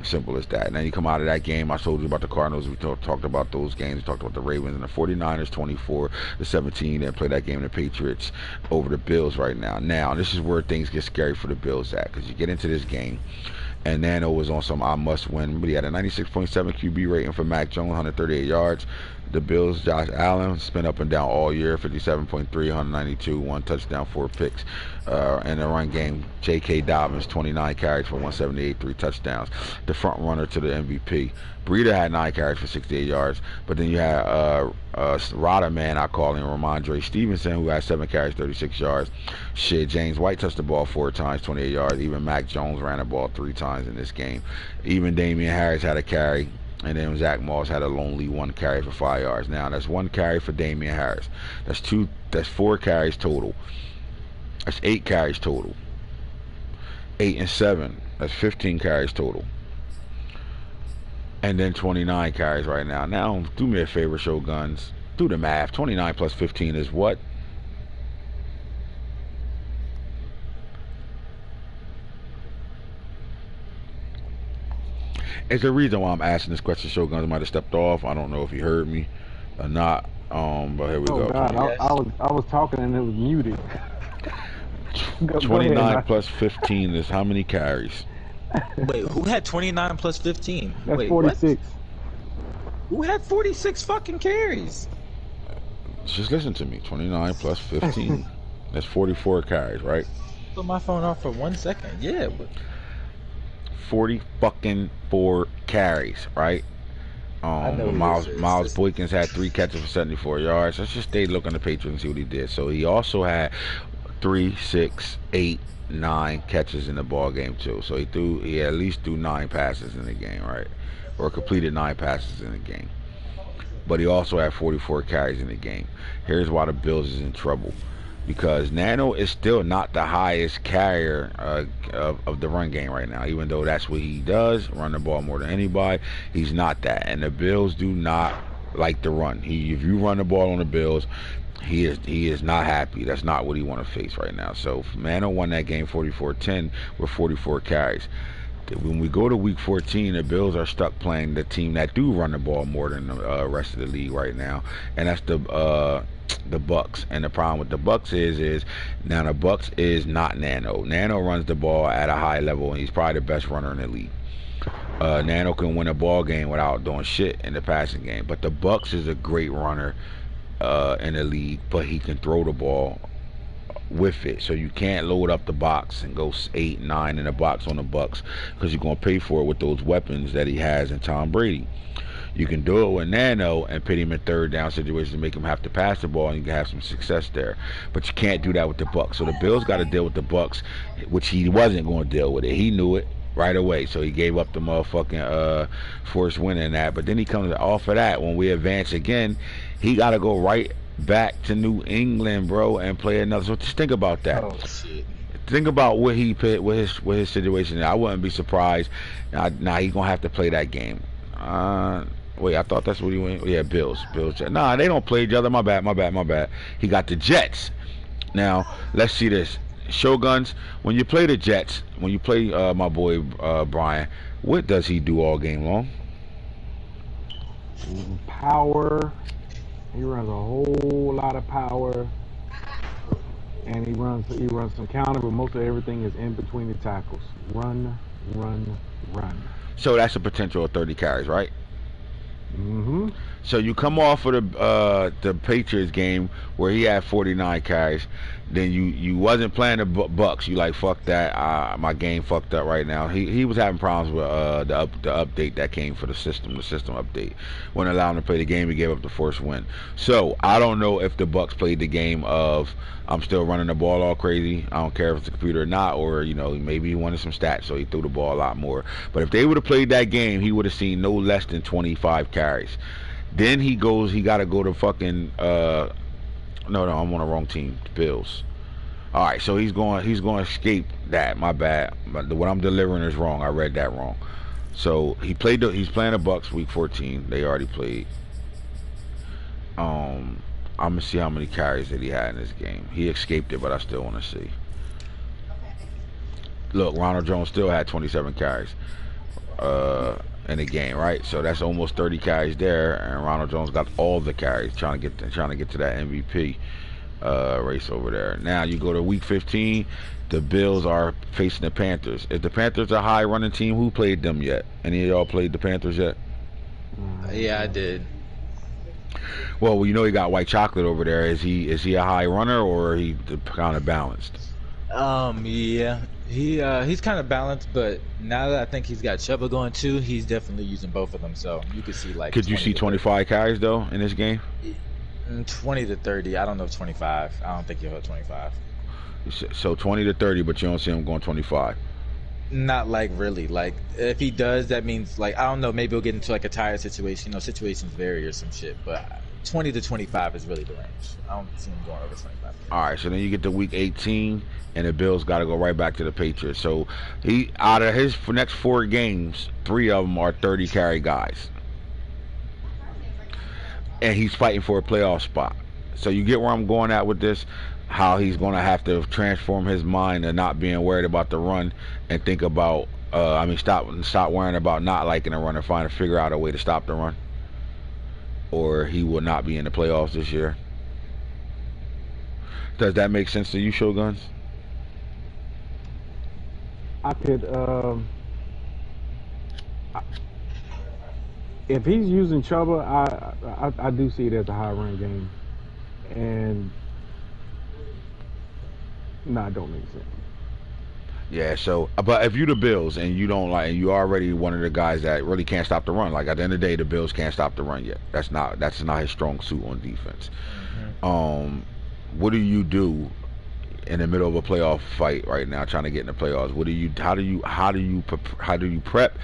Simple as that. And then you come out of that game, I told you about the Cardinals. We talked about those games. We talked about the Ravens and the 49ers, 24-17. Then play that game, the Patriots over the Bills right now. Now, this is where things get scary for the Bills at, because you get into this game, and Nano was on some I must win, but he had a 96.7 QB rating for Mac Jones, 138 yards. The Bills, Josh Allen, spent up and down all year, 57.3, 192, 1 touchdown, 4 picks. In the run game, J.K. Dobbins, 29 carries for 178, 3 touchdowns. The front runner to the MVP. Breida had 9 carries for 68 yards, but then you had Rada man, I call him, Ramondre Stevenson, who had 7 carries, 36 yards. Shit, James White touched the ball 4 times, 28 yards. Even Mac Jones ran the ball 3 times in this game. Even Damian Harris had a carry. And then Zach Moss had a lonely 1 carry for 5 yards. Now that's 1 carry for Damian Harris. That's 4 carries total. That's 8 carries total. 8 and 7. That's 15 carries total. And then 29 carries right now. Now do me a favor, Shoguns. Do the math. 29 plus 15 is what? It's the reason why I'm asking this question. Shoguns might have stepped off. I don't know if he heard me or not. But here we go. God, I was talking and it was muted. 29 plus 15 is how many carries? Wait, who had 29 plus 15? That's Wait, 46. What? Who had 46 fucking carries? Just listen to me. 29 plus 15. That's 44 carries, right? Put my phone off for 1 second. Yeah. But 40 fucking 4 carries, right? Miles Boykins had 3 catches for 74 yards. Let's just stay look on the Patriots and see what he did. So he also had 3, 6, 8, 9 catches in the ball game too. So he at least threw 9 passes in the game, right? Or completed 9 passes in the game. But he also had 44 carries in the game. Here's why the Bills is in trouble. Because Nano is still not the highest carrier of the run game right now. Even though that's what he does, run the ball more than anybody, he's not that. And the Bills do not like to run. If you run the ball on the Bills, he is not happy. That's not what he want to face right now. So Nano won that game 44-10 with 44 carries. When we go to week 14, the Bills are stuck playing the team that do run the ball more than the rest of the league right now, and that's the Bucks. And the problem with the Bucks is now the Bucks is not Nano. Nano runs the ball at a high level, and he's probably the best runner in the league. Nano can win a ball game without doing shit in the passing game, but the Bucks is a great runner in the league, but he can throw the ball with it. So you can't load up the box and go 8, 9 in the box on the Bucks, because you're going to pay for it with those weapons that he has in Tom Brady. You can do it with Nano and put him in third down situations to make him have to pass the ball, and you can have some success there. But you can't do that with the Bucks. So the Bills got to deal with the Bucks, which he wasn't going to deal with it. He knew it. right away. So he gave up the motherfucking forced win in that. But then he comes off of that. When we advance again, he got to go right back to New England, bro, and play another. So just think about that. Oh shit. Think about what he put with his situation. I wouldn't be surprised. Now he's gonna have to play that game. Wait, I thought that's what he went. Yeah, Bills. Nah, they don't play each other. My bad. He got the Jets. Now let's see this. Shoguns. When you play the Jets, when you play my boy Brian, what does he do all game long? Power. He runs a whole lot of power. And he runs some counter, but most of everything is in between the tackles. Run. So that's a potential of 30 carries, right? Mm-hmm. So you come off of the Patriots game where he had 49 carries. Then you wasn't playing the Bucks. You like, fuck that. My game fucked up right now. He was having problems with the update that came for the system update. Wouldn't allow him to play the game. He gave up the first win. So I don't know if the Bucks played the game of I'm still running the ball all crazy. I don't care if it's a computer or not, or maybe he wanted some stats, so he threw the ball a lot more. But if they would have played that game, he would have seen no less than 25 carries. Then he got to go to fucking no, I'm on the wrong team. The Bills. All right, so he's going to escape that. My bad. What I'm delivering is wrong. I read that wrong. So he's playing the Bucks week 14. They already played. I'm gonna see how many carries that he had in this game. He escaped it, but I still want to see. Look, Ronald Jones still had 27 carries in the game, right? So that's almost 30 carries there, and Ronald Jones got all the carries, trying to get to that MVP race over there. Now you go to week 15. The Bills are facing the Panthers. Is the Panthers a high running team? Who played them yet? Any of y'all played the Panthers yet? Yeah, I did. Well, he got white chocolate over there. Is he a high runner, or are he kind of balanced? Yeah, he's kind of balanced, but now that I think he's got Chuba going too, he's definitely using both of them. So you could see like. Could you see 25 carries though in this game? 20 to 30. I don't know if 25. I don't think he'll hit 25. So 20 to 30, but you don't see him going 25. Not like really. Like if he does, that means like I don't know. Maybe he'll get into like a tired situation. Situations vary or some shit. But 20 to 25 is really the range. I don't see him going over 25. All right. So then you get to week 18, and the Bills got to go right back to the Patriots. So he out of his next 4 games, 3 of them are 30 carry guys, and he's fighting for a playoff spot. So you get where I'm going at with this. How he's going to have to transform his mind and not being worried about the run and think about, stop worrying about not liking the run and figure out a way to stop the run. Or he will not be in the playoffs this year. Does that make sense to you, Shoguns? I could, if he's using Chuba, I do see it as a high run game. And it don't make sense. Yeah, so, but if you the Bills and you don't like, and you already one of the guys that really can't stop the run, like at the end of the day, the Bills can't stop the run yet. That's not his strong suit on defense. Mm-hmm. What do you do in the middle of a playoff fight right now, trying to get in the playoffs? How do you prep,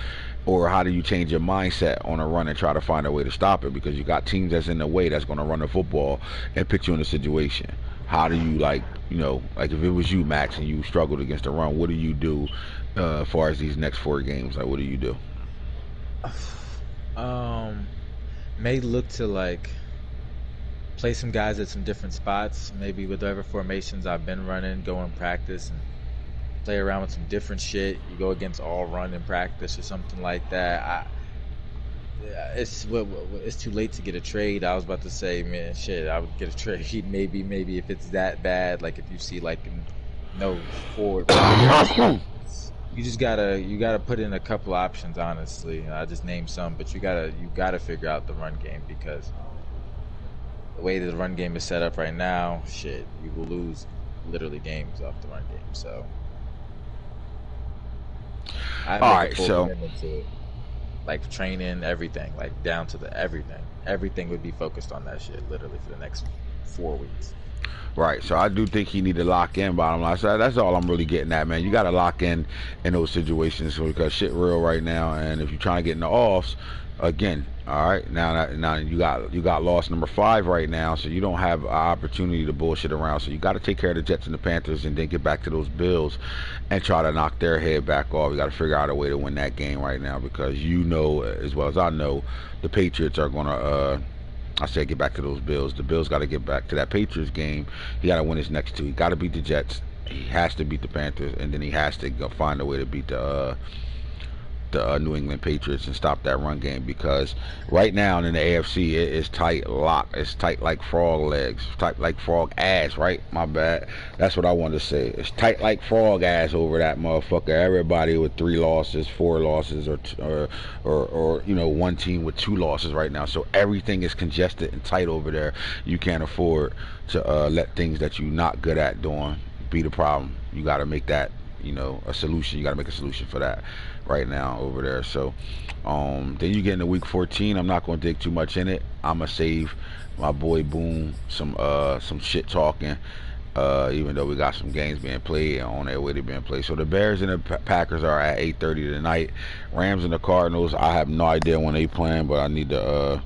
or how do you change your mindset on a run and try to find a way to stop it? Because you got teams that's in the way that's going to run the football and put you in a situation. How do you like if it was you, Max, and you struggled against the run, what do you do as far as these next 4 games? Like, what do you do? May look to like play some guys at some different spots, maybe with whatever formations I've been running, go in practice and play around with some different shit. You go against all run in practice or something like that. It's too late to get a trade. I was about to say, man, shit, I would get a trade. Maybe if it's that bad, like if you see like no forward, you gotta put in a couple options. Honestly, I just named some, but you gotta figure out the run game, because the way the run game is set up right now, shit, you will lose literally games off the run game. So, all right, so. Like training, everything, like down to the everything would be focused on that shit literally for the next 4 weeks. Right, so I do think he need to lock in. Bottom line, so that's all I'm really getting at, man. You got to lock in those situations because shit real right now. And if you're trying to get in the offs, again, all right, now you got loss number 5 right now, so you don't have an opportunity to bullshit around. So you got to take care of the Jets and the Panthers, and then get back to those Bills and try to knock their head back off. You got to figure out a way to win that game right now because you know as well as I know the Patriots are gonna. I said get back to those Bills. The Bills got to get back to that Patriots game. He got to win his next 2. He got to beat the Jets. He has to beat the Panthers, and then he has to go find a way to beat the New England Patriots and stop that run game because right now in the AFC it is tight lock. It's tight like frog legs, tight like frog ass. Right, my bad. That's what I wanted to say. It's tight like frog ass over that motherfucker. Everybody with 3 losses, 4 losses, or you know, one team with 2 losses right now. So everything is congested and tight over there. You can't afford to let things that you're not good at doing be the problem. You got to make that, you know, a solution. You got to make a solution for that right now over there. So then you get into week 14. I'm not going to dig too much in it. I'm gonna save my boy Boom some shit talking, even though we got some games being played on their way to being played. So the Bears and the Packers are at 8:30 tonight. Rams and the Cardinals, I have no idea when they playing, but I need to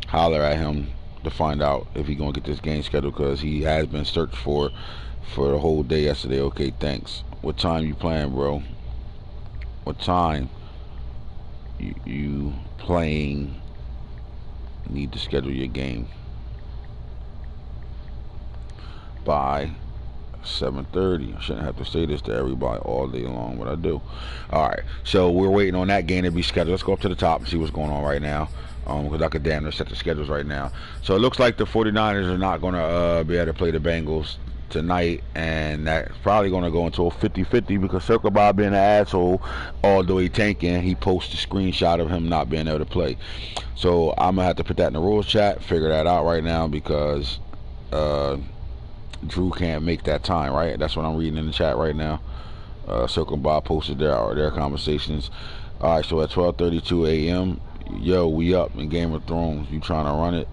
holler at him to find out if he's gonna get this game scheduled because he has been searched for the whole day yesterday. Okay, thanks. What time you playing, bro? What time you playing? Need to schedule your game by 7:30. I shouldn't have to say this to everybody all day long, but I do. Alright, so we're waiting on that game to be scheduled. Let's go up to the top and see what's going on right now, because I could damn near set the schedules right now. So it looks like the 49ers are not going to be able to play the Bengals tonight, and that's probably going to go into a 50-50 because Circle Bob being an asshole, although he tanking, he posted a screenshot of him not being able to play. So I'm gonna have to put that in the rules chat, figure that out right now because Drew can't make that time, right? That's what I'm reading in the chat right now. Circle Bob posted their conversations. Alright, so at 12:32 a.m. yo, we up in Game of Thrones. You trying to run it?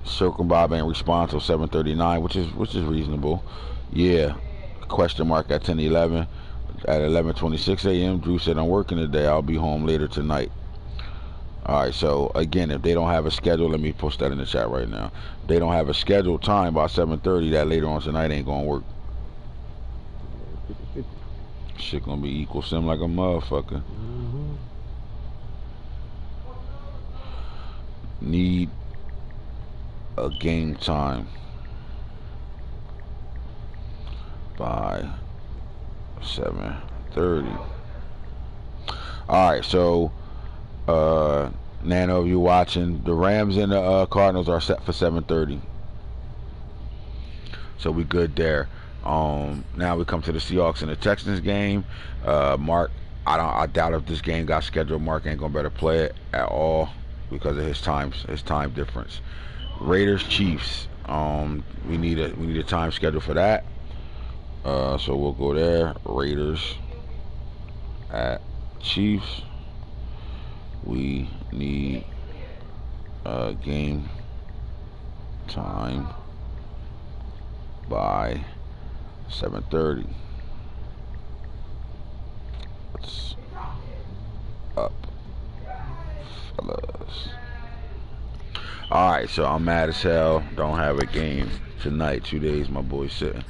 Circle Bob ain't respond till 7:39, which is reasonable. Yeah. Question mark at 10:11. At 11:26 a.m. Drew said, I'm working today. I'll be home later tonight. Alright, so again, if they don't have a schedule, let me post that in the chat right now. If they don't have a scheduled time by 7:30, that later on tonight ain't gonna work. Shit gonna be equal sim like a motherfucker. Need a game time by 7:30. Alright, so Nano, if you're watching, the Rams and the Cardinals are set for 7:30. So we good there. Now we come to the Seahawks and the Texans game. Mark, I doubt if this game got scheduled, Mark ain't gonna better play it at all because of his time difference. Raiders Chiefs. We need a time schedule for that. So we'll go there. Raiders at Chiefs. We need a game time by 7:30. What's up, fellas? Alright, so I'm mad as hell. Don't have a game tonight. 2 days my boy's sitting.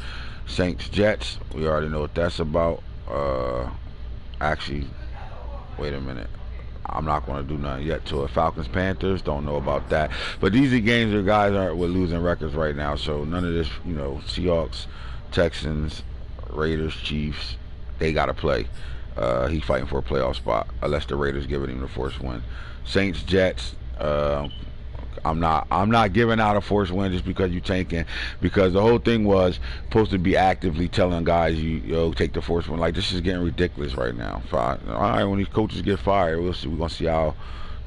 Saints Jets, we already know what that's about. Actually, wait a minute. I'm not going to do nothing yet to it. Falcons Panthers, don't know about that. But these are games where guys aren't with losing records right now. So none of this, you know, Seahawks, Texans, Raiders, Chiefs, they got to play. He's fighting for a playoff spot unless the Raiders giving him the first win. Saints Jets, I'm not giving out a forced win just because you tanking, because the whole thing was supposed to be actively telling guys yo take the forced win. Like, this is getting ridiculous right now. All right, when these coaches get fired, we're gonna see how,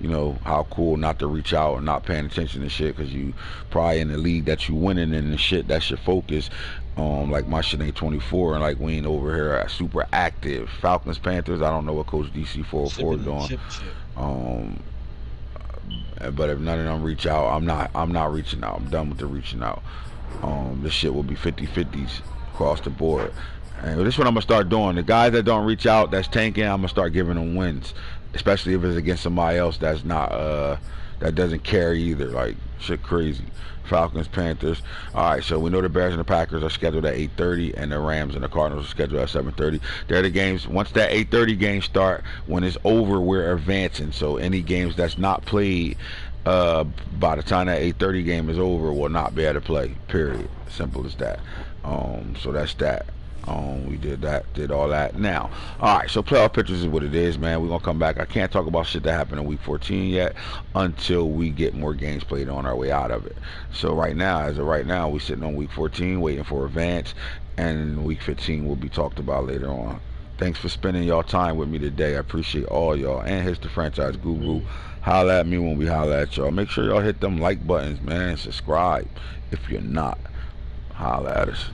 you know, how cool not to reach out and not paying attention to shit, because you probably in the league that you winning in and shit, that's your focus. Like my shit ain't 24 and like we ain't over here super active. Falcons Panthers, I don't know what Coach DC 404 is doing. But if none of them reach out, I'm not reaching out. I'm done with the reaching out. This shit will be 50-50s across the board. And this is what I'm gonna start doing. The guys that don't reach out, that's tanking, I'm gonna start giving them wins, especially if it's against somebody else that's not that doesn't care either. Like shit, crazy. Falcons, Panthers. All right, so we know the Bears and the Packers are scheduled at 8:30, and the Rams and the Cardinals are scheduled at 7:30. They're the games. Once that 8:30 game start, when it's over, we're advancing. So any games that's not played by the time that 8:30 game is over will not be able to play. Period. Simple as that. So that's that. We did that, did all that. Now, all right, so playoff pictures is what it is, man. We're gonna come back. I can't talk about shit that happened in week 14 yet until we get more games played on our way out of it. So right now, as of right now, we're sitting on week 14 waiting for advance, and week 15 will be talked about later on. Thanks for spending y'all time with me today. I appreciate all y'all. And here's the franchise guru. Holla at me when we holla at y'all. Make sure y'all hit them like buttons, man. Subscribe if you're not. Holla at us.